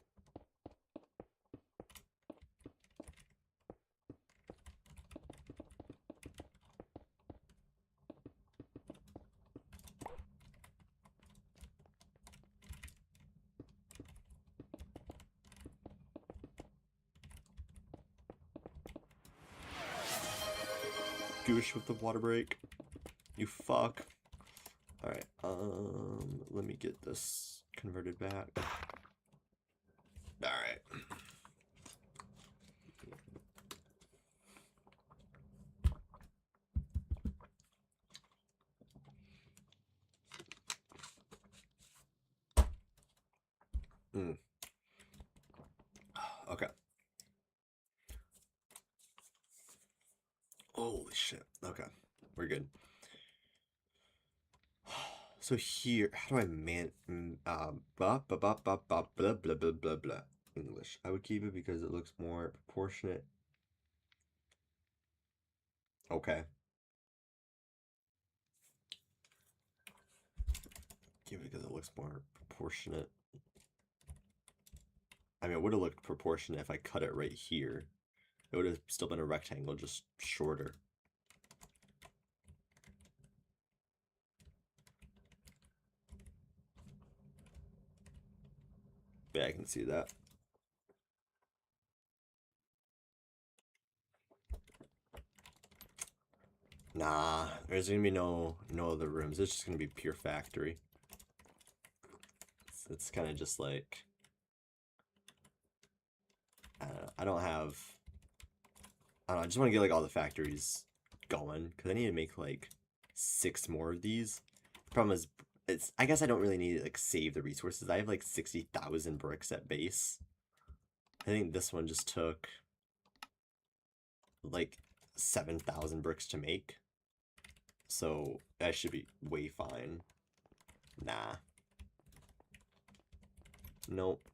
Goosh with the water break. You fuck. Alright, let me get this converted back. Alright. Okay. Holy shit. Okay. We're good. So here, how do I blah blah blah blah blah blah blah blah blah English. I would keep it because it looks more proportionate. Okay. Keep it because it looks more proportionate. I mean, it would have looked proportionate if I cut it right here. It would have still been a rectangle, just shorter. Yeah, I can see that. Nah, there's gonna be no other rooms. It's just gonna be pure factory. It's kind of just like, I don't know. I don't know. I just want to get like all the factories going because I need to make like 6 more of these. The problem is, I guess I don't really need to like save the resources. I have like 60,000 bricks at base. I think this one just took like 7,000 bricks to make. So that should be way fine. Nah. Nope.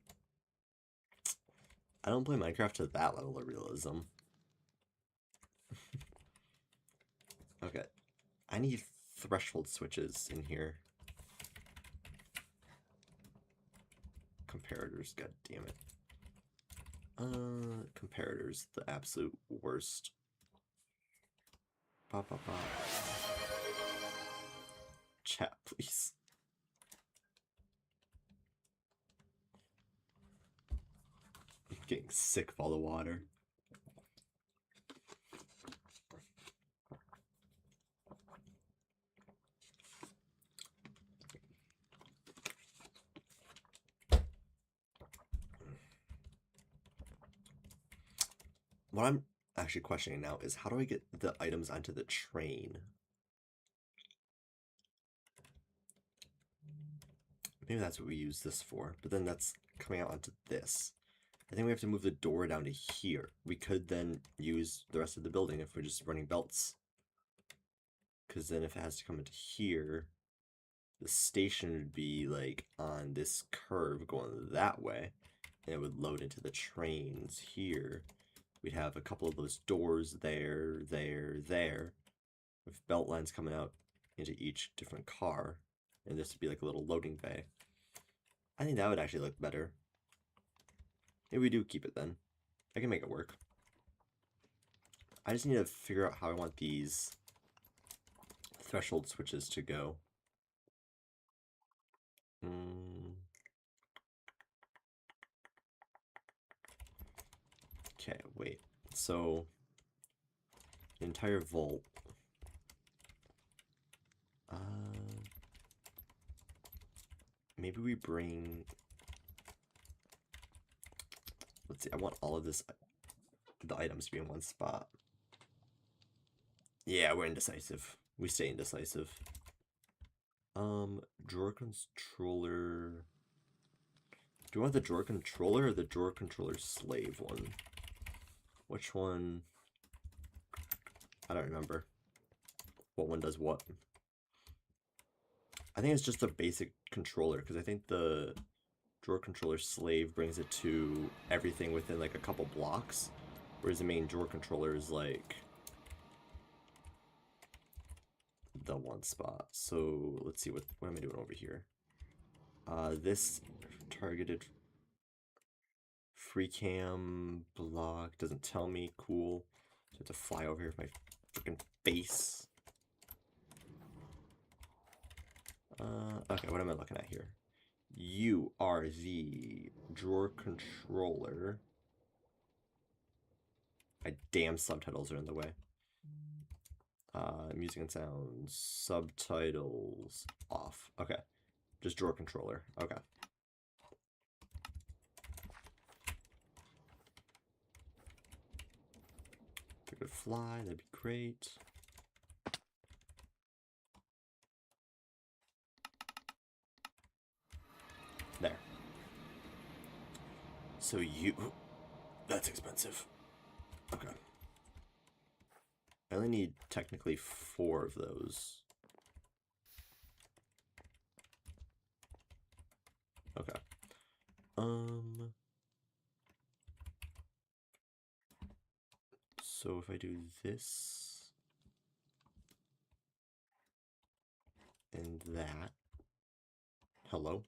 I don't play Minecraft to that level of realism. Okay. I need threshold switches in here. Comparators, god damn it. Comparators, the absolute worst. Pop, pop, pop. Chat, please. I'm getting sick of all the water. What I'm actually questioning now is how do I get the items onto the train? Maybe that's what we use this for, but then that's coming out onto this. I think we have to move the door down to here. We could then use the rest of the building if we're just running belts. Because then if it has to come into here, the station would be like on this curve going that way. And it would load into the trains here. We'd have a couple of those doors there, there. With belt lines coming out into each different car. And this would be like a little loading bay. I think that would actually look better. Maybe we do keep it then. I can make it work. I just need to figure out how I want these threshold switches to go. Okay, wait. So, the entire vault. Maybe we bring... Let's see, I want all of this, the items to be in one spot. Yeah, we're indecisive. We stay indecisive. Drawer controller... Do you want the drawer controller or the drawer controller slave one? Which one? I don't remember. What one does what? I think it's just a basic controller, because I think the drawer controller slave brings it to everything within like a couple blocks, whereas the main drawer controller is like the one spot. So let's see, what am I doing over here? This targeted free cam block doesn't tell me. Cool. So I have to fly over here with my freaking face. Okay, what am I looking at here? You are the drawer controller. My damn subtitles are in the way. Music and sounds, subtitles off. Okay, just drawer controller. Okay. If I could fly, that'd be great. There. So you... That's expensive. Okay. I only need technically 4 of those. Okay. So if I do this and that. Hello?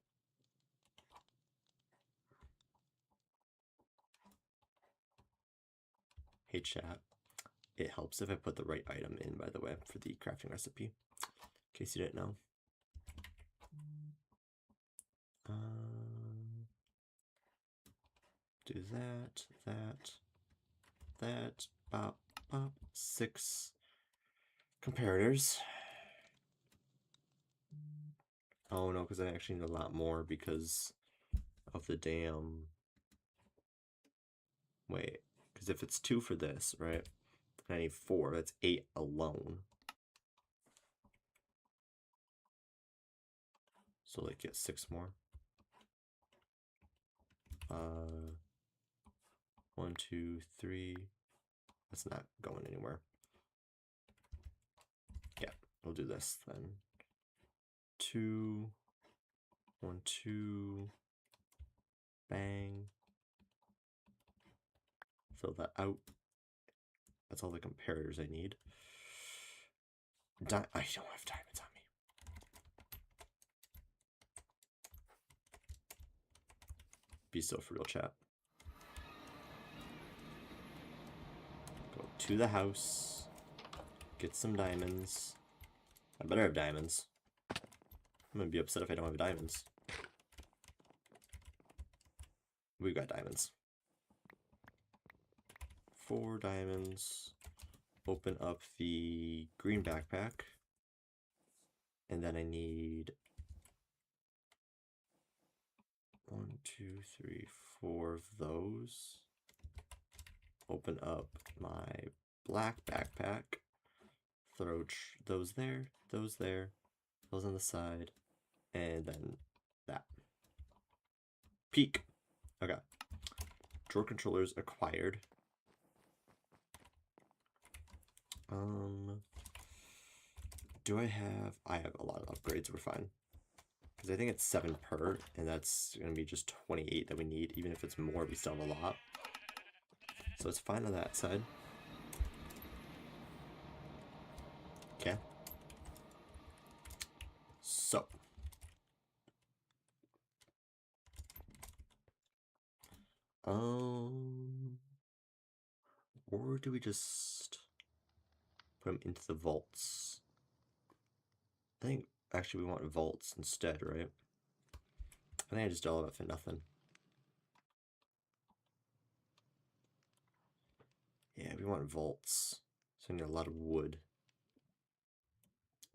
Hey chat. It helps if I put the right item in, by the way, for the crafting recipe. In case you didn't know. Do that, bop, bop, 6 comparators. Oh no, because I actually need a lot more because of the damn... Wait, because if it's 2 for this, right? I need 4, that's 8 alone. So like get 6 more. 1, 2, 3. That's not going anywhere. Yeah, we'll do this then. 2, 1, 2. Bang. Fill that out. That's all the comparators I need. I don't have diamonds on me. Be still for real, chat. Go to the house. Get some diamonds. I better have diamonds. I'm gonna be upset if I don't have diamonds. We got diamonds. 4 diamonds. Open up the green backpack. And then I need 1, 2, 3, 4 of those. Open up my black backpack. Throw those there, those on the side, and then that. Peak. Okay. Drawer controllers acquired. Do I have a lot of upgrades, we're fine. Because I think it's 7 per, and that's going to be just 28 that we need. Even if it's more, we still have a lot. So it's fine on that side. Okay. So. Or do we just put them into the vaults? I think actually we want vaults instead, right? I think I just all of it for nothing. Yeah, we want vaults. So I need a lot of wood.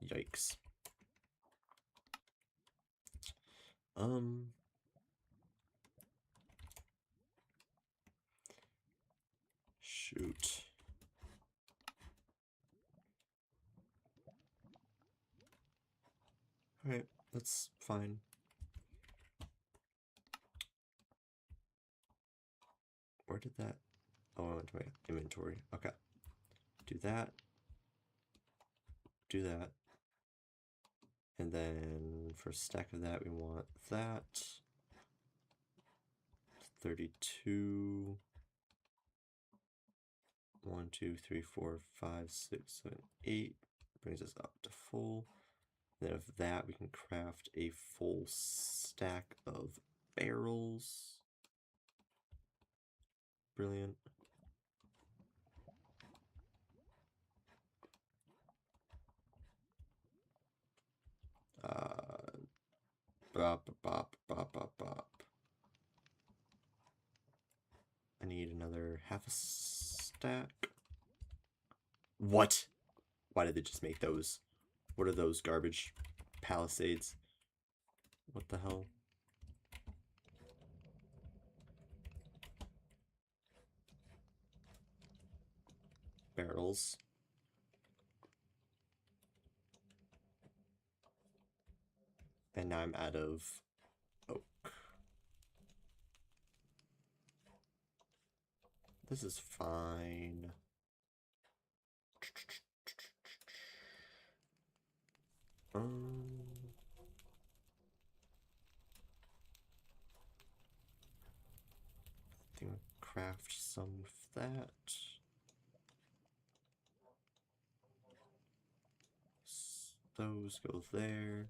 Yikes. Shoot. Alright, that's fine. Where did that... Oh, I went to my inventory. Okay. Do that. Do that. And then for a stack of that, we want that. 32. 1, 2, 3, 4, 5, 6, 7, 8. Brings us up to full. And then of that, we can craft a full stack of barrels. Brilliant. Bop, bop, bop, bop, bop. I need another half a stack. What? Why did they just make those? What are those garbage palisades? What the hell? Barrels. And now I'm out of oak. This is fine. I think I'll craft some of that. Those go there.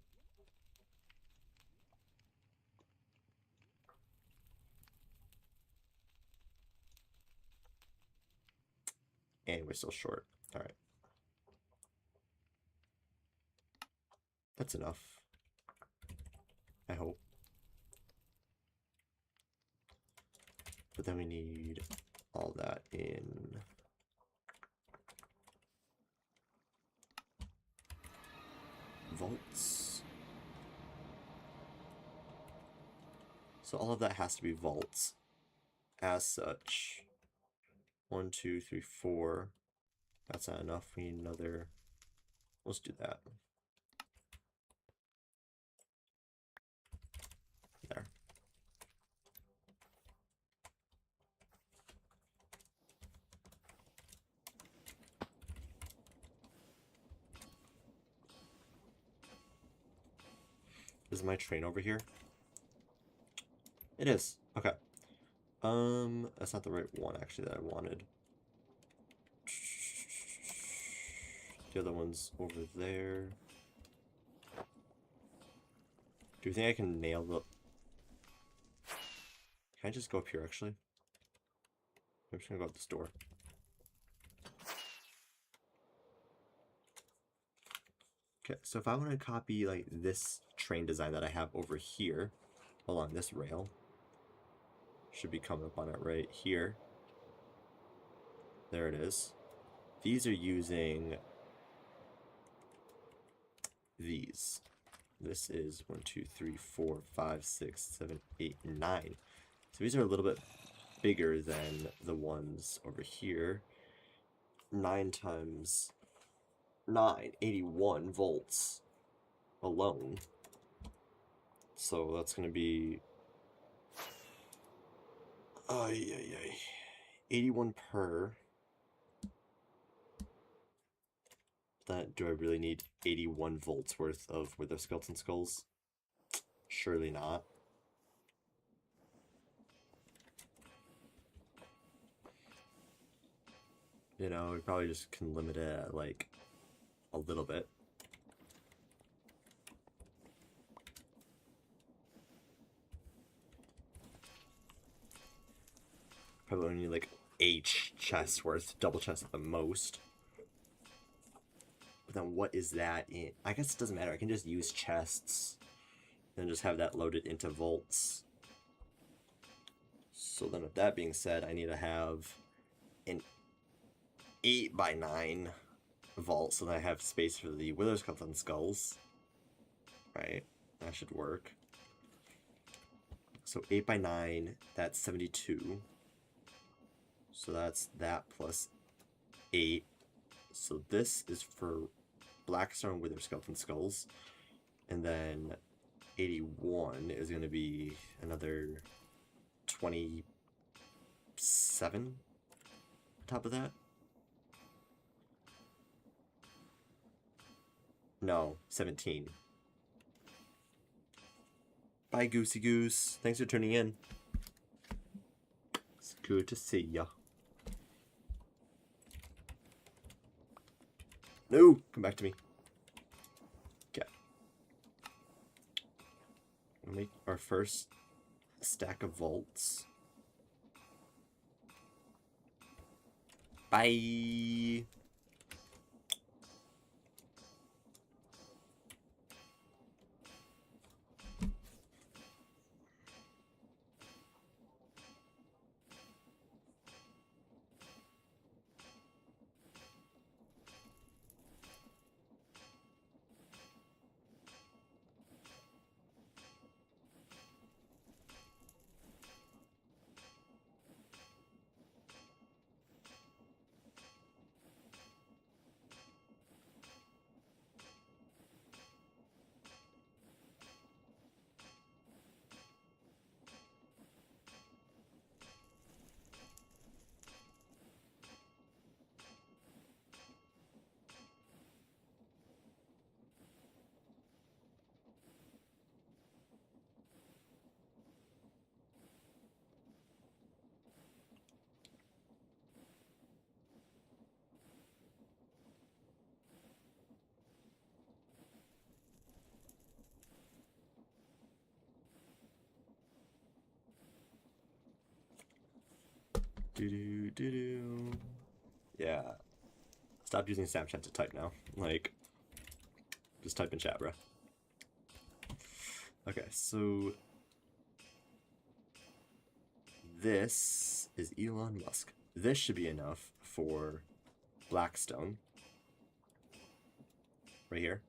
And we're still short. All right. That's enough. I hope. But then we need all that in vaults. So all of that has to be vaults. As such, 1, 2, 3, 4. That's not enough. We need another. Let's do that. There. Is my train over here? It is. Okay. That's not the right one actually that I wanted. The other one's over there. Do you think I can nail the... Can I just go up here actually? I'm just gonna go up this door. Okay, so if I want to copy like this train design that I have over here along this rail, should be coming up on it right here. There it is. These are using these. This is 1, 2, 3, 4, 5, 6, 7, 8, 9. So these are a little bit bigger than the ones over here. 9 times 9, 81 volts alone. So that's going to be 81 per. That, do I really need 81 volts worth of Wither Skeleton Skulls? Surely not. You know, we probably just can limit it at like a little bit. Probably only need like 8 chests worth, double chest at the most. But then what is that in? I guess it doesn't matter. I can just use chests and just have that loaded into vaults. So then with that being said, I need to have an 8x9 vault so that I have space for the Wither Skeleton Skulls. Right? That should work. So 8x9, that's 72. So that's that plus 8. So this is for Blackstone Wither Skeleton Skulls. And then 81 is going to be another 27 on top of that. No, 17. Bye, Goosey Goose. Thanks for tuning in. It's good to see ya. No! Come back to me. Okay. We'll make our first stack of vaults. Bye! Do. Yeah. Stop using Snapchat to type now. Like, just type in chat, bro. Okay, so this is Elon Musk. This should be enough for Blackstone. Right here.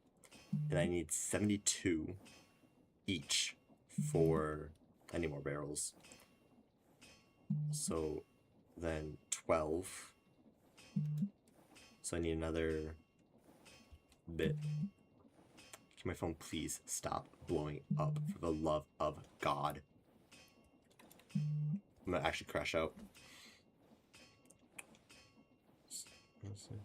And I need 72 each for any more barrels. So then 12. So I need another bit. Can my phone please stop blowing up for the love of God? I'm gonna actually crash out. Let's see.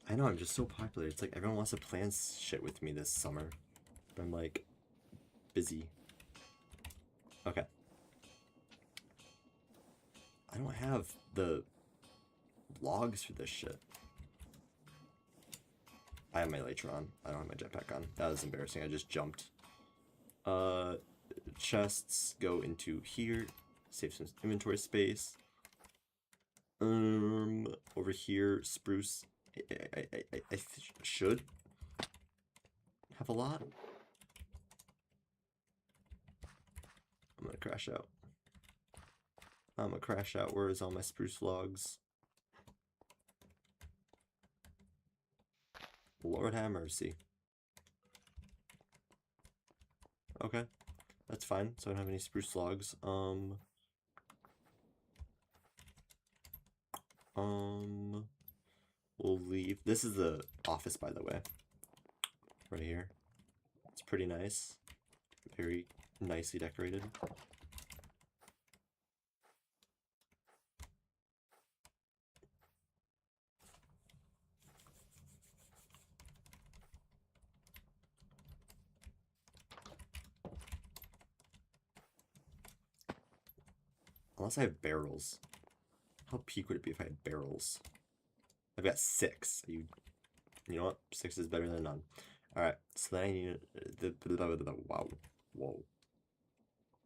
I know, I'm just so popular. It's like everyone wants to plan shit with me this summer. But I'm like, busy. Okay. I don't have the logs for this shit. I have my elytra on. I don't have my jetpack on. That was embarrassing. I just jumped. Chests go into here. Save some inventory space. Over here, spruce. I should have a lot. I'm gonna crash out. I'm gonna crash out. Where is all my spruce logs? Lord have mercy. Okay, that's fine. So I don't have any spruce logs. We'll leave. This is the office, by the way. Right here. It's pretty nice. Very nicely decorated. Unless I have barrels. How peak would it be if I had barrels? I've got 6. You know what? 6 is better than none. Alright, so then I need the wow. Whoa.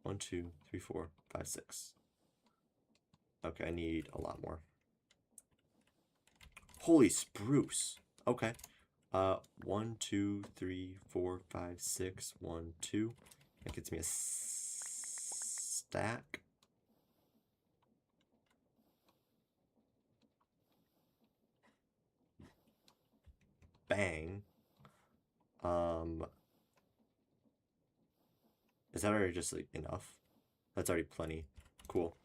1, 2, 3, 4, 5, 6. Okay, I need a lot more. Holy spruce. Okay. 1, 2, 3, 4, 5, 6. 1, 2. That gets me a stack. Bang. Is that already just like enough? That's already plenty. Cool.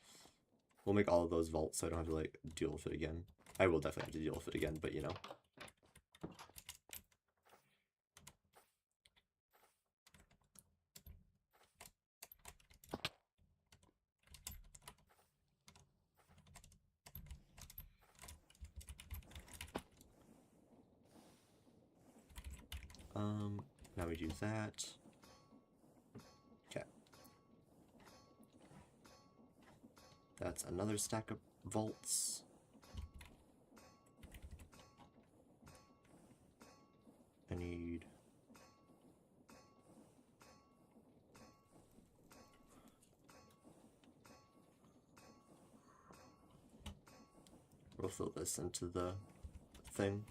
We'll make all of those vaults so I don't have to like deal with it again. I will definitely have to deal with it again, but you know. Now we do that. Okay. That's another stack of vaults. I need... We'll fill this into the thing.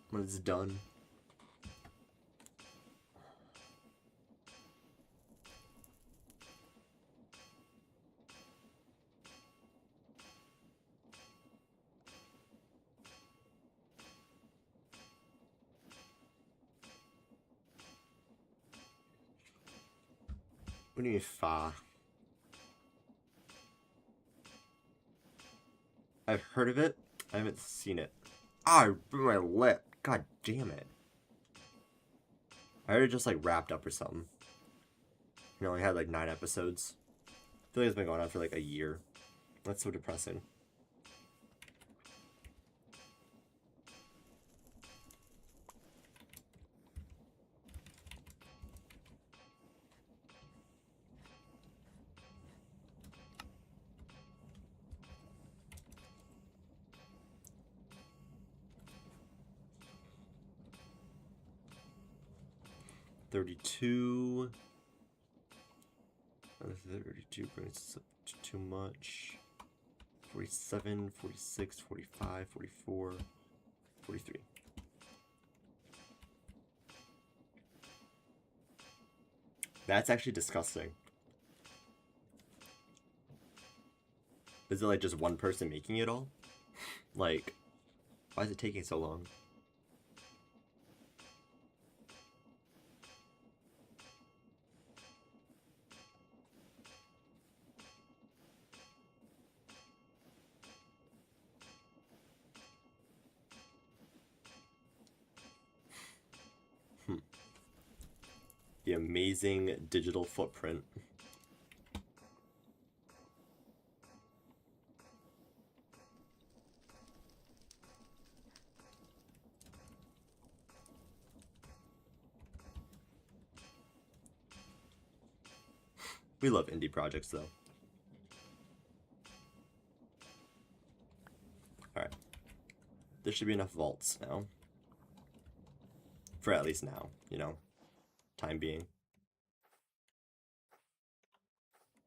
When it's done. What do you mean fa? I've heard of it. I haven't seen it. Ah, I bit my lip. God damn it. I heard it just like wrapped up or something. You know, it had like 9 episodes. I feel like it's been going on for like a year. That's so depressing. 32. 32 brings us up to too much. 47, 46, 45, 44, 43. That's actually disgusting. Is it like just one person making it all? Like, why is it taking so long? The amazing digital footprint. We love indie projects, though. Alright. There should be enough vaults now. For at least now, you know. Time being.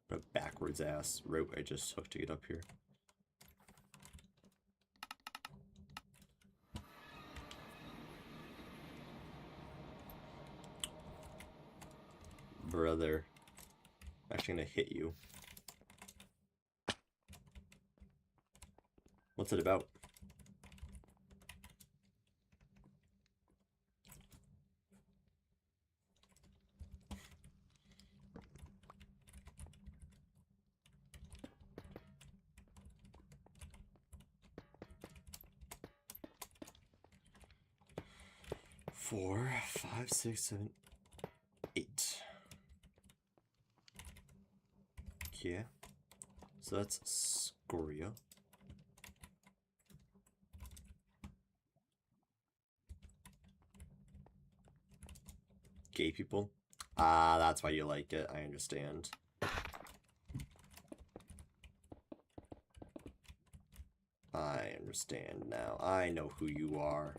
What a backwards ass rope I just took to get up here. Brother. I'm actually gonna hit you. What's it about? Four, 5, 6, 7, 8. Yeah. So that's Scoria. Gay people? Ah, that's why you like it. I understand. I understand now. I know who you are.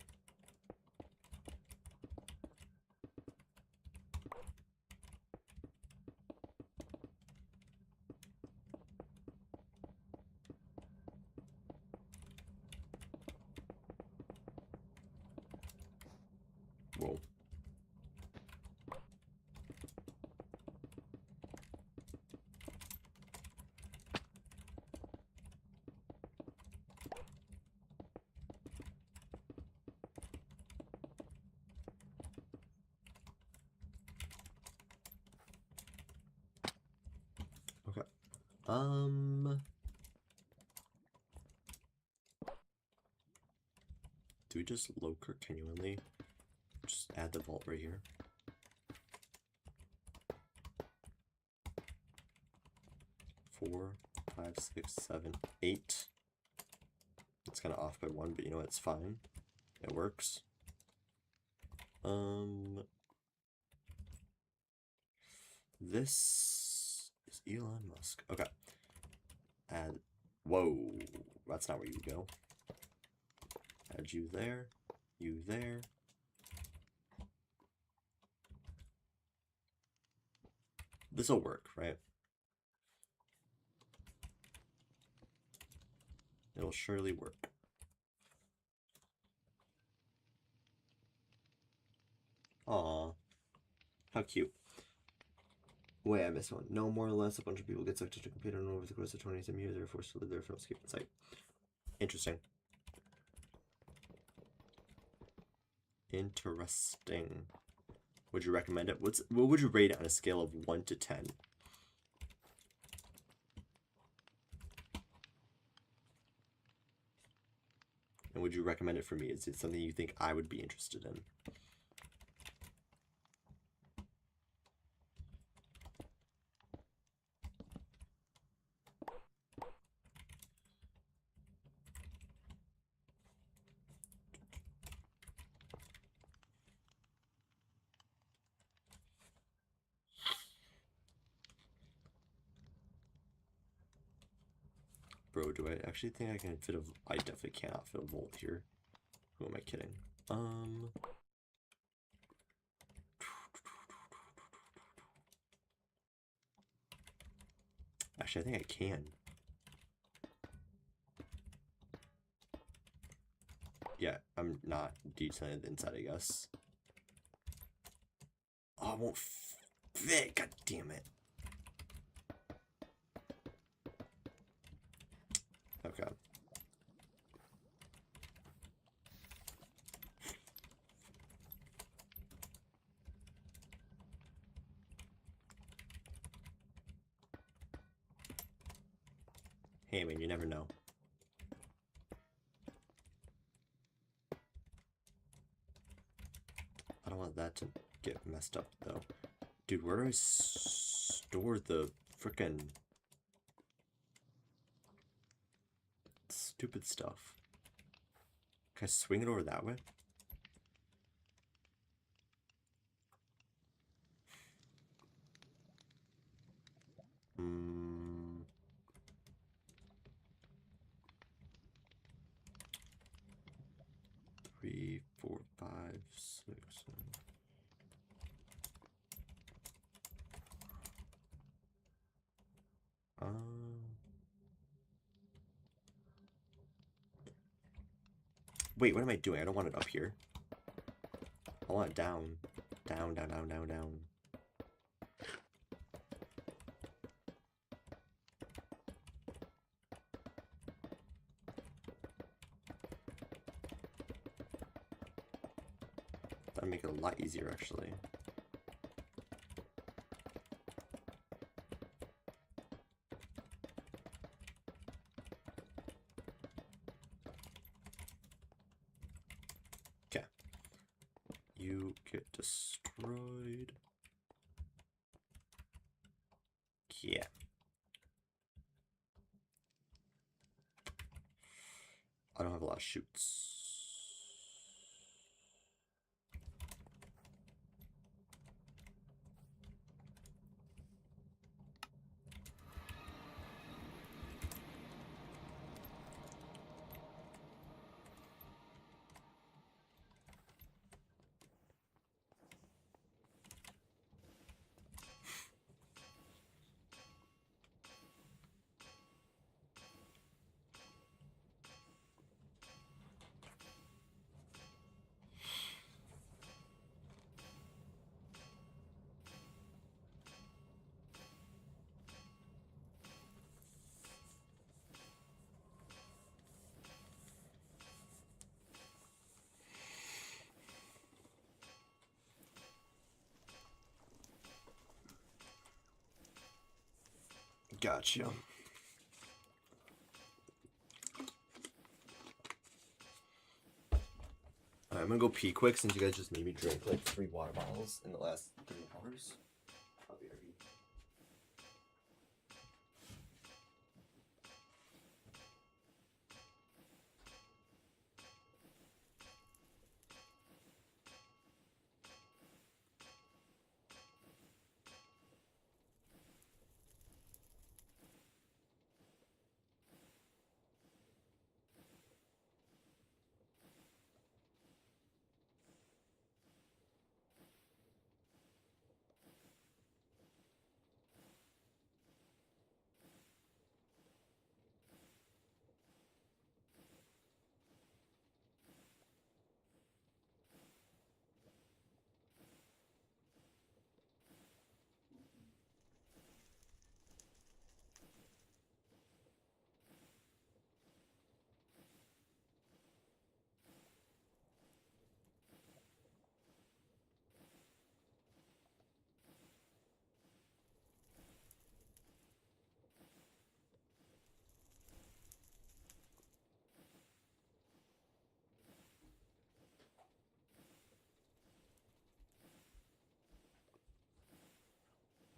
Whoa. Okay. Do we just locate continually? Just add the vault right here. Four, 5, 6, 7, 8. It's kind of off by 1, but you know what? It's fine. It works. This is Elon Musk. Okay. Add. Whoa. That's not where you go. Add you there. You there. This'll work, right? It'll surely work. Aw. How cute. Wait, I missed one. No more or less, a bunch of people get sucked into a computer and over the course of 20-some years, they're forced to live there from escape site. Interesting. Interesting. Would you recommend it? What would you rate it on a scale of 1 to 10? And would you recommend it for me? Is it something you think I would be interested in? Bro, do I actually think I can fit a... I definitely cannot fit a volt here. Who am I kidding? Actually, I think I can. Yeah, I'm not detailing the inside, I guess. Oh, it won't fit. God damn it. Okay. Hey, man, you never know. I don't want that to get messed up, though. Dude, where do I store the frickin' stupid stuff? Can I swing it over that way? Hmm. 3, 4, 5, 6, 7. Wait, what am I doing? I don't want it up here. I want it down. Down, down, down, down, down. That'd make it a lot easier, actually. Okay. You get destroyed. Yeah. I don't have a lot of shoots. Gotcha. Alright, I'm gonna go pee quick since you guys just made me drink like 3 water bottles in the last 3 hours. I'll be right back.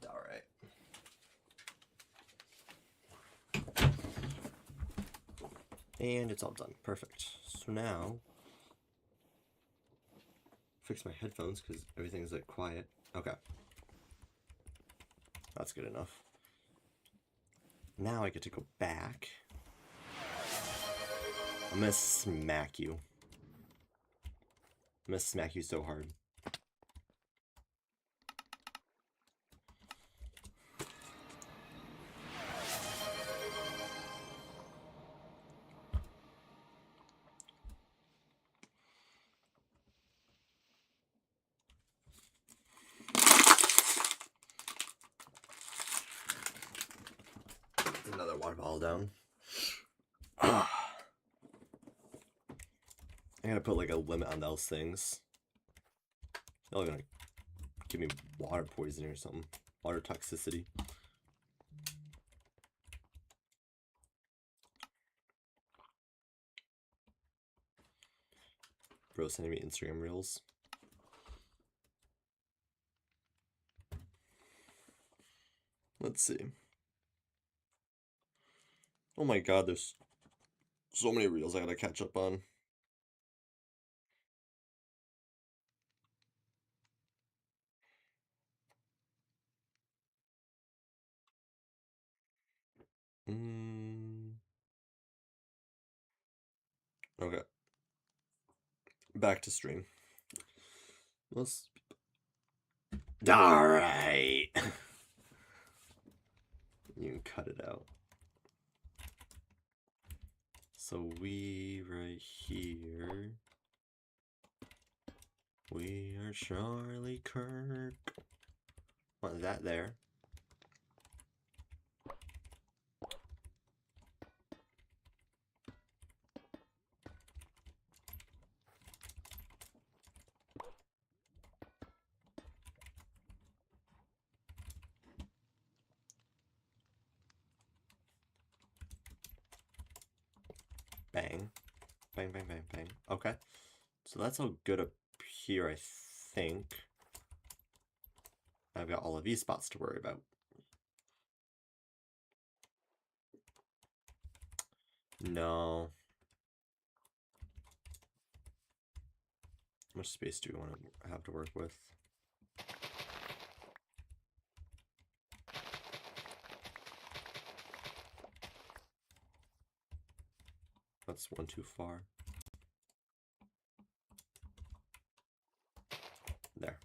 Alright. And it's all done. Perfect. So now, fix my headphones because everything's like quiet. Okay. That's good enough. Now I get to go back. I'm gonna smack you. I'm gonna smack you so hard. water bottle down. I gotta put like a limit on those things. They're gonna give me water poisoning or something. Water toxicity. Bro sending me Instagram reels. Let's see. Oh my god, there's so many reels I gotta catch up on. Okay. Back to stream. Let's... Alright! You can cut it out. So we right here. We are Charlie Kirk. Want that there. Bang. Bang, bang, bang, bang. Okay. So that's all good up here, I think. I've got all of these spots to worry about. No. How much space do we want to have to work with? That's one too far. There.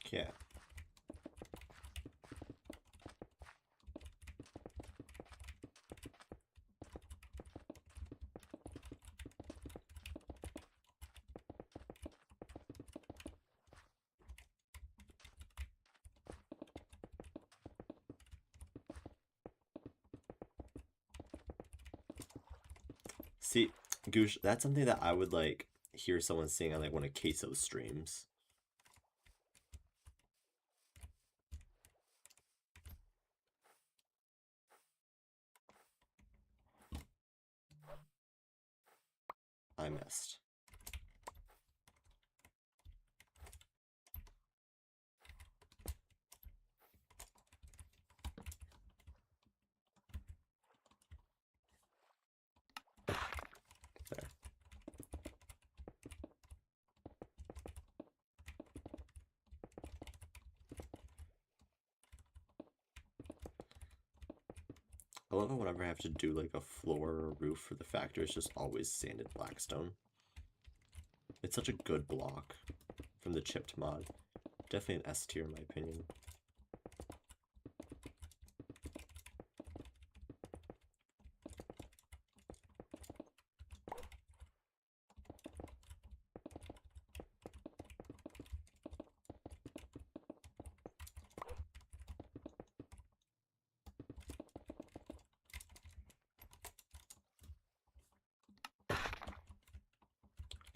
Yeah. See, Goosh, that's something that I would like hear someone sing on like one of Queso's streams. I missed. There. I love it whenever I have to do like a floor or roof for the factory, it's just always sanded blackstone. It's such a good block from the chipped mod. Definitely an S tier in my opinion.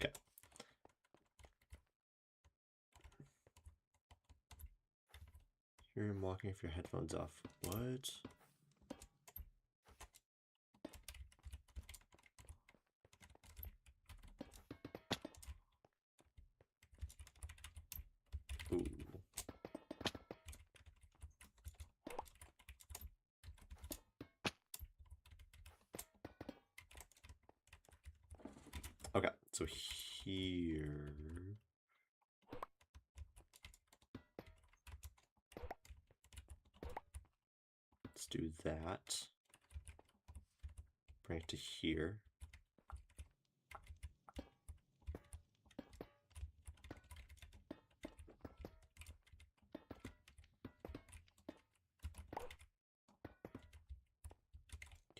Okay. Here I'm walking with your headphones off. What? Ooh. Okay, so here... Let's do that. bring it to here.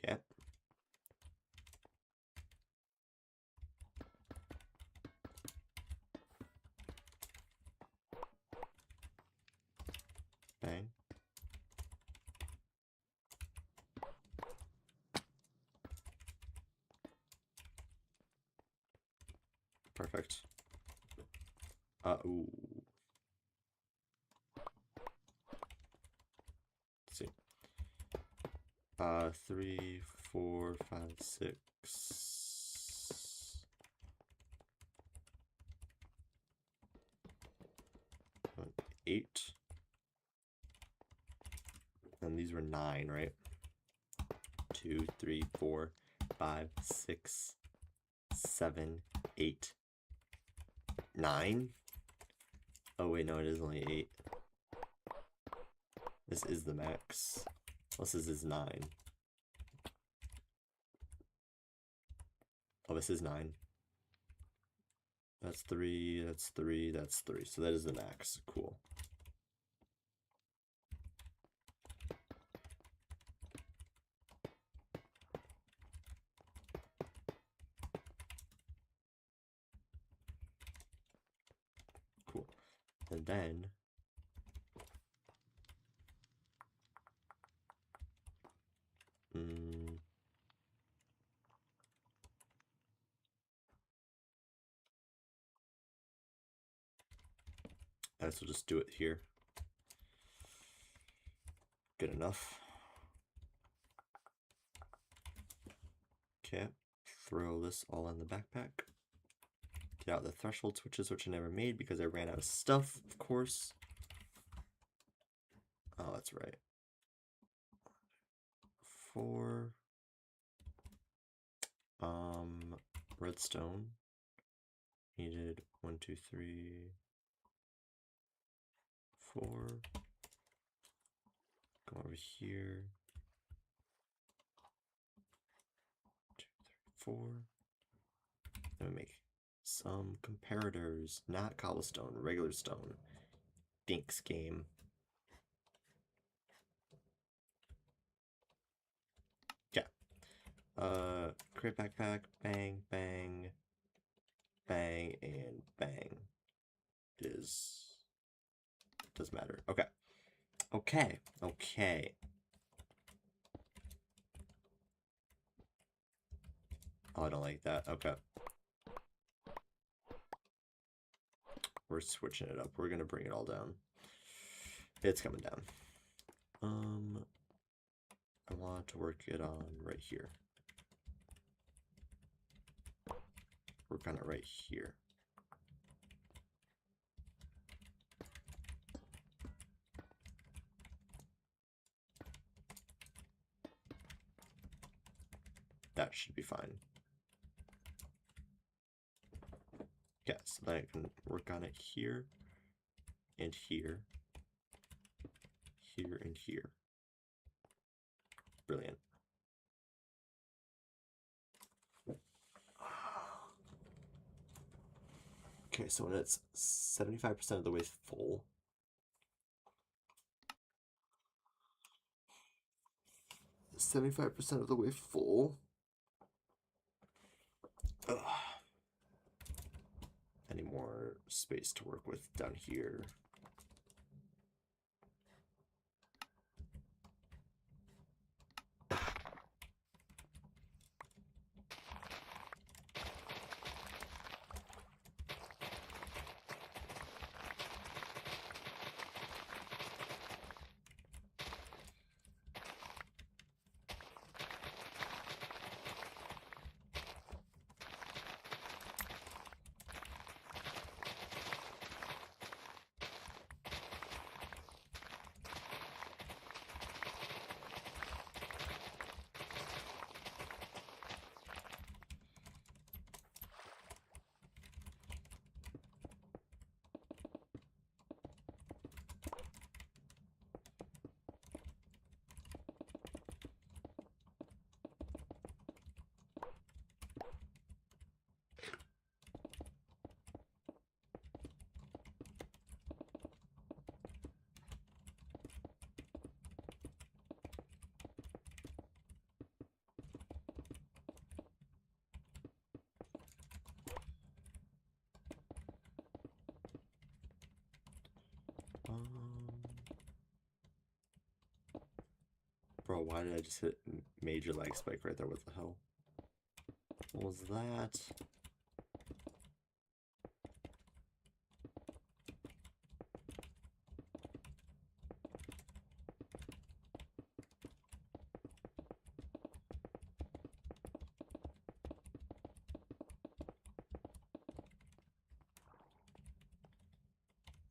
Okay. Bang. Perfect. Ooh. Let's see. 3, 4, 5, 6. 8. And these were 9, right? 2, 3, 4, 5, 6, 7, 8, 9. Oh wait, no, it is only 8. This is the max. This is 9. Oh, this is 9. That's 3, that's 3, that's 3. So that is the max. Cool. Cool. And then I guess we'll just do it here. Good enough. Okay, throw this all in the backpack. Get out the threshold switches, which I never made because I ran out of stuff, of course. Oh, that's right. 4. Redstone. Needed 1, 2, 3, 4. Go over here. 2, 3, 4. Then we make some comparators, not cobblestone, regular stone. Thanks, game. Yeah. Create backpack, bang, bang, bang, and bang. Doesn't matter. Okay. Okay. Okay. Oh, I don't like that. Okay. We're switching it up. We're gonna bring it all down. It's coming down. I want to work it on right here. Work on it right here. That should be fine. Yeah, so then I can work on it here, and here, here, and here. Brilliant. Okay, so when it's 75% of the way full, of the way full. Ugh. Any more space to work with down here? Bro, why did I just hit major lag spike right there? What the hell? What was that?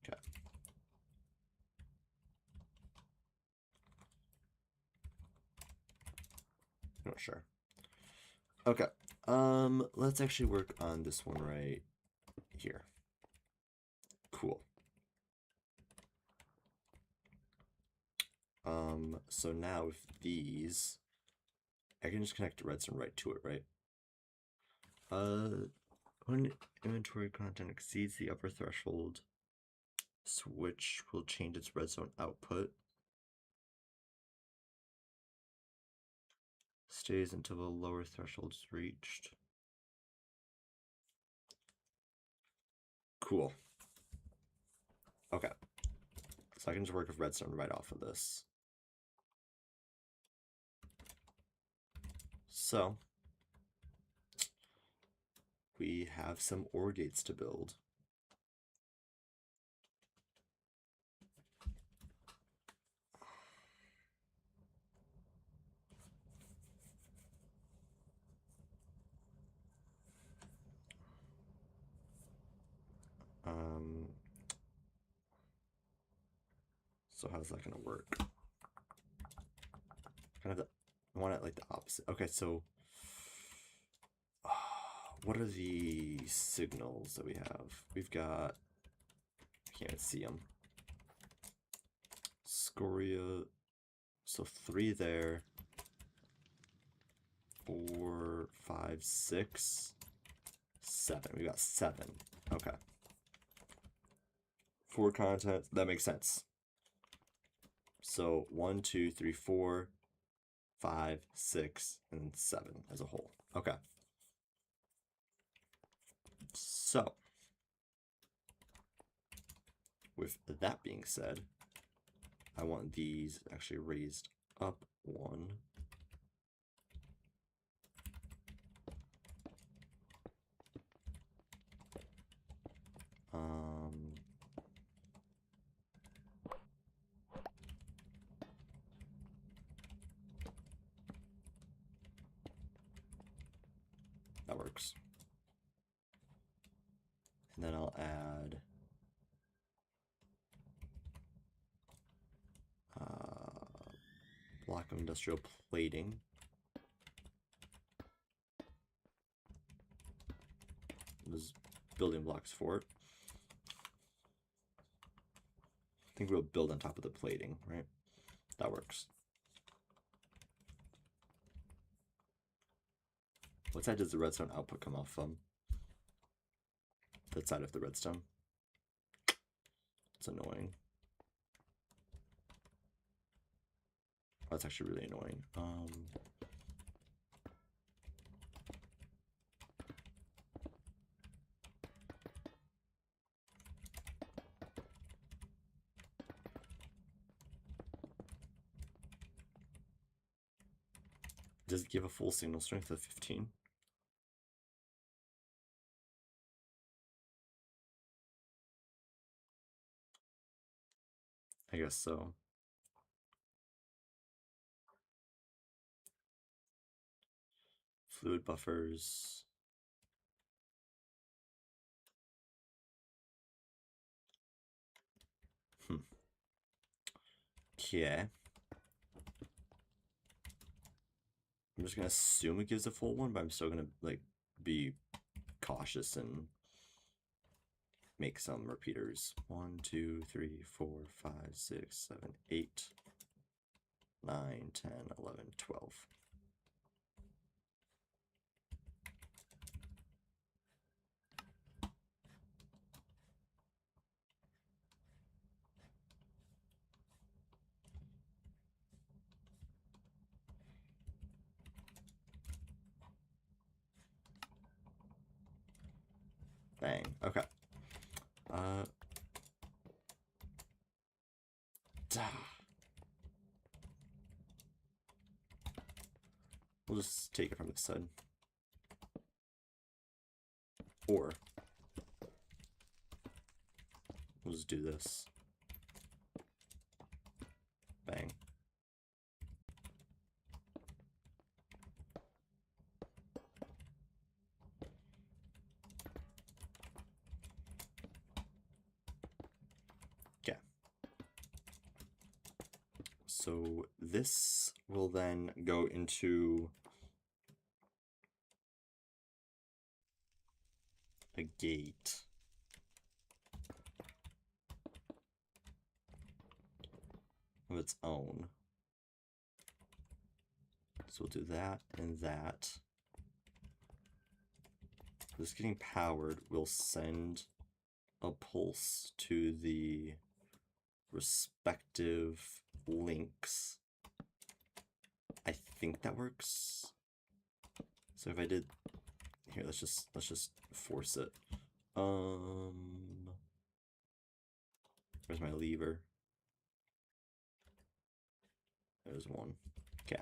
Okay. Not sure. Okay. Let's actually work on this one right here. Cool. So now with these, I can just connect redstone right to it, right? When inventory content exceeds the upper threshold, switch will change its redstone output. Stays until the lower threshold is reached. Cool. Okay. So I can just work with redstone right off of this. So we have some OR gates to build. So how's that gonna work? Kind of I want it like the opposite. Okay, so what are the signals that we have? We've got, I can't even see them. Scoria, so 3 there. 4, 5, 6, 7. We got 7. Okay. 4 content, that makes sense. So 1, 2, 3, 4, 5, 6, and 7 as a whole. Okay. So, with that being said, I want these actually raised up 1. That works. And then I'll add block of industrial plating. There's building blocks for it. I think we'll build on top of the plating, right? That works. What side does the redstone output come off from? That side of the redstone. It's annoying. That's actually really annoying. Does it give a full signal strength of 15? I guess so. Fluid buffers. Okay. I'm just gonna assume it gives a full one, but I'm still gonna like be cautious and make some repeaters. 1, 2, 3, 4, 5, 6, 7, 8, 9, 10, 11, 12. Bang. Okay. We'll just take it from this side. Or we'll just do this. Bang. Yeah. So this will then go into a gate. Of its own. So we'll do that and that. This getting powered will send a pulse to the respective links. I think that works. So if I did here, let's just force it. Where's my lever? There's one. Okay.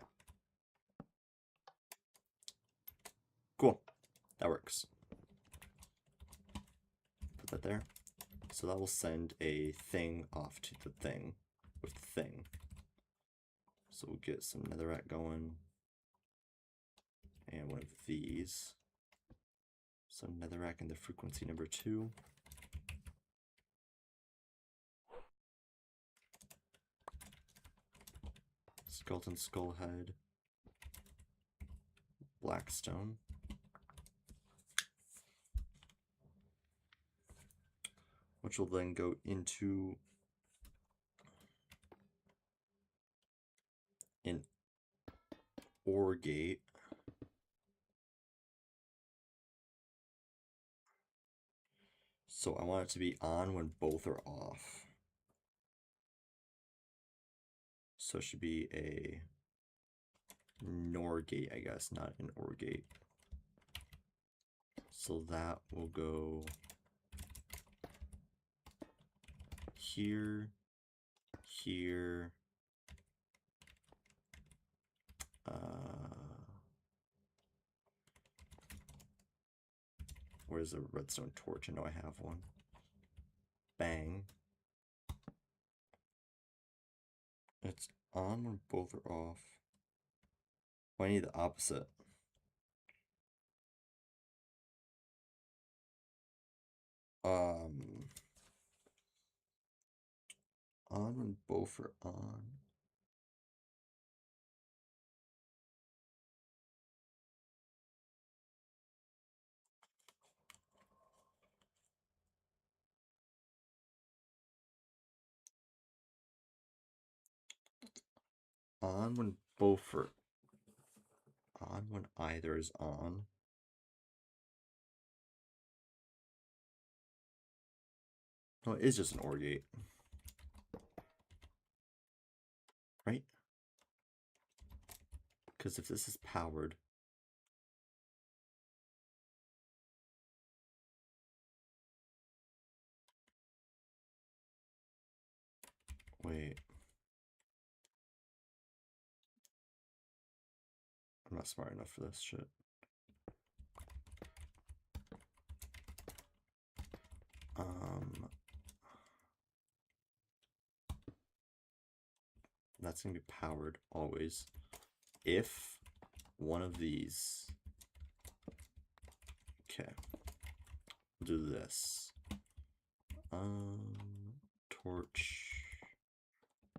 Cool. That works. Put that there. So that will send a thing off to the thing with the thing. So we'll get some netherrack going. And one of these. Some netherrack in the frequency number 2. Skeleton Skullhead. Blackstone. Which will then go into an OR gate. So I want it to be on when both are off. So it should be a NOR gate, I guess, not an OR gate. So that will go here, here, where's the redstone torch? I know I have one. Bang. It's on when both are off. Oh, I need the opposite. On when both are on. On when both are on when either is on. No, it is just an OR gate. Right? Because if this is powered, wait. I'm not smart enough for this shit. That's gonna be powered always. If one of these, okay, we'll do this. Torch.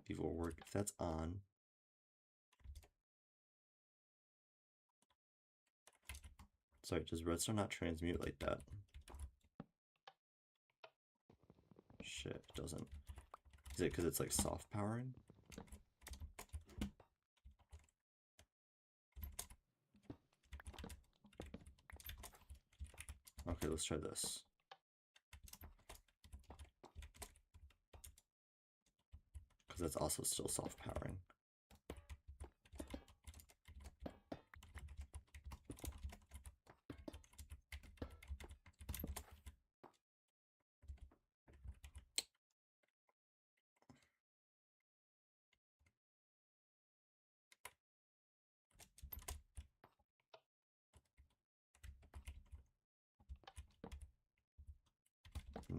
These will work if that's on. Sorry, does redstone not transmute like that? Shit, it doesn't. Is it because it's like soft powering? Okay, let's try this. Because that's also still soft powering.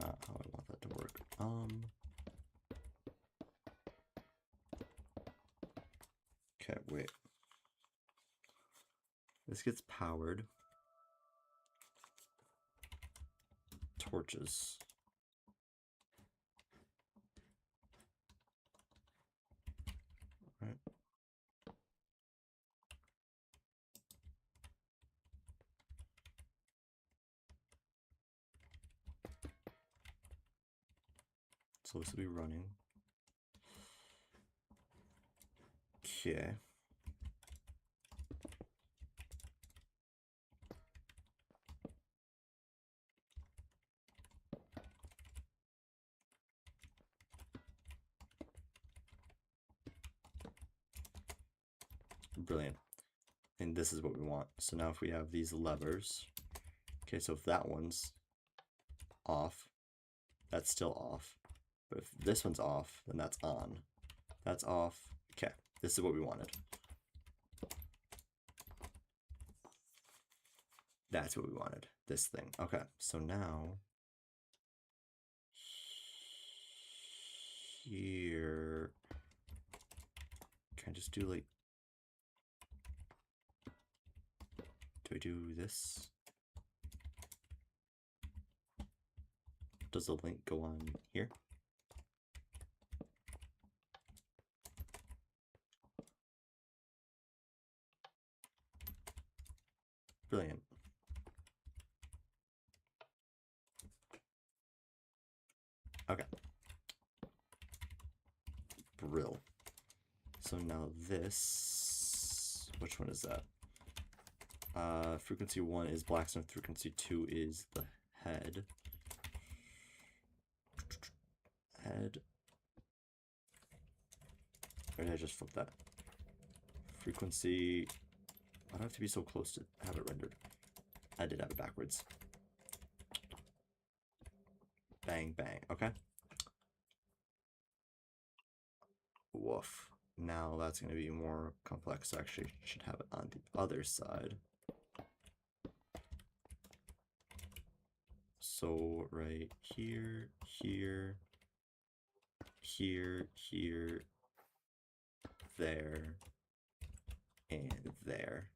not how I want that to work. Okay, wait. This gets powered. Torches. Right. So this will be running. Okay. Brilliant. And this is what we want. So now if we have these levers, okay, so if that one's off, that's still off. But if this one's off, then that's on. That's off. Okay, this is what we wanted. That's what we wanted, this thing. Okay, so now here, can I just do like, do I do this? Does the link go on here? Brilliant. Okay. Brill. So now this, which one is that? Frequency 1 is blacksmith, frequency 2 is the head. Head. Or did I just flip that? Frequency. Why do I have to be so close to have it rendered? I did have it backwards. Bang, bang. Okay. Woof. Now that's going to be more complex. Actually, should have it on the other side. So right here, here, here, here, there, and there.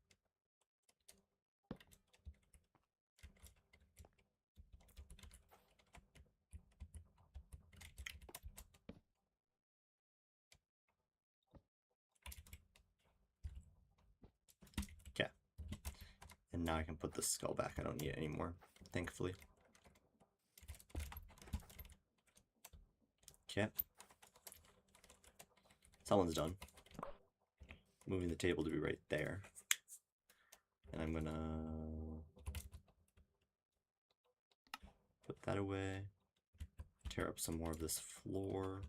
Okay. And now I can put the skull back. I don't need it anymore, thankfully. Okay. Someone's done. Moving the table to be right there. And I'm gonna put that away. Tear up some more of this floor.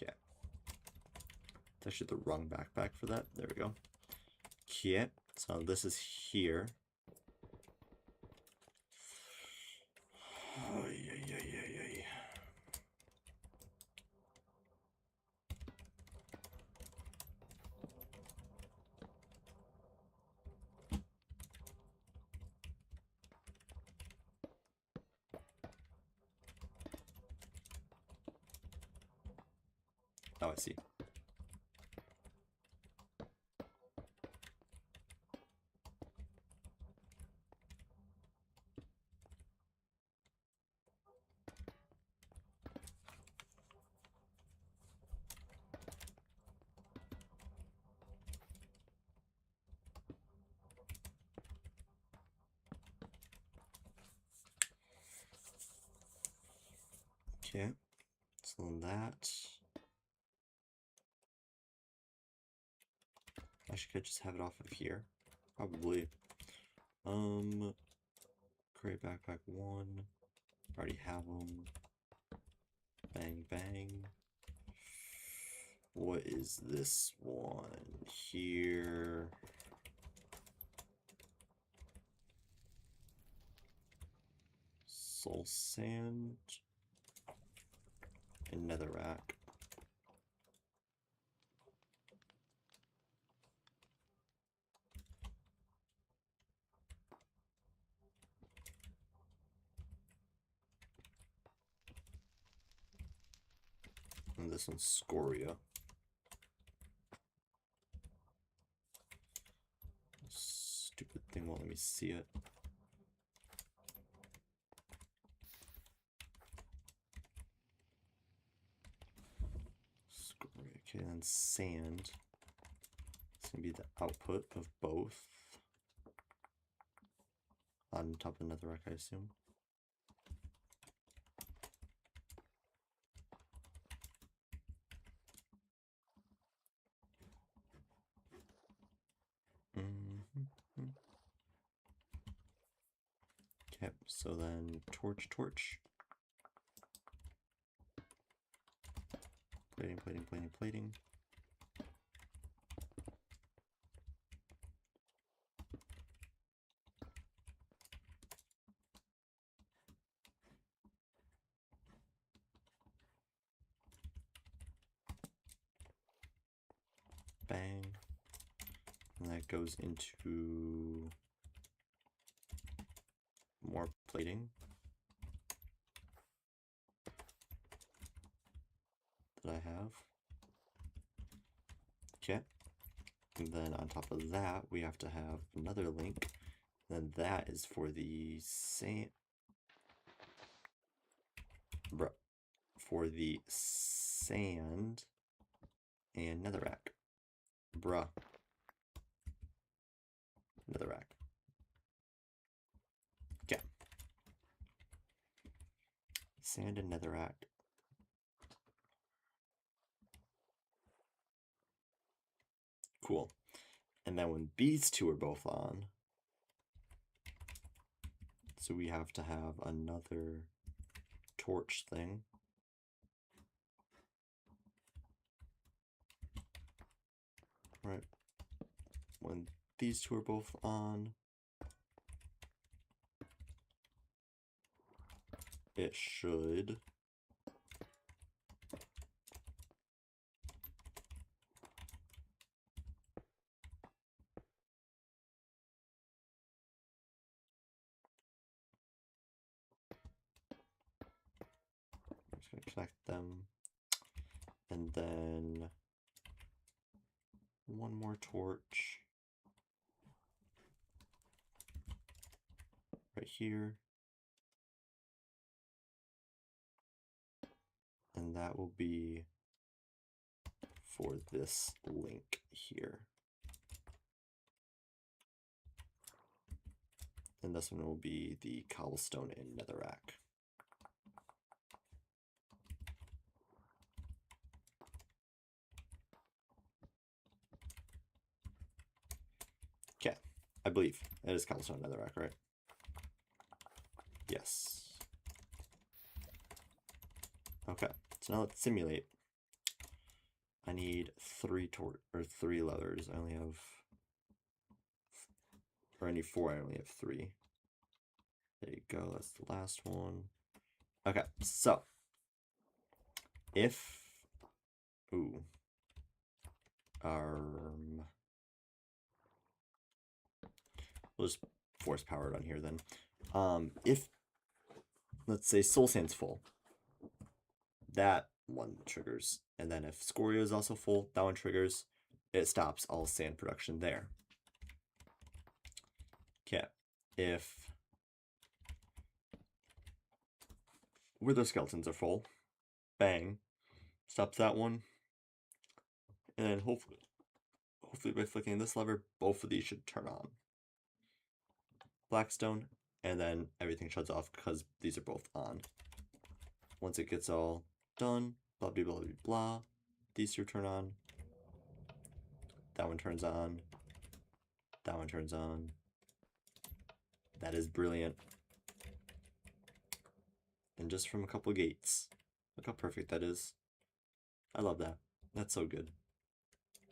Okay. It's actually the wrong backpack for that. There we go. Okay, so this is here. Oh, I see. Okay, so that. I could just have it off of here. Probably. Create backpack 1. Already have them. Bang, bang. What is this one here? Soul Sand and Netherrack. And this one's Scoria. Stupid thing won't let me see it. Scoria. Okay, then sand. It's gonna be the output of both. On top of Netherrack, I assume. Okay, so then torch. Plating. Bang. And that goes into more plating that I have. Okay. And then on top of that, we have to have another link. Then that is for the sand. For the sand and Netherrack. Netherrack. Okay. Sand and Netherrack. Cool. And then when these two are both on, so we have to have another torch thing. Right. When these two are both on, it should connect them, and then one more torch right here, and that will be for this link here, and this one will be the cobblestone in Netherrack. Okay, I believe it is cobblestone Netherrack, right? Yes. Okay, so now let's simulate. I need 3 levers. I only have, or I need 4. I only have 3. There you go. That's the last one. Okay, so if we'll just force power it on here then. If let's say Soul Sand's full, that one triggers And then if Scoria is also full, that one triggers. It stops all sand production there. Okay, if Wither Skeletons are full, bang, stops that one. And then hopefully by flicking this lever, both of these should turn on. Blackstone, and then everything shuts off because these are both on. Once it gets all done, blah blah blah blah blah, these two turn on. That one turns on. That one turns on. That is brilliant. And just from a couple gates. Look how perfect that is. I love that. That's so good.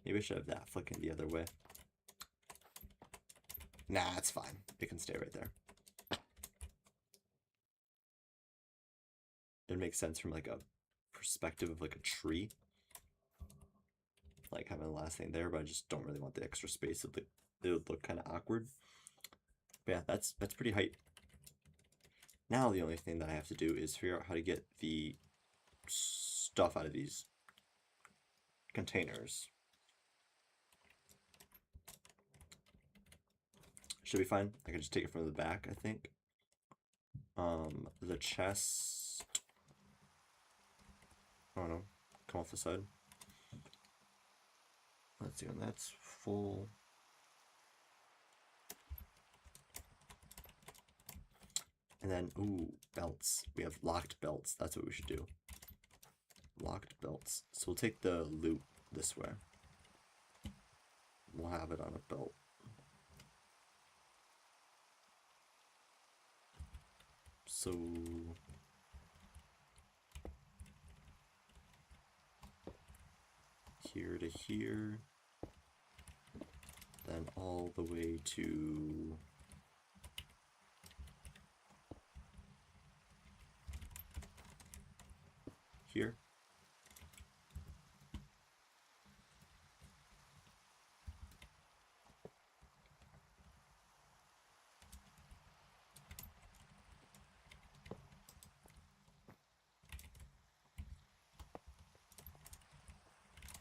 Maybe I should have that flicking the other way. Nah, it's fine. It can stay right there. It makes sense from like a perspective of like a tree. Like having the last thing there, but I just don't really want the extra space. It would look kind of awkward. But yeah, that's pretty hype. Now the only thing that I have to do is figure out how to get the stuff out of these containers. Should be fine. I can just take it from the back, I think. The chest. I don't know. Come off the side. Let's see when that's full. And then, ooh, belts. We have locked belts. That's what we should do. Locked belts. So we'll take the loot this way. We'll have it on a belt. So here to here, then all the way to here.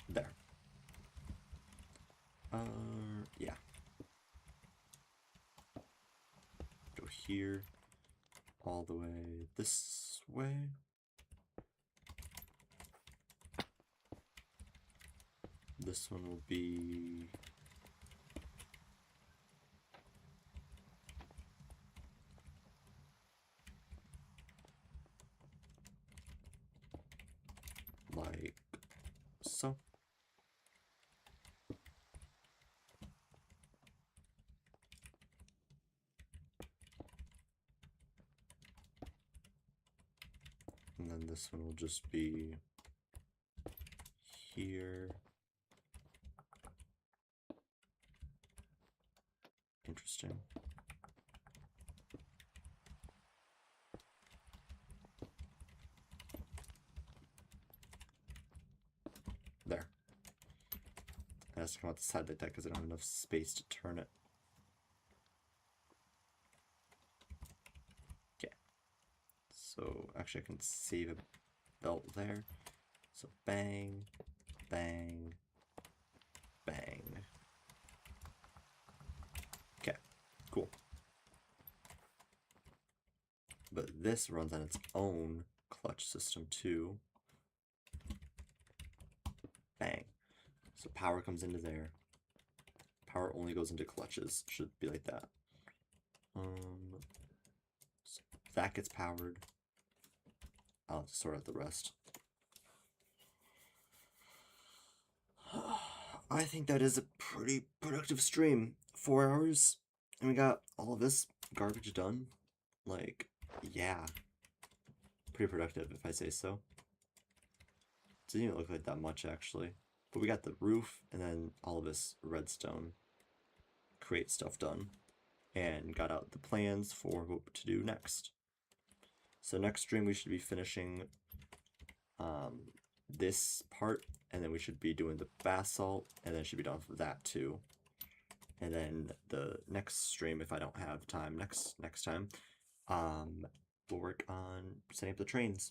There. Yeah. Go here, all the way this way. This one will be like so. And then this one will just be here. Interesting. There. It has to come out the side like that because I don't have enough space to turn it. Okay. So actually I can save a belt there. So bang, bang, bang. Okay, cool. But this runs on its own clutch system too. Bang. So power comes into there. Power only goes into clutches. Should be like that. So that gets powered. I'll have to sort out the rest. I think that is a pretty productive stream. 4 hours, and we got all of this garbage done. Like, yeah. Pretty productive, if I say so. Doesn't even look like that much, actually. But we got the roof, and then all of this redstone create stuff done. And got out the plans for what to do next. So next stream we should be finishing this part, and then we should be doing the basalt, and then should be done with that too. And then the next stream, if I don't have time next time, we'll work on setting up the trains.